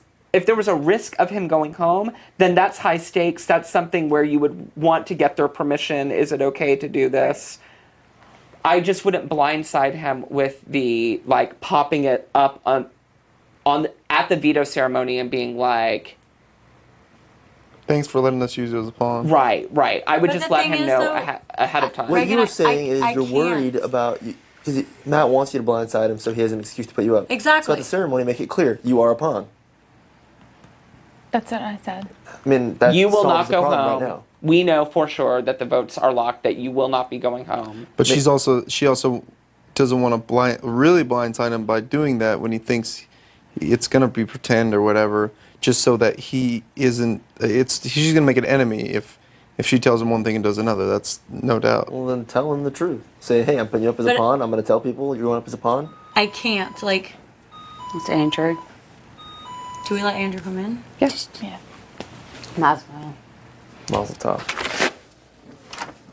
a risk of him going home, then that's high stakes. That's something where you would want to get their permission. Is it okay to do this? I just wouldn't blindside him with the, like, popping it up at the veto ceremony and being like, thanks for letting us use it as a pawn. Right. I would But just the let thing him is, know though, ahead of time. What you Reagan, were saying I is you're can't. worried about you because Matt wants you to blindside him, so he has an excuse to put you up. Exactly. So at the ceremony, make it clear you are a pawn. That's what I said. I mean, that You will solves not the go problem home. right now. We know for sure that the votes are locked, that you will not be going home. But she also doesn't want to really blindside him by doing that when he thinks it's gonna be pretend or whatever, just so that he isn't. She's gonna make an enemy if she tells him one thing and does another. That's no doubt. Well, then tell him the truth. Say, hey, I'm putting you up as a But- pawn. I'm going to tell people you're going up as a pawn. I can't. Like, It's Andrew. do we let Andrew come in? Yes. Yeah. Might as well. Mazel tov.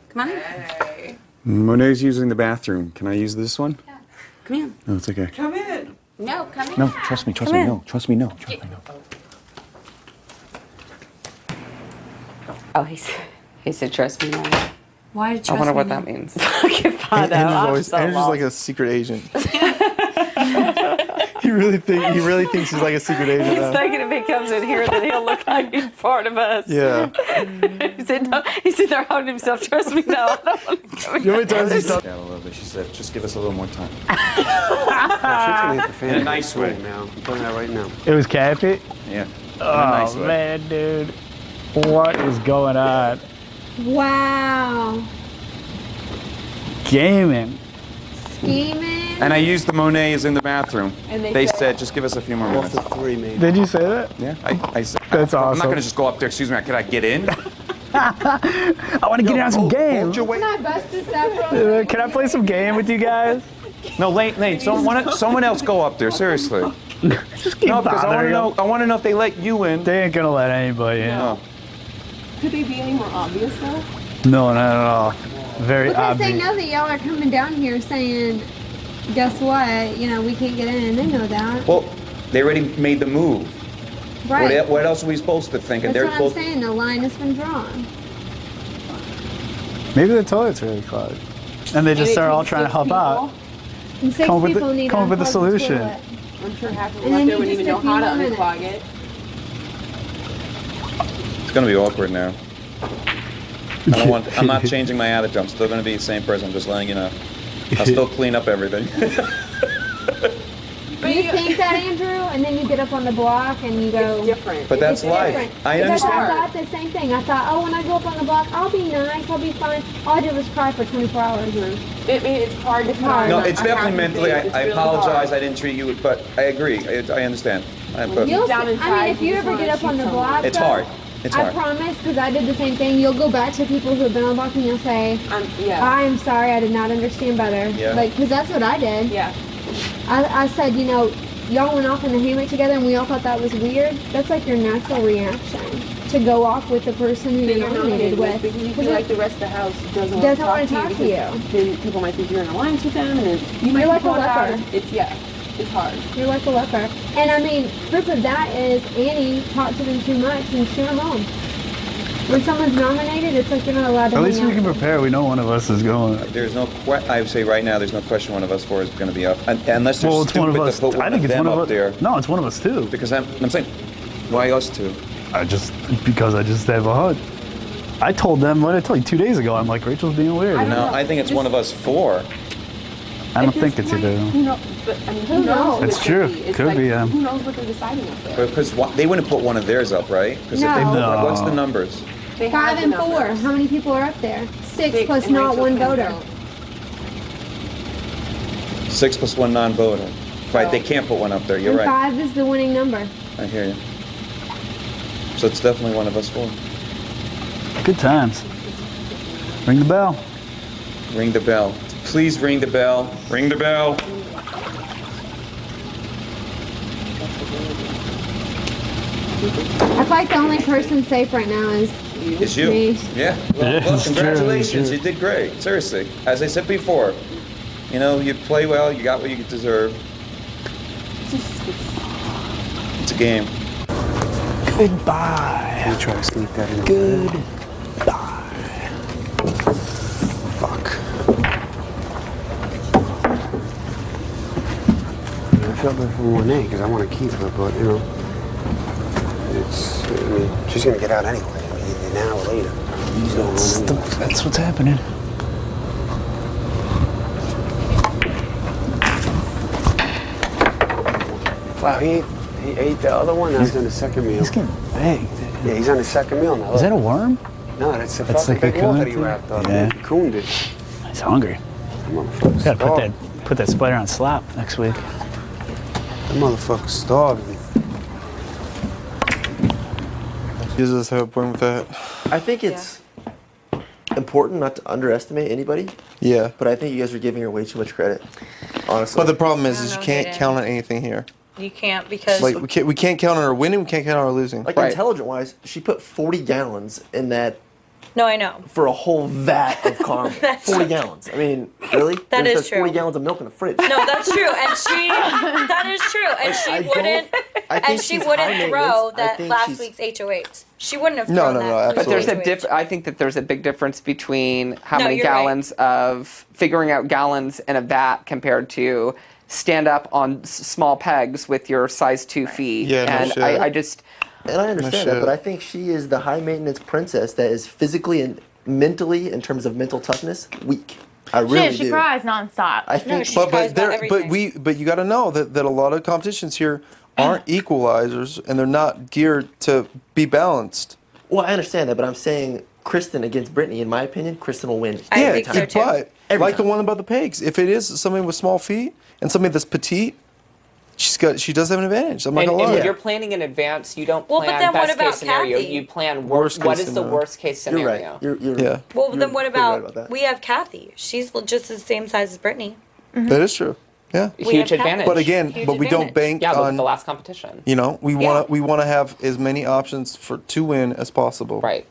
Come on. Monet's using the bathroom. Can I use this one? Yeah. Come in. No, it's okay. Come in. No, come in. No, trust me. Come in. No, trust me. No. Oh, he said trust me now. Why did I you wonder what trust that me? means. Andrew's like a secret agent. He really thinks he's like a secret agent. He's now. thinking if he comes in here that he'll look like he's part of us. Yeah. He said there holding himself. Trust me, no. I don't want to come in. You know how many times he's Down a little bit. She said, just give us a little more time. Shit's gonna hit the fan. In a nice way. Now. I'm telling you that right now. It was Cappy? Yeah. Oh, man, dude. What is going on? Wow. Gaming. Scheming. And I used the Monet's in the bathroom. And they they said, just give us a few more minutes. Off the 3, maybe. Did you say that? Yeah, I said. That's I'm awesome. not gonna just go up there. Excuse me, could I get in? I want to get on some game. Can I bust this up? Can I play some game with you guys? No, Lane, someone else go up there. Seriously. Just keep No, because bothering them. I want to know if they let you in. They ain't gonna let anybody in. No. Could they be any more obvious though? No, not at all. Very Because they obvious. know that y'all are coming down here saying, guess what? You know, we can't get in. They know that. Well, they already made the move. Right. What else are we supposed to think? And That's they're what I'm supposed. saying. The line has been drawn. Maybe the toilet's really clogged, and they just are all trying to help out. And 6 Come up with people the- need come to up with a unplug the solution. toilet. I'm sure half of And them out then there you wouldn't even know just how to a few unclog it. It's gonna be awkward now. I'm not changing my attitude. I'm still gonna be the same person. I'm just letting you know. I'll still clean up everything. You think that, Andrew, and then you get up on the block and you go. It's different. But that's It's life. different. I Because understand. I thought the same thing. I thought, oh, when I go up on the block, I'll be nice, I'll be fine. All I did was cry for 24 hours. It's hard to find. No, it's definitely mentally. I really apologize. hard. I didn't treat you, but I agree. I understand. But You'll see, down I inside, mean, if you you just ever wanna get up on shoot the someone. block, it's though, hard. It's I hard. promise, because I did the same thing. You'll go back to people who have been on block and you'll say, yeah. I'm sorry, I did not understand better. Yeah. Like, because that's what I did. Yeah. I said, you know, y'all went off in the hammock together and we all thought that was weird. That's like your natural reaction to go off with the person who you're nominated with. Because you feel like the rest of the house doesn't want want to talk to you. Then people might think you're in alliance with them, and then you might You're like be a called out. leper. It's hard. You're like a leper. And I mean, proof of that is Annie talked to them too much and shoot them home. When someone's nominated, it's like you're not allowed to At least hang we can out. prepare. We know one of us is going. There's no. I would say right now, there's no question one of us four is going to be up, unless they're Well, it's one stupid of us. to put one I think of it's them one of up us. there. No, it's one of us too. Because I'm saying, why us two? Because I just have a heart. I told them what I told you 2 days ago. I'm like, Rachel's being weird. No, I think it's one of us four. I don't think it's either. Who knows? But I mean, who knows? It's what true. It could be. It's Could like, be, Who knows what they're deciding up there? Because they wouldn't put one of theirs up, right? Because if they put, No. what's the numbers? They 5 have and the 4. numbers. How many people are up there? 6 plus and not Rachel one can't voter. vote. 6 plus 1 non-voter. Right, they can't put one up there. You're And right. 5 is the winning number. I hear you. So it's definitely one of us four. Good times. Ring the bell. Ring the bell. Please ring the bell. Ring the bell. I feel like the only person safe right now is It's you. me. Yeah. Well, congratulations. You did great. Seriously. As I said before, you know, you play well. You got what you deserve. It's a game. Goodbye. Let me try to sneak that in. Goodbye. Fuck. I felt bad for Monet because I want to keep her, but you know, I mean, she's gonna get out anyway. I mean, an hour later. That's what's happening. Wow, he ate the other one. Now he's on the second meal. He's getting big. Yeah, he's on the second meal now. Is that a worm? No, that's a That's fucking like a big wolf coon that he thing? wrapped up. Yeah. He cooned it. He's hungry. That motherfucker's Gotta starved. put that spider on slop next week. That motherfucker's starved. You just have a point with that. I think it's important not to underestimate anybody. Yeah. But I think you guys are giving her way too much credit. Honestly. But the problem is you know, can't Hayden. count on anything here. You can't because Like we can't count on her winning. We can't count on her losing. Like intelligent-wise, she put 40 gallons in that no, I know. for a whole vat of caramel. 40 gallons. I mean, really? That There's is 40 true. gallons of milk in the fridge. No, that's true, and that is true, and she wouldn't throw that last week's HOH. She wouldn't have thrown that. But there's a I think that there's a big difference between how many you're right. gallons of figuring out gallons in a vat compared to stand up on small pegs with your size 2 feet. Yeah, no and shit. I just. And I understand that, shit. but I think she is the high maintenance princess that is physically and mentally, in terms of mental toughness, weak. I really she do. cries nonstop. I think but you got to know that a lot of competitions here aren't equalizers and they're not geared to be balanced. Well, I understand that, but I'm saying Kristen against Britney, in my opinion, Kristen will win. Yeah, every time. but Every like time. the one about the pegs, if it is somebody with small feet and somebody that's petite, she does have an advantage. I'm not And, gonna and lie. if you're planning in advance, you don't Well, but plan then what best about case scenario. Kathy? You plan Worst what case is the scenario. worst case You're scenario. right. You're Yeah. Well, then what right about, about that. we have Kathy? She's just the same size as Britney. That is true. Yeah. We Huge have advantage. But again, Huge we don't advantage. bank Yeah, look at on the last competition. You know, we want to have as many options to win as possible. Right.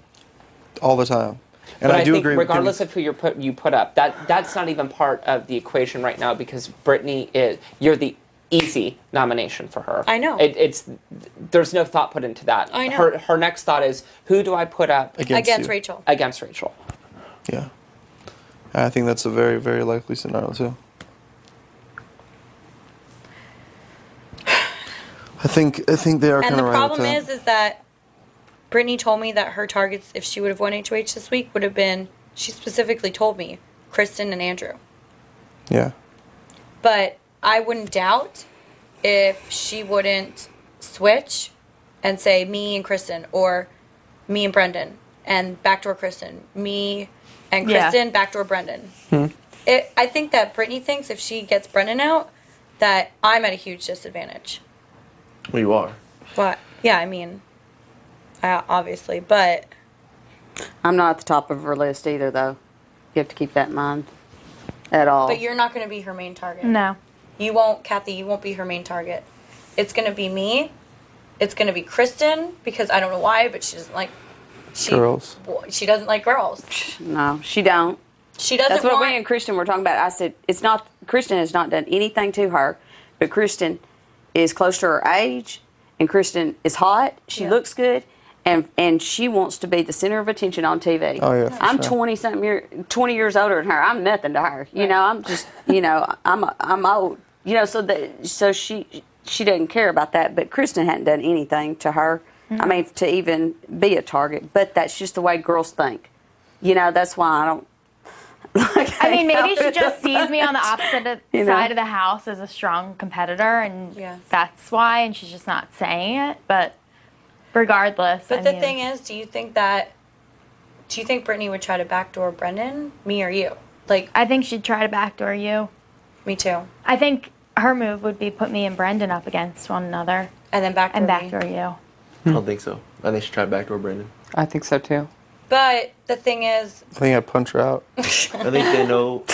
All the time. And But I do think agree regardless with of who you put up, that's not even part of the equation right now because Britney is you're the easy nomination for her. I know. There's no thought put into that. I know. Her next thought is, who do I put up Against Rachel. Against Rachel. Yeah. I think that's a very, very likely scenario too. I think they are kind And of the right. problem with that. is that Britney told me that her targets, if she would have won HOH this week, would have been, she specifically told me, Kristen and Andrew. Yeah. But I wouldn't doubt if she wouldn't switch and say me and Kristen, or me and Brendon, and backdoor Kristen, me and Kristen, backdoor Brendon. I think that Britney thinks if she gets Brendon out, that I'm at a huge disadvantage. Well, you are. But, yeah, I mean, obviously, but... I'm not at the top of her list either, though. You have to keep that in mind at all. But you're not going to be her main target. No. You won't, Kathy, you won't be her main target. It's going to be me. It's going to be Kristen, because I don't know why, but she doesn't like... Girls. She doesn't like girls. No, she don't. She doesn't That's what want... me and Kristen were talking about. I said, Kristen has not done anything to her, but Kristen is close to her age, and Kristen is hot. She looks good, and she wants to be the center of attention on TV. Oh, yeah, for I'm sure. 20 years older than her. I'm nothing to her. You know, I'm just, I'm old. You know, so she doesn't care about that. But Kristen hadn't done anything to her. I mean, to even be a target. But that's just the way girls think. You know, that's why I don't. I mean, maybe she just sees me on the opposite side of the house as a strong competitor, and that's why, and she's just not saying it. But regardless, But the thing is, do you think Britney would try to backdoor Brendon, me or you? Like, I think she'd try to backdoor you. Me too. I think her move would be put me and Brendon up against one another, and then backdoor you. I don't think so. I think she tried backdoor Brendon. I think so too. But the thing is... I think I'd punch her out. I think they know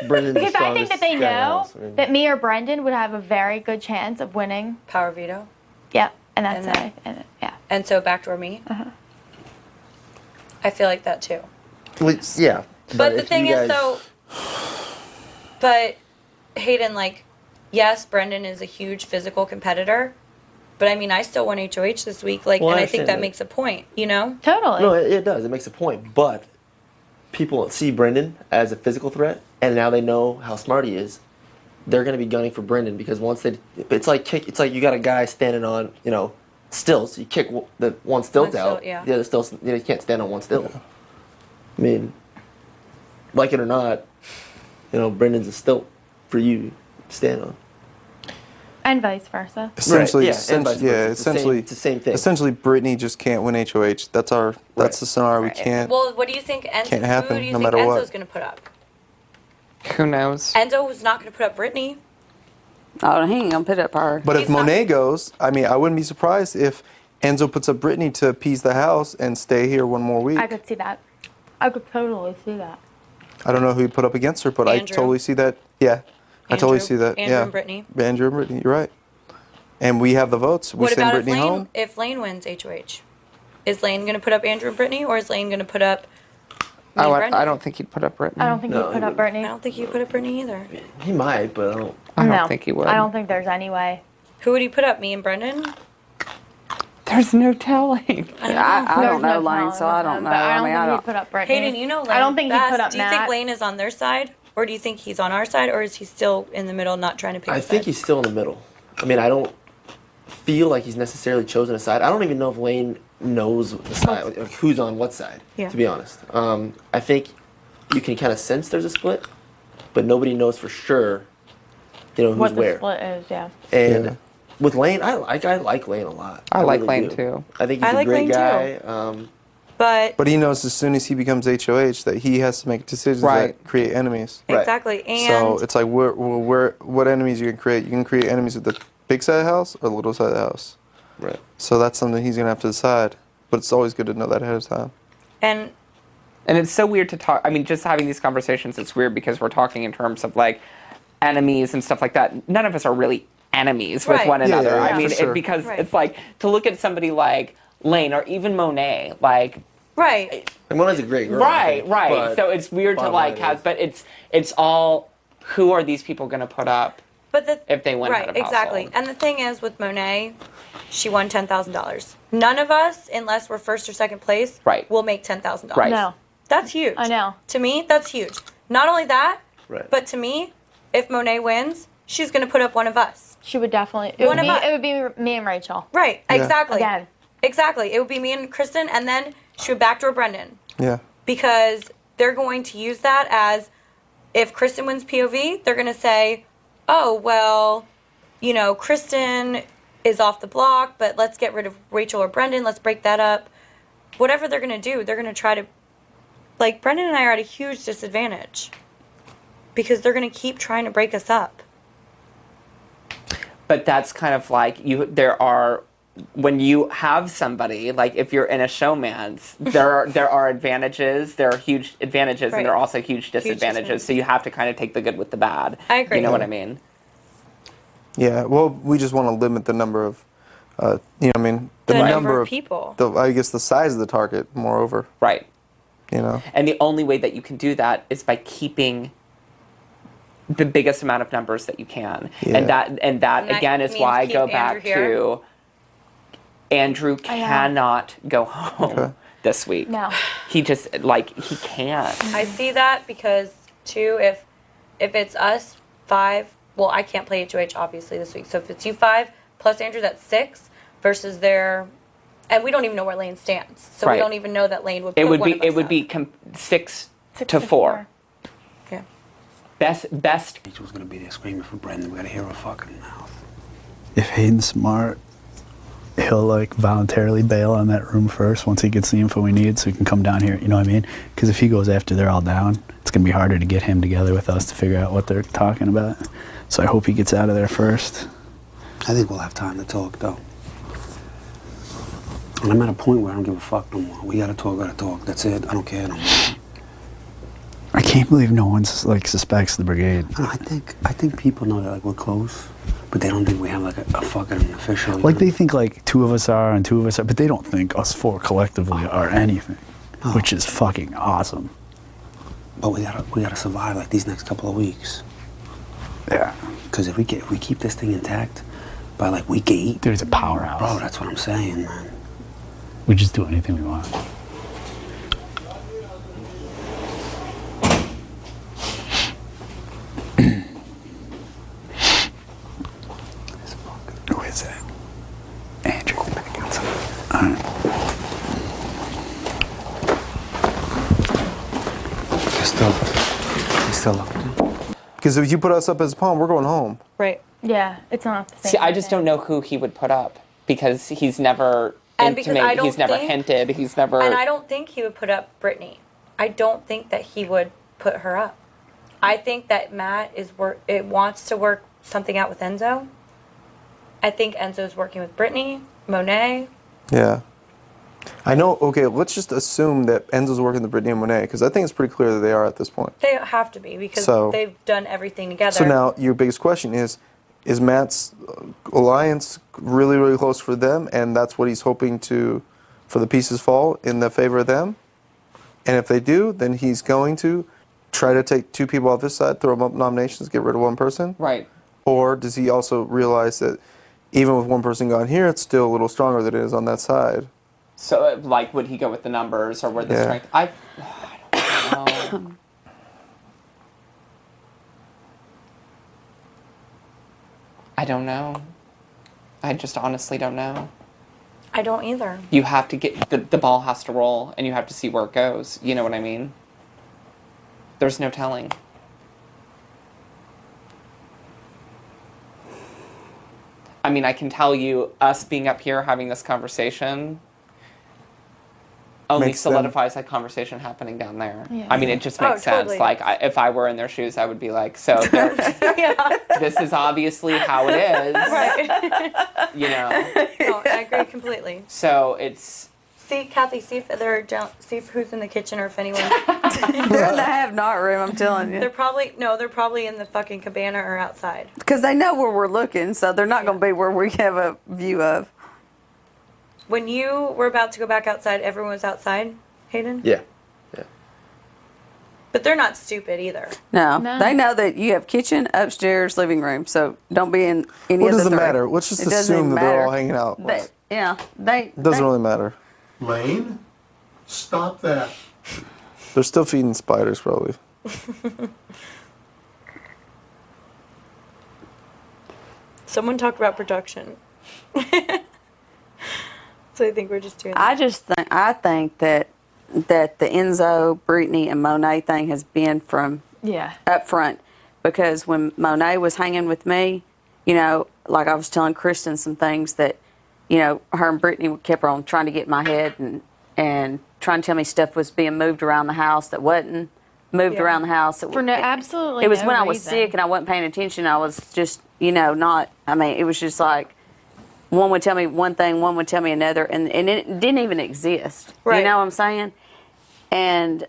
Brendon's Because the I think that they know that me or Brendon would have a very good chance of winning. Power veto? Yep, and that's it. Yeah. And so backdoor me? I feel like that too. Well, yeah. But the thing is, though... But, Hayden, like, yes, Brendon is a huge physical competitor, but I mean, I still won HOH this week, like, Well, and I I think understand that that. makes a point, you know? Totally. No, it does. It makes a point. But people see Brendon as a physical threat, and now they know how smart he is. They're going to be gunning for Brendon because once it's like you got a guy standing on, stilts. You kick the one stilt out. The other stilt, you can't stand on one stilt. Yeah. I mean, like it or not, Brendon's a stilt for you to stand on. And vice versa. Essentially, Right. essentially, it's the same thing. Essentially, Britney just can't win HOH. That's the scenario we can't. Well, what do you think Enzo, Can't happen, who do you no think matter what. Enzo's going to put up? Who knows? Enzo was not going to put up Britney. Oh, he ain't gonna put up her. But if Monet goes, I mean, I wouldn't be surprised if Enzo puts up Britney to appease the house and stay here one more week. I could see that. I could totally see that. I don't know who he put up against her, but I totally see that. Yeah, I totally see that. Andrew yeah, and Britney. Andrew and Britney, you're right. And we have the votes. We What send about Britney home. if Lane wins HOH? Is Lane going to put up Andrew and Britney, or is Lane going to put up me and Brendon? I don't think he'd put up Britney. I don't think he'd put up Britney. I don't think he'd put up Britney either. He might, but I don't. I don't think he would. I don't think there's any way. Who would he put up, me and Brendon? There's no telling. I don't know Lane, so I don't know. But I don't mean, think he'd put up Britney. Hayden, you know Lane I don't think best. he'd put up Do you Matt. think Lane is on their side, or do you think he's on our side, or is he still in the middle, not trying to pick a I think side? he's still in the middle. I mean, I don't feel like he's necessarily chosen a side. I don't even know if Lane knows the side, like, who's on what side. Yeah. To be honest, I think you can kind of sense there's a split, but nobody knows for sure. Who's what the where. split is, yeah. And with Lane, I like Lane a lot. I like really Lane do. too. I think he's a like great Lane guy. But he knows as soon as he becomes HOH that he has to make decisions that create enemies. exactly, and So it's like, what enemies you can create? You can create enemies with the big side of the house or the little side of the house. Right. So that's something he's gonna have to decide. But it's always good to know that ahead of time. and And it's so weird to talk. I mean, just having these conversations, it's weird because we're talking in terms of like enemies and stuff like that. None of us are really enemies with Right. one Yeah, another. yeah, I for mean, sure. because Right. it's like to look at somebody like Lane or even Monet, like right, Mona's a great girl. right. but So it's weird to bottom like line have, is- but it's all who are these people going to put up But if they win right, head of exactly. household. And the thing is, with Monet, she won $10,000. None of us, unless we're first or second place, will make $10,000. Right. No. That's huge. I know. To me, that's huge. Not only that, Right. but to me, if Monet wins, she's going to put up one of us. She would definitely. It would be me and Rachel. Right. Yeah. Exactly. Again. Exactly. It would be me and Kristen, and then she would backdoor Brendon. Yeah. Because they're going to use that as, if Kristen wins POV, they're going to say, oh, well, you know, Kristen is off the block, but let's get rid of Rachel or Brendon. Let's break that up. Whatever they're going to do, they're going to try to, like, Brendon and I are at a huge disadvantage because they're going to keep trying to break us up. But that's kind of like when you have somebody, like if you're in a showmance, there are advantages, there are huge advantages, Right. and there are also huge disadvantages. So you have to kind of take the good with the bad. I agree. You know what I mean? Yeah, well, we just want to limit the number of, you know what I mean? The number of people. I guess the size of the target, moreover. Right. You know? And the only way that you can do that is by keeping the biggest amount of numbers that you can. Yeah. And that again is means why I keep go Andrew back here? to Andrew cannot go home this week. No. He just, he can't. I see that because, too, if it's us 5, well, I can't play HOH obviously this week. So if it's you 5 plus Andrew, that's 6 versus their, and we don't even know where Lane stands. So Right. we don't even know that Lane would. It put would one be of us up. 6 to 4. Yeah. Best. Rachel's gonna be there screaming for Brendon. We gotta hear her fucking mouth. If Hayden's smart, he'll like voluntarily bail on that room first once he gets the info he needs so he can come down here, you know what I mean? Because if he goes after they're all down, it's going to be harder to get him together with us to figure out what they're talking about. So I hope he gets out of there first. I think we'll have time to talk, though. And I'm at a point where I don't give a fuck no more. We gotta talk. That's it. I don't care no more. I can't believe no one like suspects the brigade. I think people know that like we're close, but they don't think we have like a fucking official. Like they think like 2 of us are and 2 of us are, but they don't think us 4 collectively are anything, which is fucking awesome. But we gotta survive like these next couple of weeks. Yeah. Because if we keep this thing intact by like week 8, dude, it's a powerhouse. Bro, that's what I'm saying, man. We just do anything we want. Who is that? Andrew, back outside. He's still up. Because if you put us up as a pawn, we're going home. Right. Yeah, it's not the same. See, I just don't know who he would put up because he's never And because I intimated, don't he's never think- hinted, he's never. And I don't think he would put up Britney. I don't think that he would put her up. I think that Matt wants to work something out with Enzo. I think Enzo's working with Britney, Monet. Yeah. I know, okay, let's just assume that Enzo's working the Britney and Monet, because I think it's pretty clear that they are at this point. They have to be because So- they've done everything together. So now, your biggest question is Matt's alliance really, really close for them, and that's what he's hoping for the pieces fall in the favor of them? And if they do, then he's going to try to take 2 people off his side, throw them up nominations, get rid of 1 person? Right. Or does he also realize that even with 1 person gone here, it's still a little stronger than it is on that side? So, would he go with the numbers or where the strength? I don't know. I don't know. I just honestly don't know. I don't either. You have to get the ball has to roll, and you have to see where it goes. You know what I mean? There's no telling. I mean, I can tell you, us being up here having this conversation only Makes them- solidifies that conversation happening down there. Yeah. I mean, it just Oh, makes sense. totally. Like, if I were in their shoes, I would be like, so this is obviously how it is. Right. You know? No, I agree completely. So it's... See, Kathy, see if who's in the kitchen or if anyone. They're in the have-not room, I'm telling They're you. probably in the fucking cabana or outside. Because they know where we're looking, so they're not going to be where we have a view of. When you were about to go back outside, everyone was outside, Hayden? Yeah. But they're not stupid either. No. No. They know that you have kitchen, upstairs, living room. So don't be in any What of the does it three. matter? Let's just It doesn't assume even that they're matter. all hanging out. But, yeah, they. Doesn't really matter. Lane, stop that. They're still feeding spiders, probably. Someone talk about production. So I think we're just doing. I think that the Enzo, Britney, and Monet thing has been from up front, because when Monet was hanging with me, you know, like I was telling Kristen some things that, you know, her and Britney kept on trying to get in my head and trying to tell me stuff was being moved around the house that wasn't moved around the house. For no, absolutely It was no when I was reason. sick and I wasn't paying attention. I was just, you know, not. I mean, it was just like one would tell me one thing, one would tell me another, and it didn't even exist. Right. You know what I'm saying? And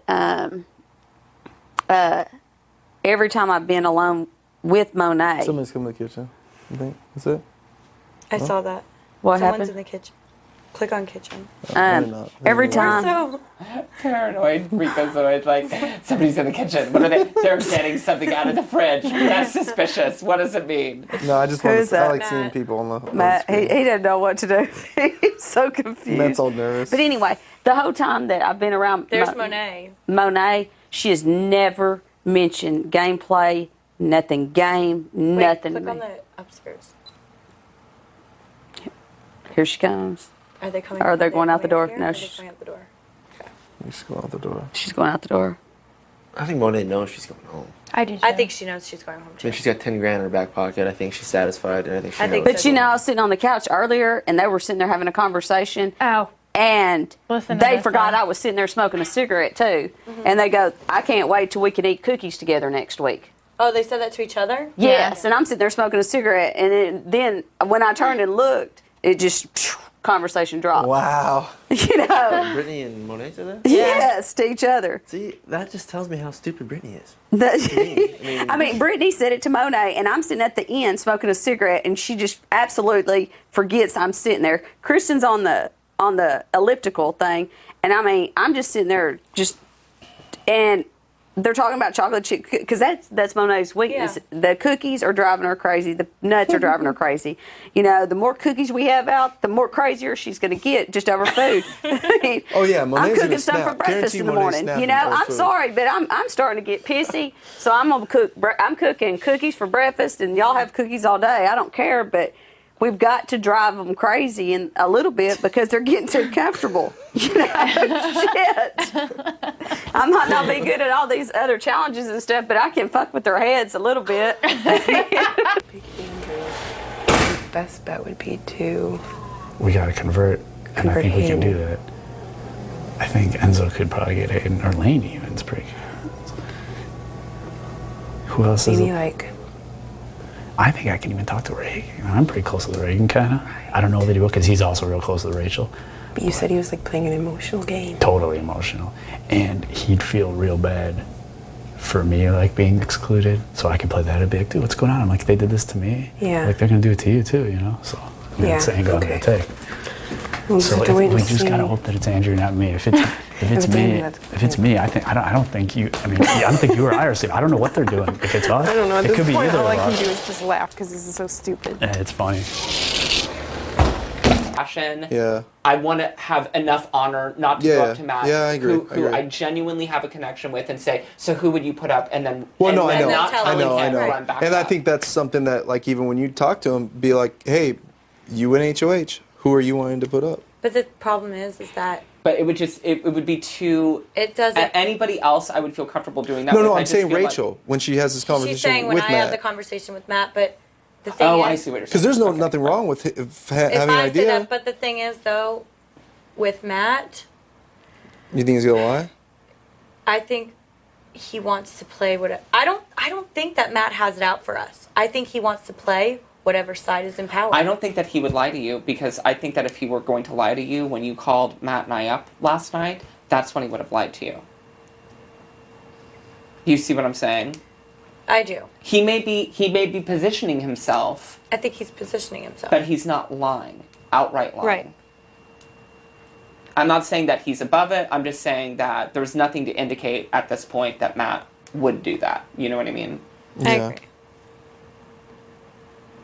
every time I've been alone with Monet, Somebody's coming to the kitchen. You think that's it? I saw that. What Someone's happened? in the kitchen. Click on kitchen. Every time. So, Paranoid, freakazoid, like somebody's in the kitchen. What are they? They're getting something out of the fridge. That's suspicious. What does it mean? No, I just Who's want to. I that? like seeing people on the. Matt, he didn't know what to do. He's so confused. Matt's all nervous. But anyway, the whole time that I've been around there's Monet. Monet, she has never mentioned gameplay, nothing game, nothing. Click to on me. the upstairs. Here she comes. Are they coming? Are they going out the door? Here, No, or are they she's going out the door. She's going out the door. She's going out the door. I think Monet knows she's going home. I do. I think she knows she's going home I too. think she's got 10 grand in her back pocket. I think she's satisfied, and I think she knows. But you know, I was sitting on the couch earlier, and they were sitting there having a conversation. Oh. And Listen to they this forgot one. I was sitting there smoking a cigarette too. And they go, "I can't wait till we can eat cookies together next week." Oh, they said that to each other? Yes, and I'm sitting there smoking a cigarette, and then when I turned and looked, it just conversation dropped. Wow. You know. Britney and Monet said that? Yes, to each other. See, that just tells me how stupid Britney is. I mean, Britney said it to Monet, and I'm sitting at the end smoking a cigarette, and she just absolutely forgets I'm sitting there. Kristen's on the elliptical thing, and I mean, I'm just sitting there and they're talking about chocolate chip, because that's Monet's weakness. Yeah. The cookies are driving her crazy. The nuts are driving her crazy. You know, the more cookies we have out, the more crazier she's going to get just over food. I mean, Oh yeah, Monet's I'm cooking gonna some snap. for breakfast Guarantee in the Monet's morning. snapping You know, over I'm food. sorry, but I'm starting to get pissy. So I'm gonna cook. I'm cooking cookies for breakfast, and y'all have cookies all day. I don't care, but we've got to drive them crazy in a little bit because they're getting too comfortable. You know, shit. I might not be good at all these other challenges and stuff, but I can fuck with their heads a little bit. Best bet would be to. We got to convert, and I Convert think we can do Hayden. that. I think Enzo could probably get Hayden, or Lane even. It's pretty good. Who else is Maybe it? like. I think I can even talk to Ragan. I'm pretty close with Ragan, kind of. I don't know that he will, because he's also real close with Rachel. But you said he was like playing an emotional game. Totally emotional. And he'd feel real bad for me, like, being excluded. So I can play that a bit. Dude, what's going on? I'm like, they did this to me. Yeah. Like, they're going to do it to you, too, you know? So, I mean, it's the angle I'm going to take. We'll just So have to wait we and just see. gotta hope that it's Andrew, not me. If it's Everything me, that's if it's me, I don't think you. I mean, I don't think you or I are safe. I don't know what they're doing. If it's us, I don't know. At it this could be point, either all I of can us. do is just laugh because this is so stupid. It's funny. Passion. Yeah. I want to have enough honor not to go up to Matt, Yeah, I agree. who I genuinely have a connection with, and say, so who would you put up, and then Well, and no, I then know, not telling I him know, run back and I up. think that's something that, like, even when you talk to him, be like, hey, you and HOH, who are you wanting to put up? But the problem is that But it would just it would be too. it doesn't. Anybody else, I would feel comfortable doing that. No, with. no, I I'm just saying feel like- Rachel when she has this conversation She's saying when with I have the Matt. conversation with Matt, but the thing Oh, is, I see what you're saying. Because there's nothing wrong with if having an I say idea. that, but the thing is though, with Matt, You think he's gonna lie? I think he wants to play what I don't think that Matt has it out for us. I think he wants to play whatever side is in power. I don't think that he would lie to you, because I think that if he were going to lie to you when you called Matt and I up last night, that's when he would have lied to you. You see what I'm saying? I do. He may be positioning himself, I think he's positioning himself. but he's not lying, outright lying. Right. I'm not saying that he's above it. I'm just saying that there's nothing to indicate at this point that Matt would do that. You know what I mean? Yeah. I agree.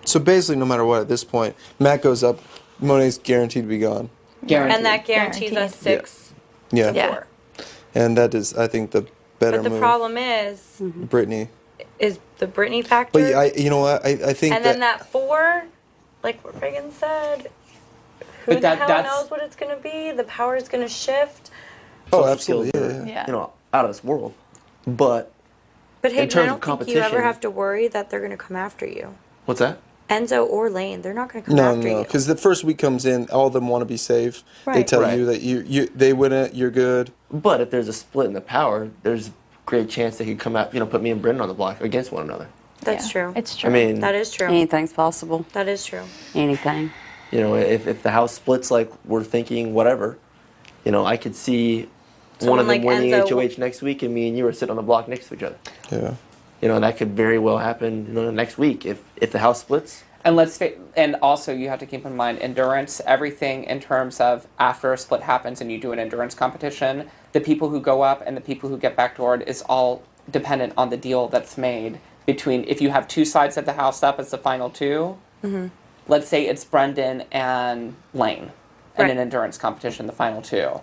So basically, no matter what, at this point, Matt goes up, Monet's guaranteed to be gone. Guaranteed. And that guarantees us 6 Yeah. to 4. And that is, I think, the better But the move. problem is Britney. the Britney factor. But you know what? I think and then that 4, like what Reagan said, who But the hell that's- knows what it's going to be? The power is going to shift. Oh, Social absolutely, skills are, Yeah. you know, out of this world. But But in Hayden, I terms don't of think you competition, ever have to worry that they're going to come after you. what's that? Enzo or Lane, they're not going to come No, after no, you. because the first week comes in, all of them want to be safe. They Right. tell Right. you that they win it, you're good. But if there's a split in the power, there's a great chance they could come out, you know, put me and Brendon on the block against one another. That's true. It's true. I mean, That is true. Anything's possible. That is true. Anything. you know, if the house splits like we're thinking, whatever, you know, I could see one Someone of them like winning Enzo HOH next week, and me and you are sitting on the block next to each other. Yeah. You know, and that could very well happen, you know, next week if the house splits. And and also you have to keep in mind endurance, everything in terms of after a split happens and you do an endurance competition, the people who go up and the people who get backdoored is all dependent on the deal that's made between, if you have 2 sides of the house up as the final 2, let's say it's Brendon and Lane in Right. an endurance competition, the final 2.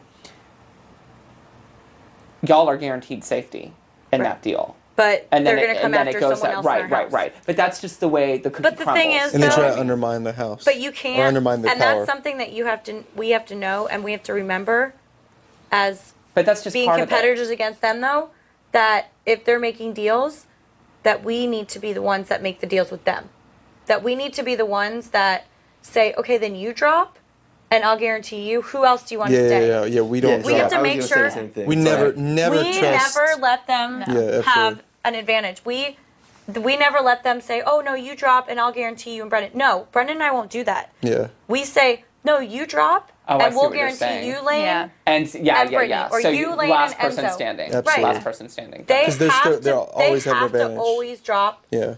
Y'all are guaranteed safety in that deal. But And they're then going to come after someone else right, in their right, house. right. But that's just the way the cookie But the crumbles. thing is, And they try though- to undermine the house. But you Or can't, undermine the and power. that's something that we have to know, and we have to remember, as But that's just being part of it. competitors against them, though, that if they're making deals, that we need to be the ones that make the deals with them. That we need to be the ones that say, okay, then you drop, and I'll guarantee you. Who else do you want to stay? Yeah. We don't. We have to I was make gonna say sure the same thing. We never we trust. never let them Yeah, have absolutely. an advantage. We never let them say, oh no, you drop, and I'll guarantee you and Brendon. No, Brendon and I won't do that. Yeah. We say, no, you drop, Oh, I and see we'll what you're guarantee saying. you, Lane. Yeah. And yeah, and yeah, Britney, yeah. or So you, Lane, last and person Enzo. standing. Absolutely. Last person standing. They 'Cause they're have still- to, they'll always they have an have to advantage. always drop, Yeah.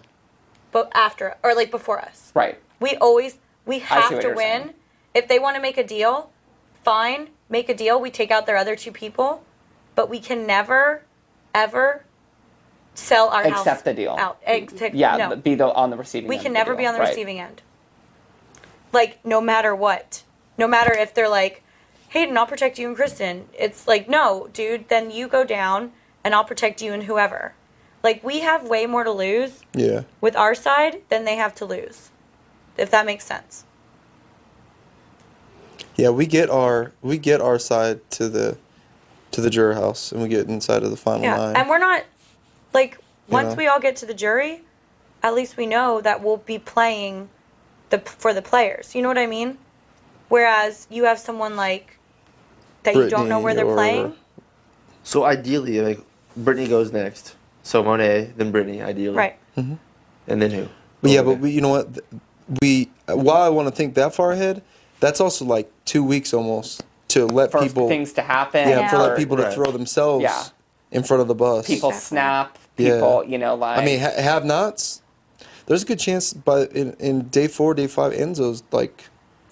but after or like before us. Right. We see have what to you're win. saying. If they want to make a deal, fine, make a deal. We take out their other 2 people, but we can never, ever sell our house Accept the deal. out. Yeah, no. be on the receiving We end. can of the never deal. be on the Right. receiving end. Like, no matter what. No matter if they're like, Hayden, I'll protect you and Kristen. It's like, no, dude, then you go down and I'll protect you and whoever. Like, we have way more to lose Yeah. with our side than they have to lose. If that makes sense. Yeah, we get our side to the juror house, and we get inside of the final Yeah. 9. And we're not, like, once Yeah. we all get to the jury, at least we know that we'll be playing for the players. You know what I mean? Whereas you have someone like that you don't know Britney where they're or- playing. So ideally, like Britney goes next. So Monet, then Britney, ideally. Right. Mhm. And then who? But yeah, but you know what? While I want to think that far ahead, that's also like 2 weeks almost to let For people. things to happen. Yeah, for or let people to Right. throw themselves Yeah. in front of the bus. people snap. Yeah. People, you know, like. I mean, have-nots. There's a good chance in day 4, day 5, Enzo's like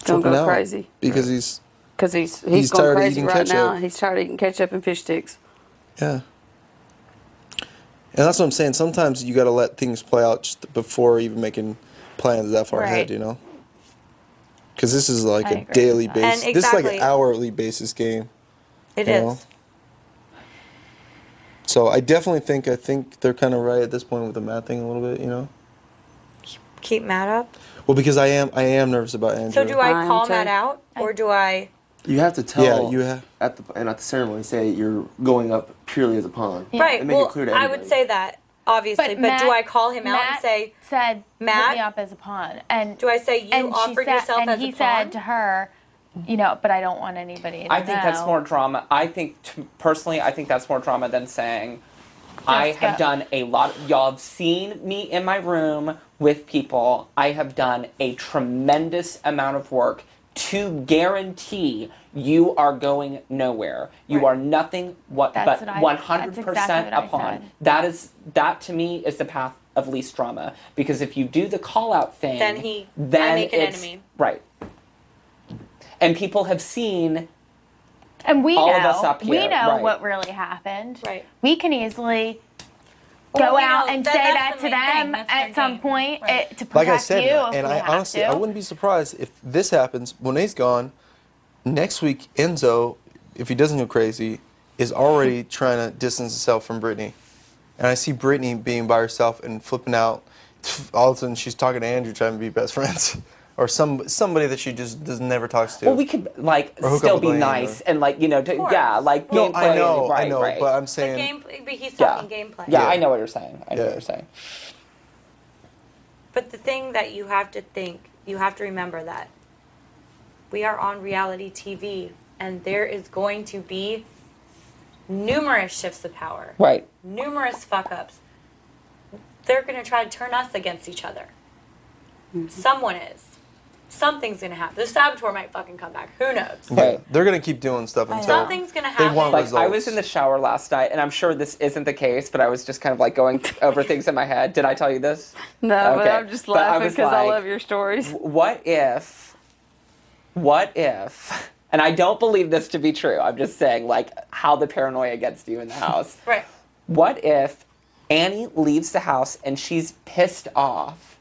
Gonna flipping go out crazy. because he's Because he's He's going tired of crazy eating right now. ketchup. He's tired of eating ketchup and fish sticks. yeah. And that's what I'm saying. Sometimes you got to let things play out just before even making plans that far Right. ahead. You know. Because this is like I a agree daily with that. basis. And This is like an exactly. hourly basis game. It you is. know? So I definitely think they're kind of right at this point with the math thing a little bit. You know. Keep Matt up. Well, because I am nervous about Andrew. So do I I am call too. Matt out, or do I? You have to tell. Yeah, you have. at the ceremony. Say you're going up purely as a pawn. Right. And make Well, it clear to I everybody. would say that obviously, but do I call him out and Matt say, said, Matt? put me up as a pawn. And do I say you and she offered said- yourself and as he a pawn? said to her, you know, but I don't want anybody to I think that's know. more drama. I think, personally, I think that's more drama than saying, I Just have go. done a lot. Y'all have seen me in my room with people. I have done a tremendous amount of work to guarantee you are going nowhere. You are nothing but That's what I- 100% that's exactly what I upon. said. That to me is the path of least drama. Because if you do the call out thing, Then I then make an it's- enemy. Right. And people have seen And we all know, of us up here, we know right. what really happened. Right. We can easily Well, go we out know and that- say that's that the to main thing. them That's the at main some thing. point Right. to protect Like I said, you. If and we I have honestly, to. I wouldn't be surprised if this happens. Monet's gone. Next week, Enzo, if he doesn't go crazy, is already trying to distance himself from Britney. And I see Britney being by herself and flipping out. All of a sudden, she's talking to Andrew, trying to be best friends. Or somebody that she just never talks to. Well, we could like Or hook up still with be Lane, nice or- and like yeah, like No, gameplay. I know, right, I know, right. but I'm The saying. gameplay, but he's talking gameplay. Yeah, I know what you're saying. I know what Yeah. you're saying. But the thing that you have to think, you have to remember that we are on reality TV, and there is going to be numerous shifts of power. Right. Numerous fuck ups. They're going to try to turn us against each other. Someone is. Something's going to happen. The saboteur might fucking come back. Who knows? Yeah, they're gonna keep doing stuff until Something's going to they happen. want Like results. I was in the shower last night, and I'm sure this isn't the case, but I was just kind of like going over things in my head. Did I tell you this? No, but Okay. I'm just But I laughing was because I like, love your stories. What if, and I don't believe this to be true, I'm just saying, like, how the paranoia gets to you in the house. Right. What if Annie leaves the house and she's pissed off?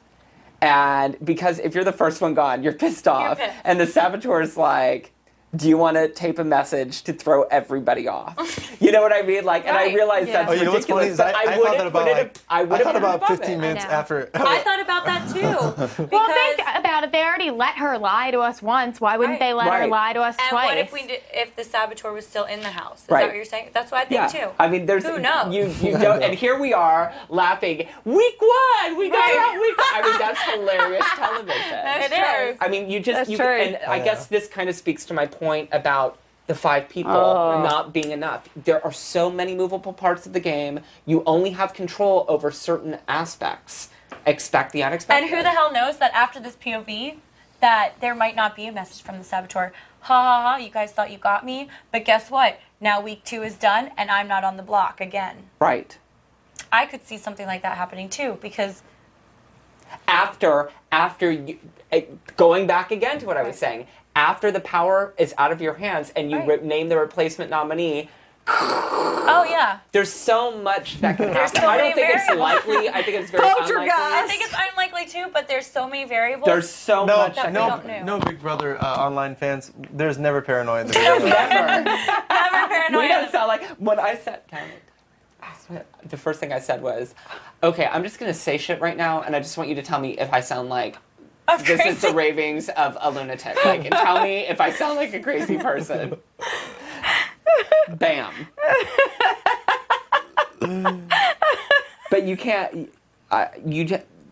And because if you're the first one gone, you're pissed off. pissed. And the saboteur's like, do you want to tape a message to throw everybody off? You know what I mean? Like, and I Right. realize Yeah. that's Oh, you know what's funny ridiculous, is but I I thought wouldn't that about put it. like I I would thought have about above 15 it. minutes I know. after. I thought about that too. Well, think about it. They already let her lie to us once. Why wouldn't they let her Right. lie to us And twice? what if if the saboteur was still in the house? Is Right. that what you're saying? That's what I think too. I mean, there's Who knows? You don't, and here we are laughing. Week 1, we got Right. out week 1. I mean, that's hilarious television. It is. I mean, That's you true. and I guess this kind of speaks to my point about the 5 people Oh. not being enough. There are so many movable parts of the game. You only have control over certain aspects. Expect the unexpected. And who the hell knows that after this POV, that there might not be a message from the saboteur. Ha ha ha, you guys thought you got me, but guess what? Now week 2 is done and I'm not on the block again. Right. I could see something like that happening too, because After you, going back again to what I was saying, after the power is out of your hands and you Right. name the replacement nominee, oh yeah. there's so much that can There's happen. so I don't many think it's variables. likely. I think it's very unlikely. I think it's unlikely too, but there's so many variables. There's so much that we don't know. no Big Brother online fans. There's never paranoia. In the Never. Never paranoia. We don't sound like when I sat down. The first thing I said was, "Okay, I'm just gonna say shit right now, and I just want you to tell me if I sound like this is the ravings of a lunatic. Like, and tell me if I sound like a crazy person." Bam. But you can't.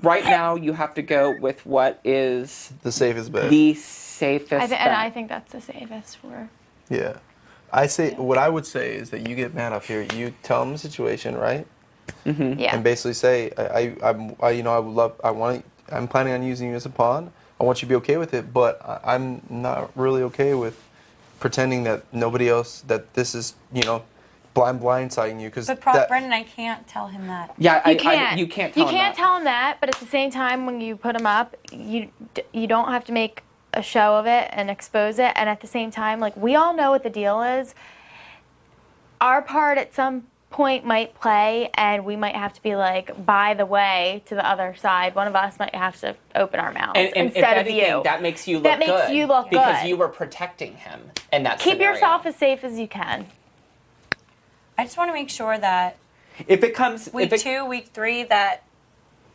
Right now, you have to go with what is the safest bet. the safest bet. And I think that's the safest for. Yeah. I say what I would say is that you get mad up here. You tell them the situation, right? Mm-hmm. Yeah. And basically say, I'm planning on using you as a pawn. I want you to be okay with it, but I'm not really okay with pretending that nobody else, that this is, blindsiding you. Because But Brendan, I can't tell him that. Yeah, You can't. you can't tell You him can't that. tell him that, but at the same time, when you put him up, you don't have to make a show of it and expose it. And at the same time, like, we all know what the deal is. Our part at some point might play, and we might have to be like, by the way, to the other side. One of us might have to open our mouths And if instead of anything, you. that makes you look That good. makes you look because good. you were protecting him in that Keep scenario. yourself as safe as you can. I just want to make sure that If it comes week 2, week 3, that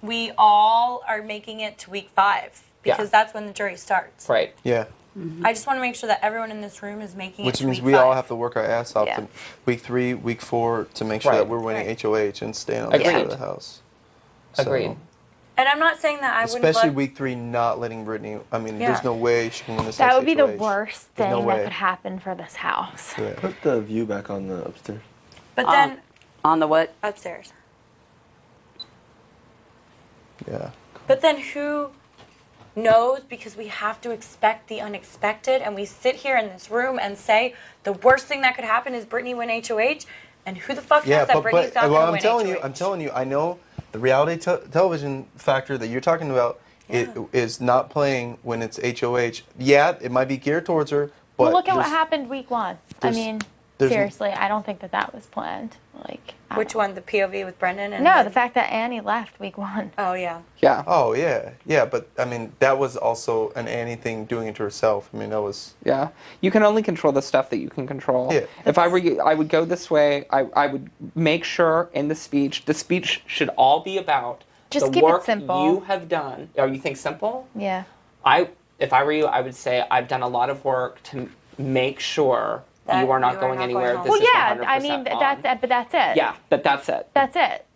we all are making it to week 5, because that's when the jury starts. Right. Yeah. I just want to make sure that everyone in this room is making it Which to means week we 5. all have to work our ass off Yeah. to week 3, week 4 to make sure Right. that we're winning HOH and staying on the side of the house. Agreed. And I'm not saying that I wouldn't Especially let... week 3, not letting Brittany. I mean, Yeah. there's no way she can win this. That next would be the HOH. worst There's thing no that way. could happen for this house. Yeah. Put the view back on the upstairs. But then... On the what? Upstairs. Yeah. But then who knows, because we have to expect the unexpected, and we sit here in this room and say the worst thing that could happen is Britney win HOH, and who the fuck Yeah, knows that but Britney's not well, going I'm to win telling HOH? you, I'm telling you, I know the reality television factor that you're talking about. It is not playing when it's HOH. Yeah, it might be geared towards her, Well, look at what just- happened week 1. I mean, there's- seriously, I don't think that was planned. Like, Which one? The POV with Brendon? And no, then- the fact that Annie left week 1. Oh, yeah. Yeah. Oh yeah, but I mean that was also an Annie thing doing it to herself. I mean that was. Yeah. You can only control the stuff that you can control. Yeah. If I were you, I would go this way. I would make sure in the speech should all be about Just the keep it work simple. you have done. Oh, you think simple? Yeah. If I were you, I would say I've done a lot of work to make sure That you are not you are going not anywhere. going This Well, is yeah, 100% I mean, on. but that's it. Yeah, but that's it. That's it.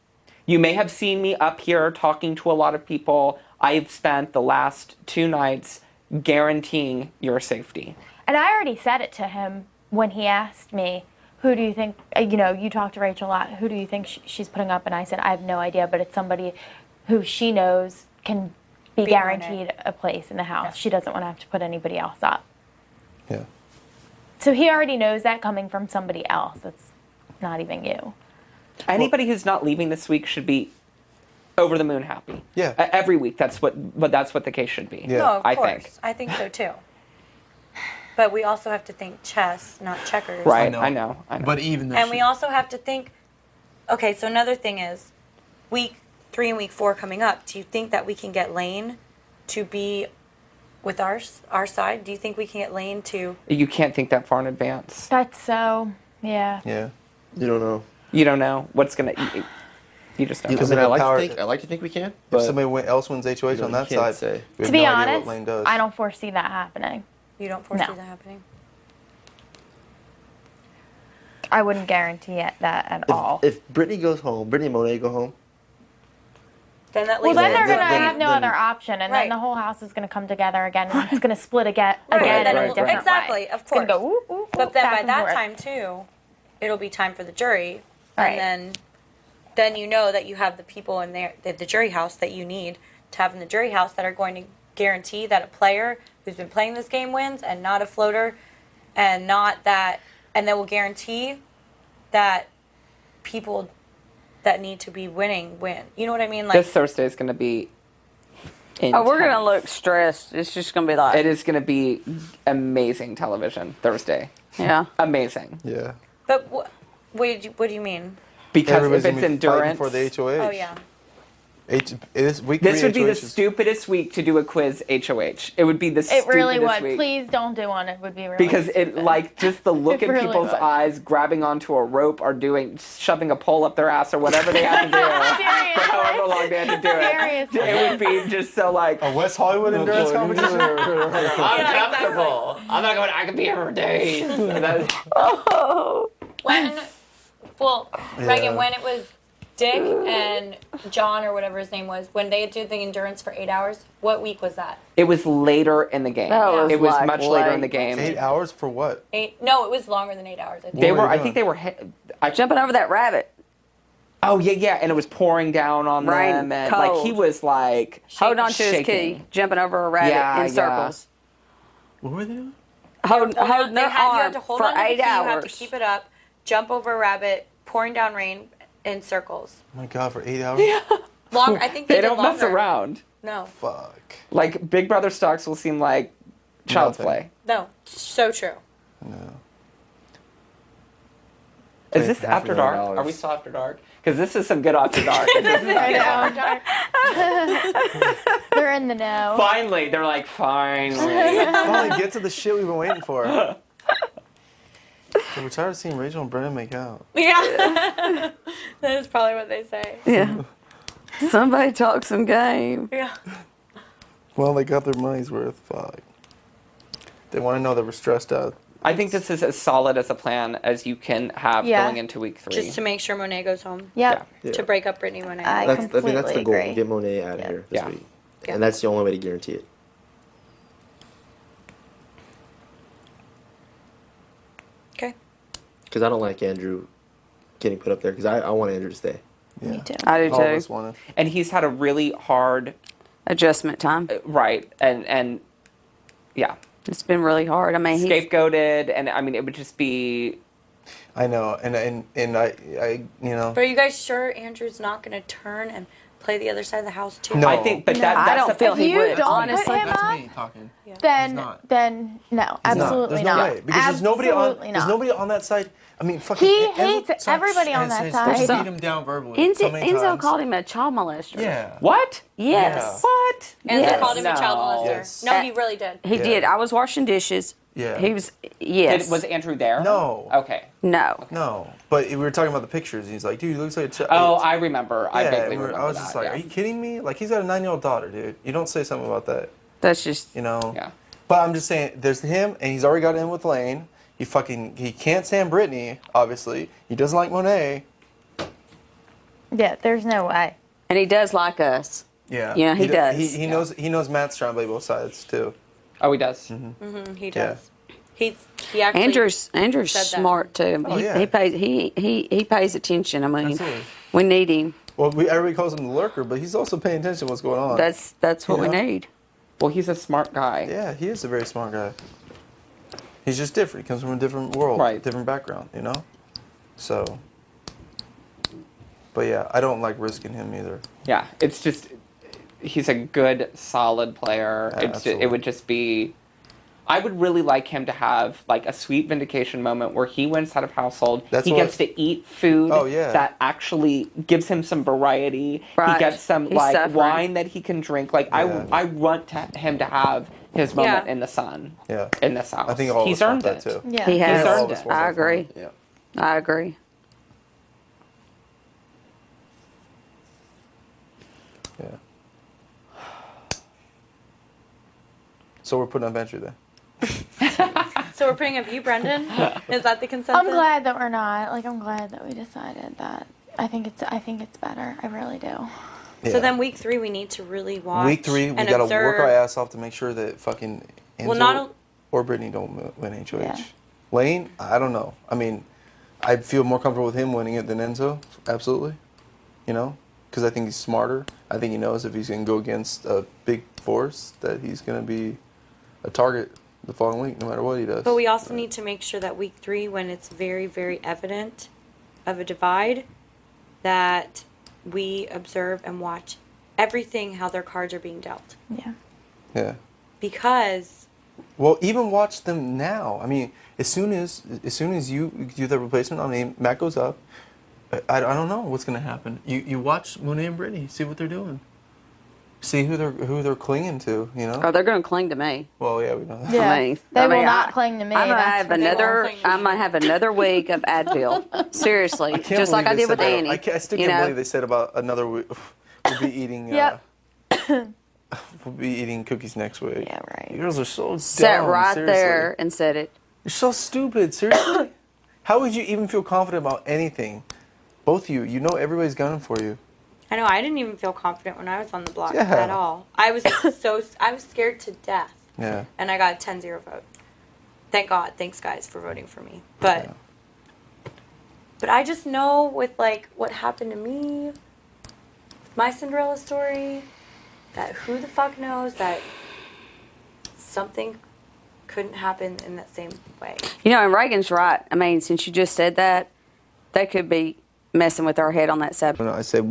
You may have seen me up here talking to a lot of people. I've spent the last 2 nights guaranteeing your safety. And I already said it to him when he asked me, who do you think, you talk to Rachel a lot, who do you think she's putting up? And I said, I have no idea, but it's somebody who she knows can be guaranteed a place in the house. Yeah. She doesn't want to have to put anybody else up. Yeah. So he already knows that coming from somebody else. That's not even you. Anybody who's not leaving this week should be over the moon happy. Yeah. Every week, that's what the case should be. Yeah. No, of I course. think. I think so too. But we also have to think chess, not checkers. Right. I know. But even And we also have to think. Okay, so another thing is, week 3 and week 4 coming up. Do you think that we can get Lane to be with our side? Do you think we can get Lane to? You can't think that far in advance. That's so, yeah. Yeah. You don't know. You don't know what's gonna. You just don't know. Because I mean, power- I like to think we can. If But somebody else wins HOH you know, on you that can't side, say. we have To be no idea honest, what Lane does. I don't foresee that happening. You don't foresee No. that happening. I wouldn't guarantee it, that at all. If Britney goes home, Britney and Monet go home. Then that Well, leaves then they're going to then- have no then- other option, and Right. then the whole house is going to come together again, and it's going to split again Right, in then a it will- different exactly, way. of It's gonna course. go, ooh, ooh, ooh, But then back by and that forth. time too, it'll be time for the jury, Right. and then you know that you have the people in there, the jury house that you need to have in the jury house that are going to guarantee that a player who's been playing this game wins, and not a floater, and not that, and then will guarantee that people that need to be winning win. You know what I mean? This Thursday is going to be. Oh, we're going to intense. look stressed. It's just going to be like. It is going to be amazing television Thursday. Yeah. Amazing. Yeah. But what do you mean? Because Everybody's if it's gonna be fighting endurance. for the HOH. Oh yeah. Week This 3 would be the HOH is- stupidest week to do a quiz HOH. It would be the It stupidest really would. week. Please don't do one. It would be really Because stupid. just the look It in really people's would. eyes, grabbing onto a rope or shoving a pole up their ass or whatever they have to do for however long they have to do it. Seriously. It would be just so like a West Hollywood endurance competition. I'm comfortable. I'm not going. I could be here for days. Well, Yeah. Reagan, when it was Dick and John or whatever his name was, when they did the endurance for 8 hours, what week was that? It was later in the game. That was it was like much later in the late. game. 8 hours for what? No, it was longer than 8 hours. I think. They What were. were you I think they were. Jumping over that rabbit. Oh yeah, and it was pouring down on Rain, them, and cold. like he was like Hold on to his shaking. key. Jumping over a rabbit Yeah, in circles. What were they doing? Holding They their had, you arm had to hold for on to the 8 key, you had to hours. keep it up, jump over a rabbit, pouring down rain in circles. Oh my God, for 8 hours? Long. I think they, They did don't mess longer. around. No. Fuck. Like Big Brother stocks will seem like child's Nothing. play. No. So true. No. Is this $500,000. after dark? Are we still after dark? Because this is some good after dark. This is They're in the know. Finally, they're like, finally. Finally, get to the shit we've been waiting for. We're tired of seeing Rachel and Brendon make out. Yeah. That is probably what they say. Yeah. Somebody talk some game. Yeah. Well, they got their money's worth. Fuck. They want to know that we're stressed out. I think this is as solid as a plan as you can have Yeah. going into week 3. Just to make sure Monet goes home. Yep. Yeah. To break up Britney Monet. I That's the completely goal. agree. Get Monet out of here this Yeah. week. Yeah. And that's the only way to guarantee it. Okay. Because I don't like Andrew getting put up there because I want Andrew to stay. Yeah. Me too. I do All of too. us want to. And he's had a really hard, Adjustment time. right, and yeah, It's been really hard. I mean, he's, scapegoated, and I mean, it would just be, I know, and I, you know. But are you guys sure Andrew's not going to turn and play the other side of the house too? I think, but that's I don't feel If he you would. don't Honestly, put him That's up, me talking. then no, absolutely There's no not. way. Because there's nobody Absolutely not. on that side. I mean, fucking. He Enzo- hates everybody on that side. Beat him down verbally. Enzo times. called him a child molester. Yeah. What? Yes. What? And Yes. they called him a child molester. Yes. No, he really did. He did. I was washing dishes. Yeah. He was. Yes. Was Andrew there? No. Okay. No. No. But we were talking about the pictures. He's like, dude, he looks like a child. Oh, I remember. I Yeah, vaguely remember I was just that, like, yeah. are you kidding me? Like, he's got a 9-year-old daughter, dude. You don't say something about that. That's just. You know? Yeah. But I'm just saying, there's him, and he's already got in with Lane. He can't stand Britney, obviously. He doesn't like Monet. Yeah, there's no way. And he does like us. Yeah. Yeah, he does. He knows Matt's trying to play both sides, too. Oh, he does? He does. He actually Andrew's said that. smart too. Oh, yeah. He pays attention. I mean, Absolutely. we need him. Well, everybody calls him the lurker, but he's also paying attention to what's going on. That's what we need. Well, he's a smart guy. Yeah, he is a very smart guy. He's just different. He comes from a different world, different background, you know? So, but yeah, I don't like risking him either. Yeah, it's just, he's a good, solid player. It would just be, I would really like him to have like a sweet vindication moment where he wins out of household. He gets to eat food that actually gives him some variety. Right. He gets some He's suffering. wine that he can drink. Like I want him to have his moment in the sun. Yeah. In this house. I think all he's of us earned want it. that too. Yeah. He has. He's earned it. I agree. Yeah. I agree. Yeah. So we're putting up entry then. So we're putting up you, Brendon? Is that the consensus? I'm glad that we're not. Like, I'm glad that we decided that. I think it's better. I really do. So then week 3 we need to really watch. Week 3, we and got to observe. work our ass off to make sure that fucking Enzo or Britney don't win HOH. Yeah. Lane, I don't know. I mean, I feel more comfortable with him winning it than Enzo. Absolutely. You know? Because I think he's smarter. I think he knows if he's going to go against a big force that he's going to be a target the following week, no matter what he does. But we also need to make sure that week 3, when it's very, very evident of a divide, that we observe and watch everything, how their cards are being dealt. Yeah. Yeah. Because. Well, even watch them now. I mean, as soon as you do the replacement on name, Matt goes up. I don't know what's going to happen. You watch Monet and Britney, see what they're doing. See who they're clinging to, you know? Oh, they're going to cling to me. Well, yeah, we know that. Yeah. I mean, They will not cling to me. I That's might have another week of Advil. Seriously, can't just like I believe did they with said that. Annie. I still can't believe they said about another week. We'll be eating. Yep. We'll be eating cookies next week. Yeah, right. You girls are so dumb. Sat right seriously. there and said it. You're so stupid. Seriously. How would you even feel confident about anything? Both of you. You know everybody's gunning for you. I know, I didn't even feel confident when I was on the block Yeah. at all. I was I was scared to death. Yeah. And I got a 10-0 vote. Thank God. Thanks, guys, for voting for me. But I just know with, like, what happened to me, with my Cinderella story, that who the fuck knows that something couldn't happen in that same way. You know, and Reagan's right. I mean, since you just said that, they could be messing with our head on that subject. I said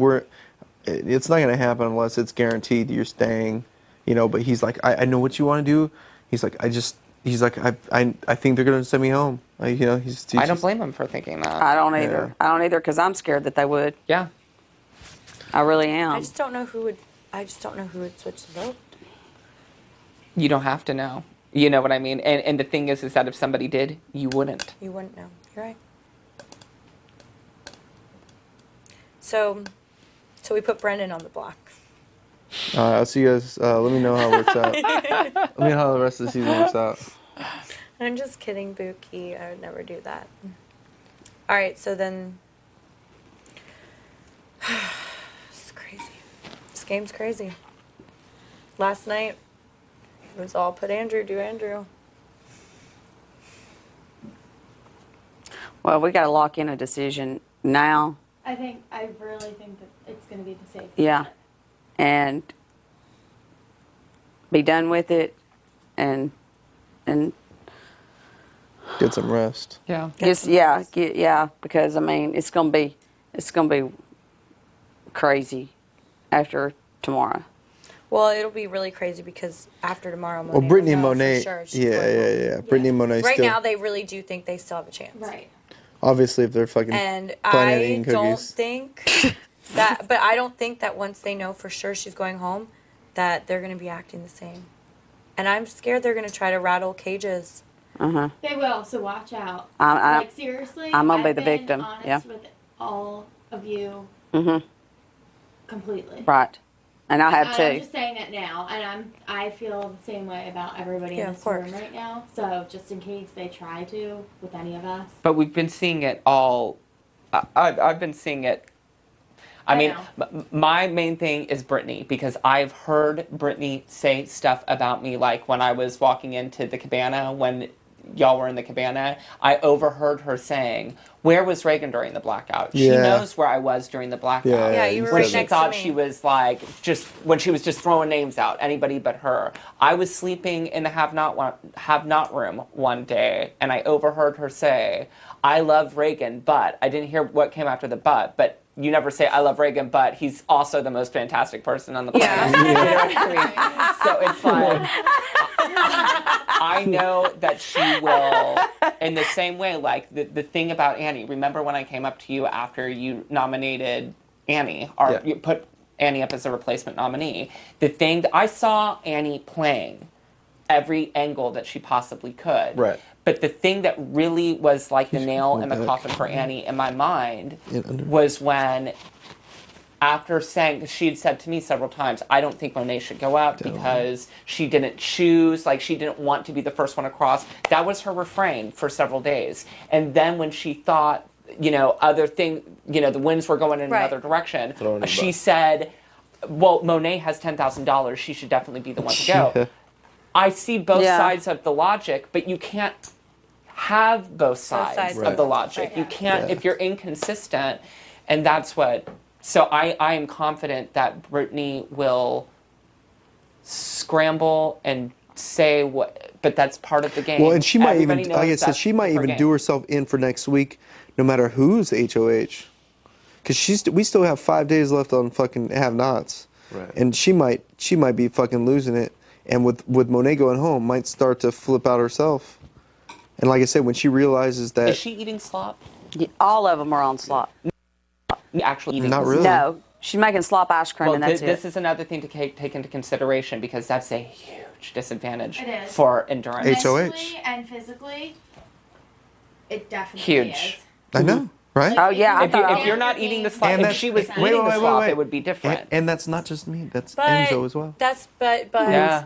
it's not going to happen unless it's guaranteed you're staying, you know. But he's like, I know what you want to do. He's like, I think they're going to send me home. Like, you know, I don't blame him for thinking that. I don't either. I don't either because I'm scared that they would. Yeah. I really am. I just don't know who would switch the vote. You don't have to know. You know what I mean? And the thing is that if somebody did, you wouldn't. You wouldn't know. You're right. So we put Brendon on the block. I'll see you guys. Let me know how it works out. Let me know how the rest of the season works out. I'm just kidding, Buki. I would never do that. All right, so then... It's crazy. This game's crazy. Last night, it was all put Andrew, do Andrew. Well, we got to lock in a decision now. I really think that it's going to be the safe. Yeah. And be done with it and get some rest. Yeah. Yeah, because I mean, it's going to be crazy. after tomorrow. Well, it'll be really crazy because after tomorrow, Monet Well, Britney and will know Monet. for sure she's Yeah. going home. Britney and Monet Right still. now, they really do think they still have a chance. Right. Obviously, if they're fucking And planning on I eating don't cookies. think that, but I don't think that once they know for sure she's going home, that they're going to be acting the same. And I'm scared they're going to try to rattle cages. They will, so watch out. Like, seriously, I'm gonna be I've the been victim, honest yeah. with all of you completely. Right. And I have And too. I'm just saying it now, and I feel the same way about everybody in this room right now. So just in case they try to with any of us. But we've been seeing it all. I've been seeing it. I mean, my main thing is Britney, because I've heard Britney say stuff about me, like when I was walking into the cabana, when y'all were in the cabana, I overheard her saying, "Where was Ragan during the blackout?" She Yeah. knows where I was during the blackout. Yeah, you were when right she next thought to me. she was like when she was just throwing names out, anybody but her. I was sleeping in the have not room one day, and I overheard her say, "I love Ragan, but," I didn't hear what came after the but you never say, "I love Ragan, but he's also the most fantastic person on the planet." You know what I mean? So it's like, I know that she will, in the same way, like the thing about Annie. Remember when I came up to you after you nominated Annie, or you put Annie up as a replacement nominee? The thing that I saw Annie playing every angle that she possibly could. Right. But the thing that really was like the nail in the coffin for Annie in my mind was when, after saying, because she had said to me several times, "I don't think Monet should go up because she didn't choose, like she didn't want to be the first one across." That was her refrain for several days. And then when she thought, other thing, the winds were going in another direction, she said, "Well, Monet has $10,000. She should definitely be the one to go." Yeah. I see both sides of the logic, but you can't have both sides of the logic. Right. You can't if you're inconsistent, and that's what. So I am confident that Britney will scramble and say what, but that's part of the game. Well, and she might Everybody even, knows like I said, that's she might her even game. do herself in for next week, no matter who's HOH. Because we still have 5 days left on fucking have-nots. Right. And she might be fucking losing it. And with Monet going home, might start to flip out herself. And like I said, when she realizes that... Is she eating slop? Yeah, all of them are on slop. Actually eating Not really. No, she's making slop ice cream, Well, and that's this it. is another thing to take into consideration, because that's a huge disadvantage It is. for endurance. HOH. Mentally and physically, it definitely Huge. is. I know, right? Oh yeah, If you're not eating the slop, And if that's- she was wait, eating wait, the wait, slop, wait. it would be different. And that's not just me. That's But Enzo as well. but Yeah.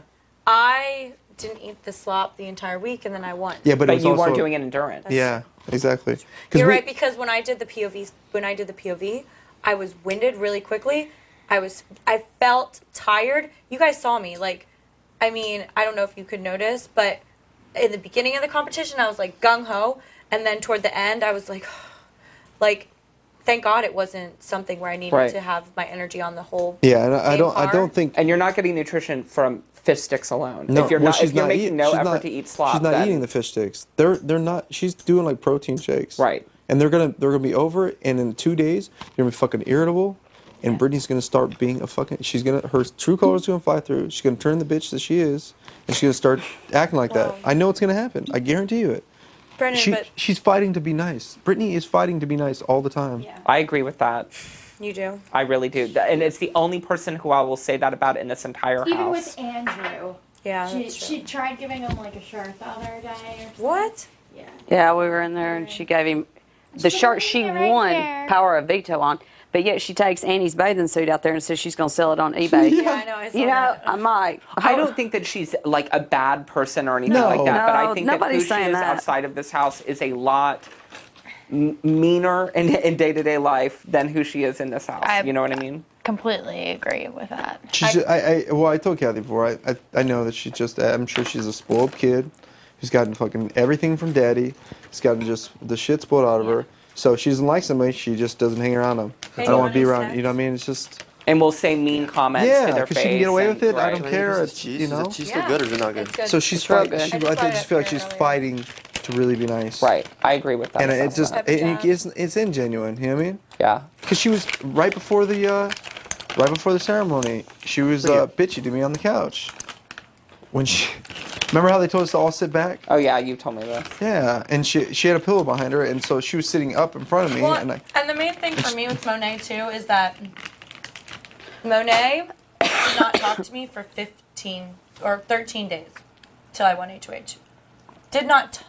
I didn't eat the slop the entire week, and then I won. Yeah, but, it But was you also, weren't doing an endurance. Yeah, exactly. You're right, because when I did the POV, I was winded really quickly. I felt tired. You guys saw me. I don't know if you could notice, but in the beginning of the competition, I was like gung-ho. And then toward the end, I was like, thank God it wasn't something where I needed to have my energy on the whole. Yeah, and I don't think. And you're not getting nutrition from fish sticks alone. No, if you're well, not, she's if you're not making eating- no she's effort not- to eat slop, She's not then eating the fish sticks. They're not. She's doing like protein shakes. Right. And they're gonna be over it, and in 2 days you're gonna be fucking irritable, and Britney's gonna start being a fucking. Her true colors gonna fly through. She's gonna turn the bitch that she is, and she's gonna start acting like that. I know it's gonna happen. I guarantee you it. Brendon, She's fighting to be nice. Britney is fighting to be nice all the time. I agree with that. You do? I really do. And it's the only person who I will say that about in this entire Even house. with Andrew. Yeah, She tried giving him like a shirt the other day. Or something. What? Yeah. Yeah, we were in there, and she gave him the shirt she right won there. power of veto on. But yet she takes Annie's bathing suit out there and says she's going to sell it on eBay. Yeah, I know. I saw that. I'm like, I don't think that she's like a bad person or anything No. like that, but I No, think that who nobody's she saying is that. outside of this house is a lot meaner in day-to-day life than who she is in this house. You know what I mean? Completely agree with that. She's. I told Kathy before. I know that she's just. I'm sure she's a spoiled kid, who's gotten fucking everything from daddy. She's gotten just the shit spoiled out of her. So if she doesn't like somebody, she just doesn't hang around them. I don't want to be around. You know what I mean? It's just. And we'll say mean comments to Yeah, their because face. she can get away with it. I right. don't care. Is It's, cheese? you know. Is cheese still good or is it not good? It's good. So she's It's real fighting. good. I just feel like she's fighting to really be nice. Right. I agree with that. And it just assessment. it's ingenuine. You know what I mean? Yeah. Because she was right before the right before the ceremony, she was bitchy to me on the couch. When she, remember how they told us to all sit back? Oh yeah, you told me this. Yeah, and she had a pillow behind her, and so she was sitting up in front of me, Well, and and the main thing for me with Monet too is that Monet did not talk to me for 15 or 13 days till I went HOH. Did not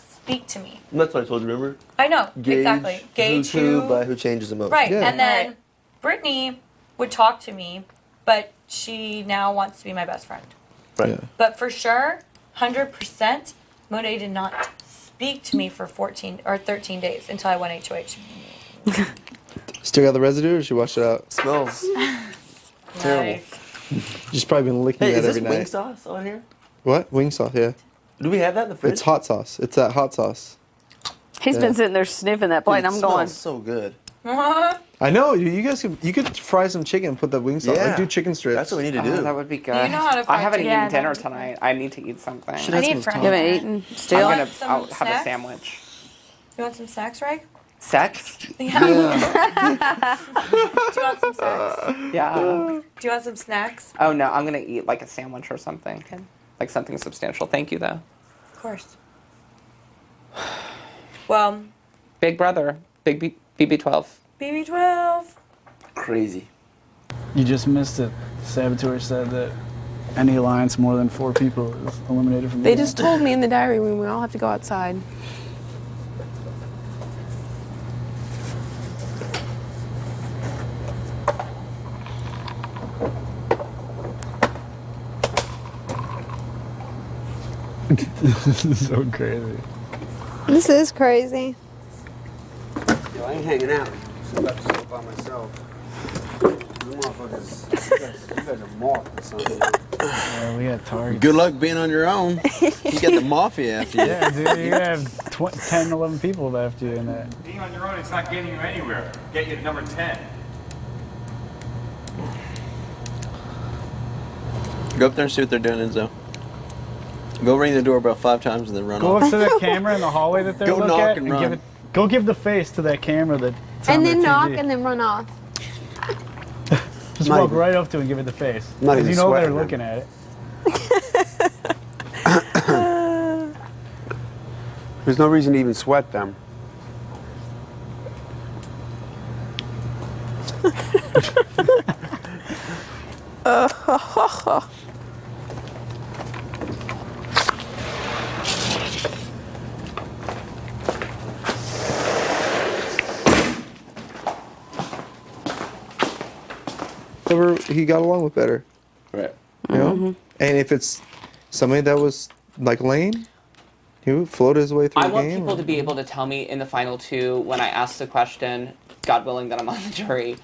speak to me. That's what I told you, remember? I know, Gauge exactly. Gauge who's who by who changes the most. Right, Yeah. and then Britney would talk to me, but she now wants to be my best friend. Right. But for sure, 100%, Monet did not speak to me for 14 or 13 days until I went HOH. still got the residue, or she washed it out? Smells terrible. She's probably been licking Hey, that is this every wing night. sauce on here? What? Wing sauce, yeah. Do we have that in the fridge? It's hot sauce. It's that hot sauce. He's been sitting there sniffing that plate, and I'm going. So good. I know. You guys could fry some chicken and put the wing sauce. Yeah. Like do chicken strips. That's what we need to do. Oh, that would be good. You know how to fry I haven't chicken. eaten Yeah, dinner that would be tonight. I need to eat something. Should have You haven't eaten still? I'm some I'll have a snacks? sandwich. You want some snacks, Reg? Sex? Yeah. Do you want some snacks? Yeah. Do you want some snacks? Oh no, I'm gonna eat like a sandwich or something. Like something substantial. Thank you though. Of course. Well, Big brother. Big BB12. BB12. Crazy. You just missed it. Saboteur said that any alliance more than 4 people is eliminated from the They game. just told me in the diary room we all have to go outside. This is so crazy. This is crazy. Yo, I ain't hanging out. I'm about to sit by myself. You motherfuckers, you guys are moth or something. Yeah, we got targets. Good luck being on your own. You got the mafia after you. Yeah, dude, you have 10, 11 people after you in that. Being on your own, it's not getting you anywhere. Get you to number 10. Go up there and see what they're doing, Enzo. Go ring the doorbell 5 times and then run Go off. up to that camera in the hallway that they're Go looking knock at and give run. it. Go give the face to that camera that's on And their then knock TV. and then run off. Just Not walk even- right up to it and give it the face. Not 'Cause even you know they're sweating, man. looking at it. There's no reason to even sweat them. Whoever he got along with better. Right. You know? And if it's somebody that was like Lane, he would float his way through I the want game. people to be able to tell me in the final 2 when I ask the question, God willing that I'm on the jury,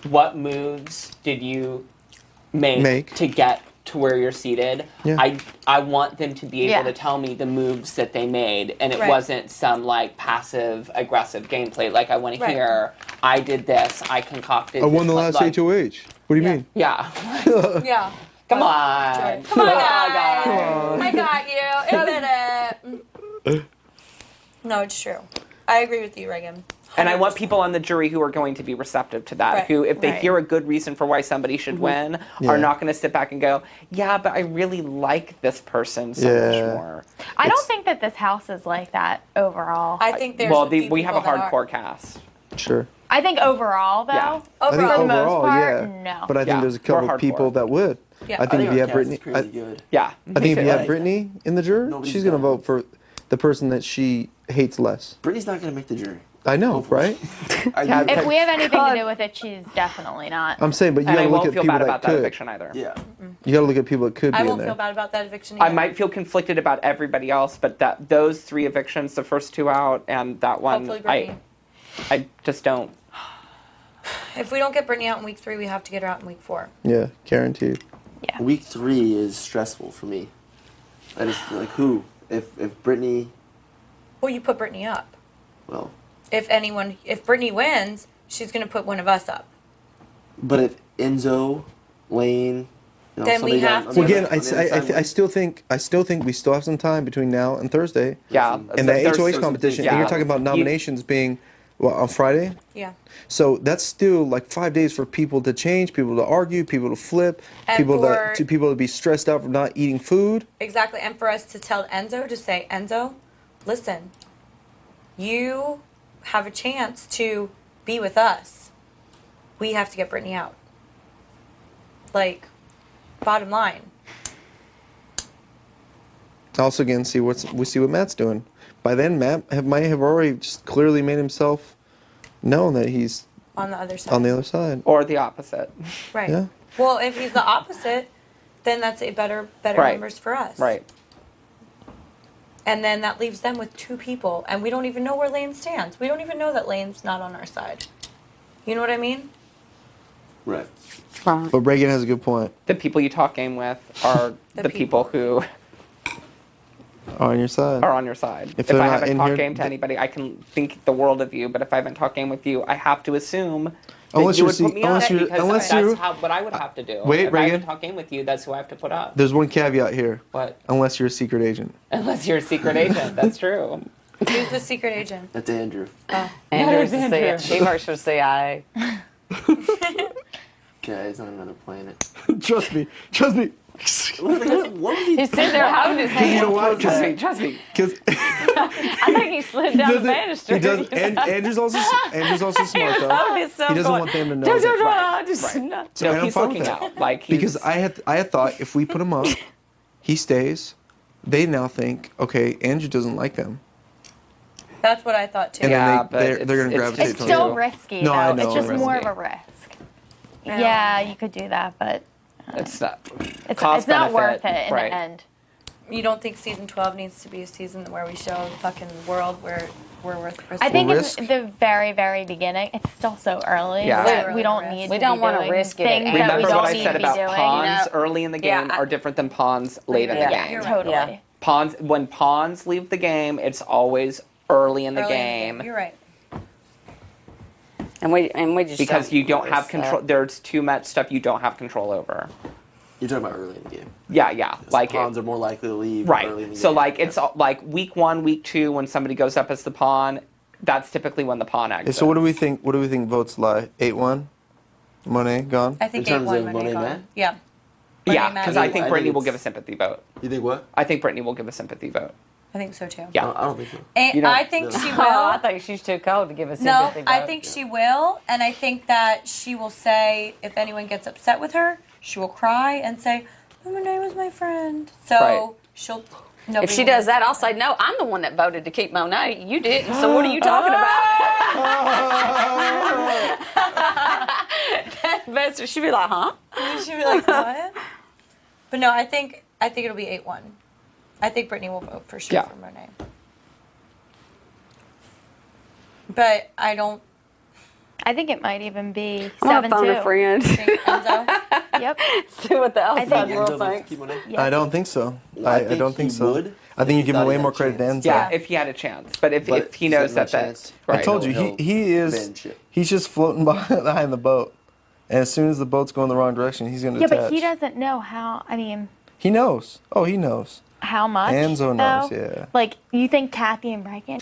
what moves did you make. to get to where you're seated? Yeah. I want them to be able Yeah. to tell me the moves that they made, and it Right. wasn't some like passive aggressive gameplay. Like I want to Right. hear, I did this, I concocted. I won this, the last like, HOH. What do you mean? Yeah. Yeah. Come on. Come on, Oh, guys. God. I got you. Admit it. No, it's true. I agree with you, Reagan. And I want people on the jury who are going to be receptive to that, Right. who, if they Right. hear a good reason for why somebody should win, are not going to sit back and go, yeah, but I really like this person so much more. I don't think that this house is like that overall. I think there's Well, a few we have a people that hardcore cast. Sure. I think overall, though, Yeah. I think for the most overall, part, yeah. no. But I think Yeah, there's a we're couple of people hardcore. that would. Yeah. I think if you have our cast Britney, is pretty good. Yeah. I think if you have Right. Britney in the jury, Nobody's she's gonna done. vote for the person that she hates less. Brittany's not going to make the jury. I know, right? If we have anything to do with it, she's definitely not. I'm saying, but you And I gotta look won't at feel people bad that about that could. eviction either. Yeah. You gotta look at people that could I be in won't there. feel bad about that eviction I either. might feel conflicted about everybody else, but those 3 evictions, the first 2 out, and that one, Hopefully Brittany. I just don't. If we don't get Brittany out in week 3, we have to get her out in week 4. Yeah, guaranteed. Yeah. Week 3 is stressful for me. I just, like, who? If Brittany, Well, you put Brittany up. well, If Brittany wins, she's going to put one of us up. but if Enzo, Lane, you know, Then we somebody have down- to- Well, again, on the other side I still think we still have some time between now and Thursday. Yeah. And that there's- HOH there's- competition, yeah. and you're talking about You- nominations being Well, on Friday? Yeah. So that's still like 5 days for people to change, people to argue, people to flip, And people for- to people to be stressed out for not eating food. Exactly. And for us to tell Enzo, to say, Enzo, listen, you have a chance to be with us. We have to get Britney out. Like, bottom line. Also, again, see what Matt's doing. By then, Matt might have already just clearly made himself known that he's On the other side. on the other side. Or the opposite. Right. Yeah. Well, if he's the opposite, then that's a better Right. numbers for us. Right. And then that leaves them with 2 people, and we don't even know where Lane stands. We don't even know that Lane's not on our side. You know what I mean? Right. But Ragan has a good point. The people you talk game with are the people who On your side. are on your side. If If they're I not haven't in talked here- game to anybody, I can think the world of you. But if I haven't talked game with you, I have to assume that Unless you you're would put se- me on unless it you're- because unless that's you're- what I would have to do. Wait, if I haven't Ragan. talked game with you, that's who I have to put up. There's one caveat here. What? Unless you're a secret agent. Unless you're a secret agent, that's true. Who's the secret agent? That's Andrew. Oh. Andrew's That is the Andrew. he works for CIA. Okay, he's on another planet. Trust me. Trust me. What was he? He's sitting there holding his hand. You know what? Trust me. Trust me. Because I think he slid down the banister. He does. And Andrew's also smart though. holding himself He doesn't going, want them to know. "Don't, don't, that- don't, just not." So No, and I'm he's fine with looking that. out. Like he's, Because I had thought if we put him up, he stays. They now think, okay, Andrew doesn't like them. That's what I thought too. And Yeah, then but they're going to it's gravitate It's towards still you. risky, No, though. I know, It's just it's more risky. of a risk. Yeah, you could do that, but it's not. it's cost not worth benefit, it in right. the end. You don't think season 12 needs to be a season where we show the fucking world where we're worth risking? I think risk? in the very, very beginning, it's still so early. Yeah. that Really we don't risk. need. We to don't be wanna doing risk it at things any that we Remember don't what I need said to be about doing. pawns know? early in the Yeah, game I- are different than pawns late in the Yeah. game. You're right. Totally. Yeah. Pawns when pawns leave the game, it's always early in the Early in game. You're right. And we just Because you don't have risk control. that. There's too much stuff you don't have control over. You're talking about early in the game. Yeah. Like Pawns are more likely to leave right. early in the So game. like it's like week 1, week 2 when somebody goes up as the pawn. That's typically when the pawn Yeah, exits. so what do we think? What do we think votes lie? 8-1. Monet gone. I think In terms 8-1 of Monet Monet gone. Matt? Yeah. Yeah, Monet Matt. because I think I Britney think will give a it's- sympathy vote. You think what? I think Britney will give a sympathy vote. I think so too. Yeah. I don't think so. And You don't- I think she will. Oh, I think she's too cold to give us No, sympathy. I vote. think she will, and I think that she will say if anyone gets upset with her, she will cry and say, "Oh, Monet was my friend." So Right. she'll. If she does that, I'll say, no, I'm the one that voted to keep Monet. You didn't, so what are you talking about? That bastard, she'd be like, huh? She'll be like, "What?" But no, I think it'll be 8-1. I think Britney will vote for sure Yeah. for Monet. But I don't I think it might even be I'm gonna phone a 7-2. friend. think Enzo. Yep. See what the outside think- world Enzo votes to thinks. keep Monet? Yep. I don't think so. I I think don't think he so. would I think you if give he him thought way he more had a credit to chance. Enzo. Yeah, if he had a chance. But if he knows that chance, I told you he'll he is bend shit. he's just floating behind the boat, and as soon as the boat's going the wrong direction, he's going to Yeah, attach. but he doesn't know how. I mean, He knows. Oh, he knows. how much? Enzo knows. though? Yeah. Like, you think Kathy and Reagan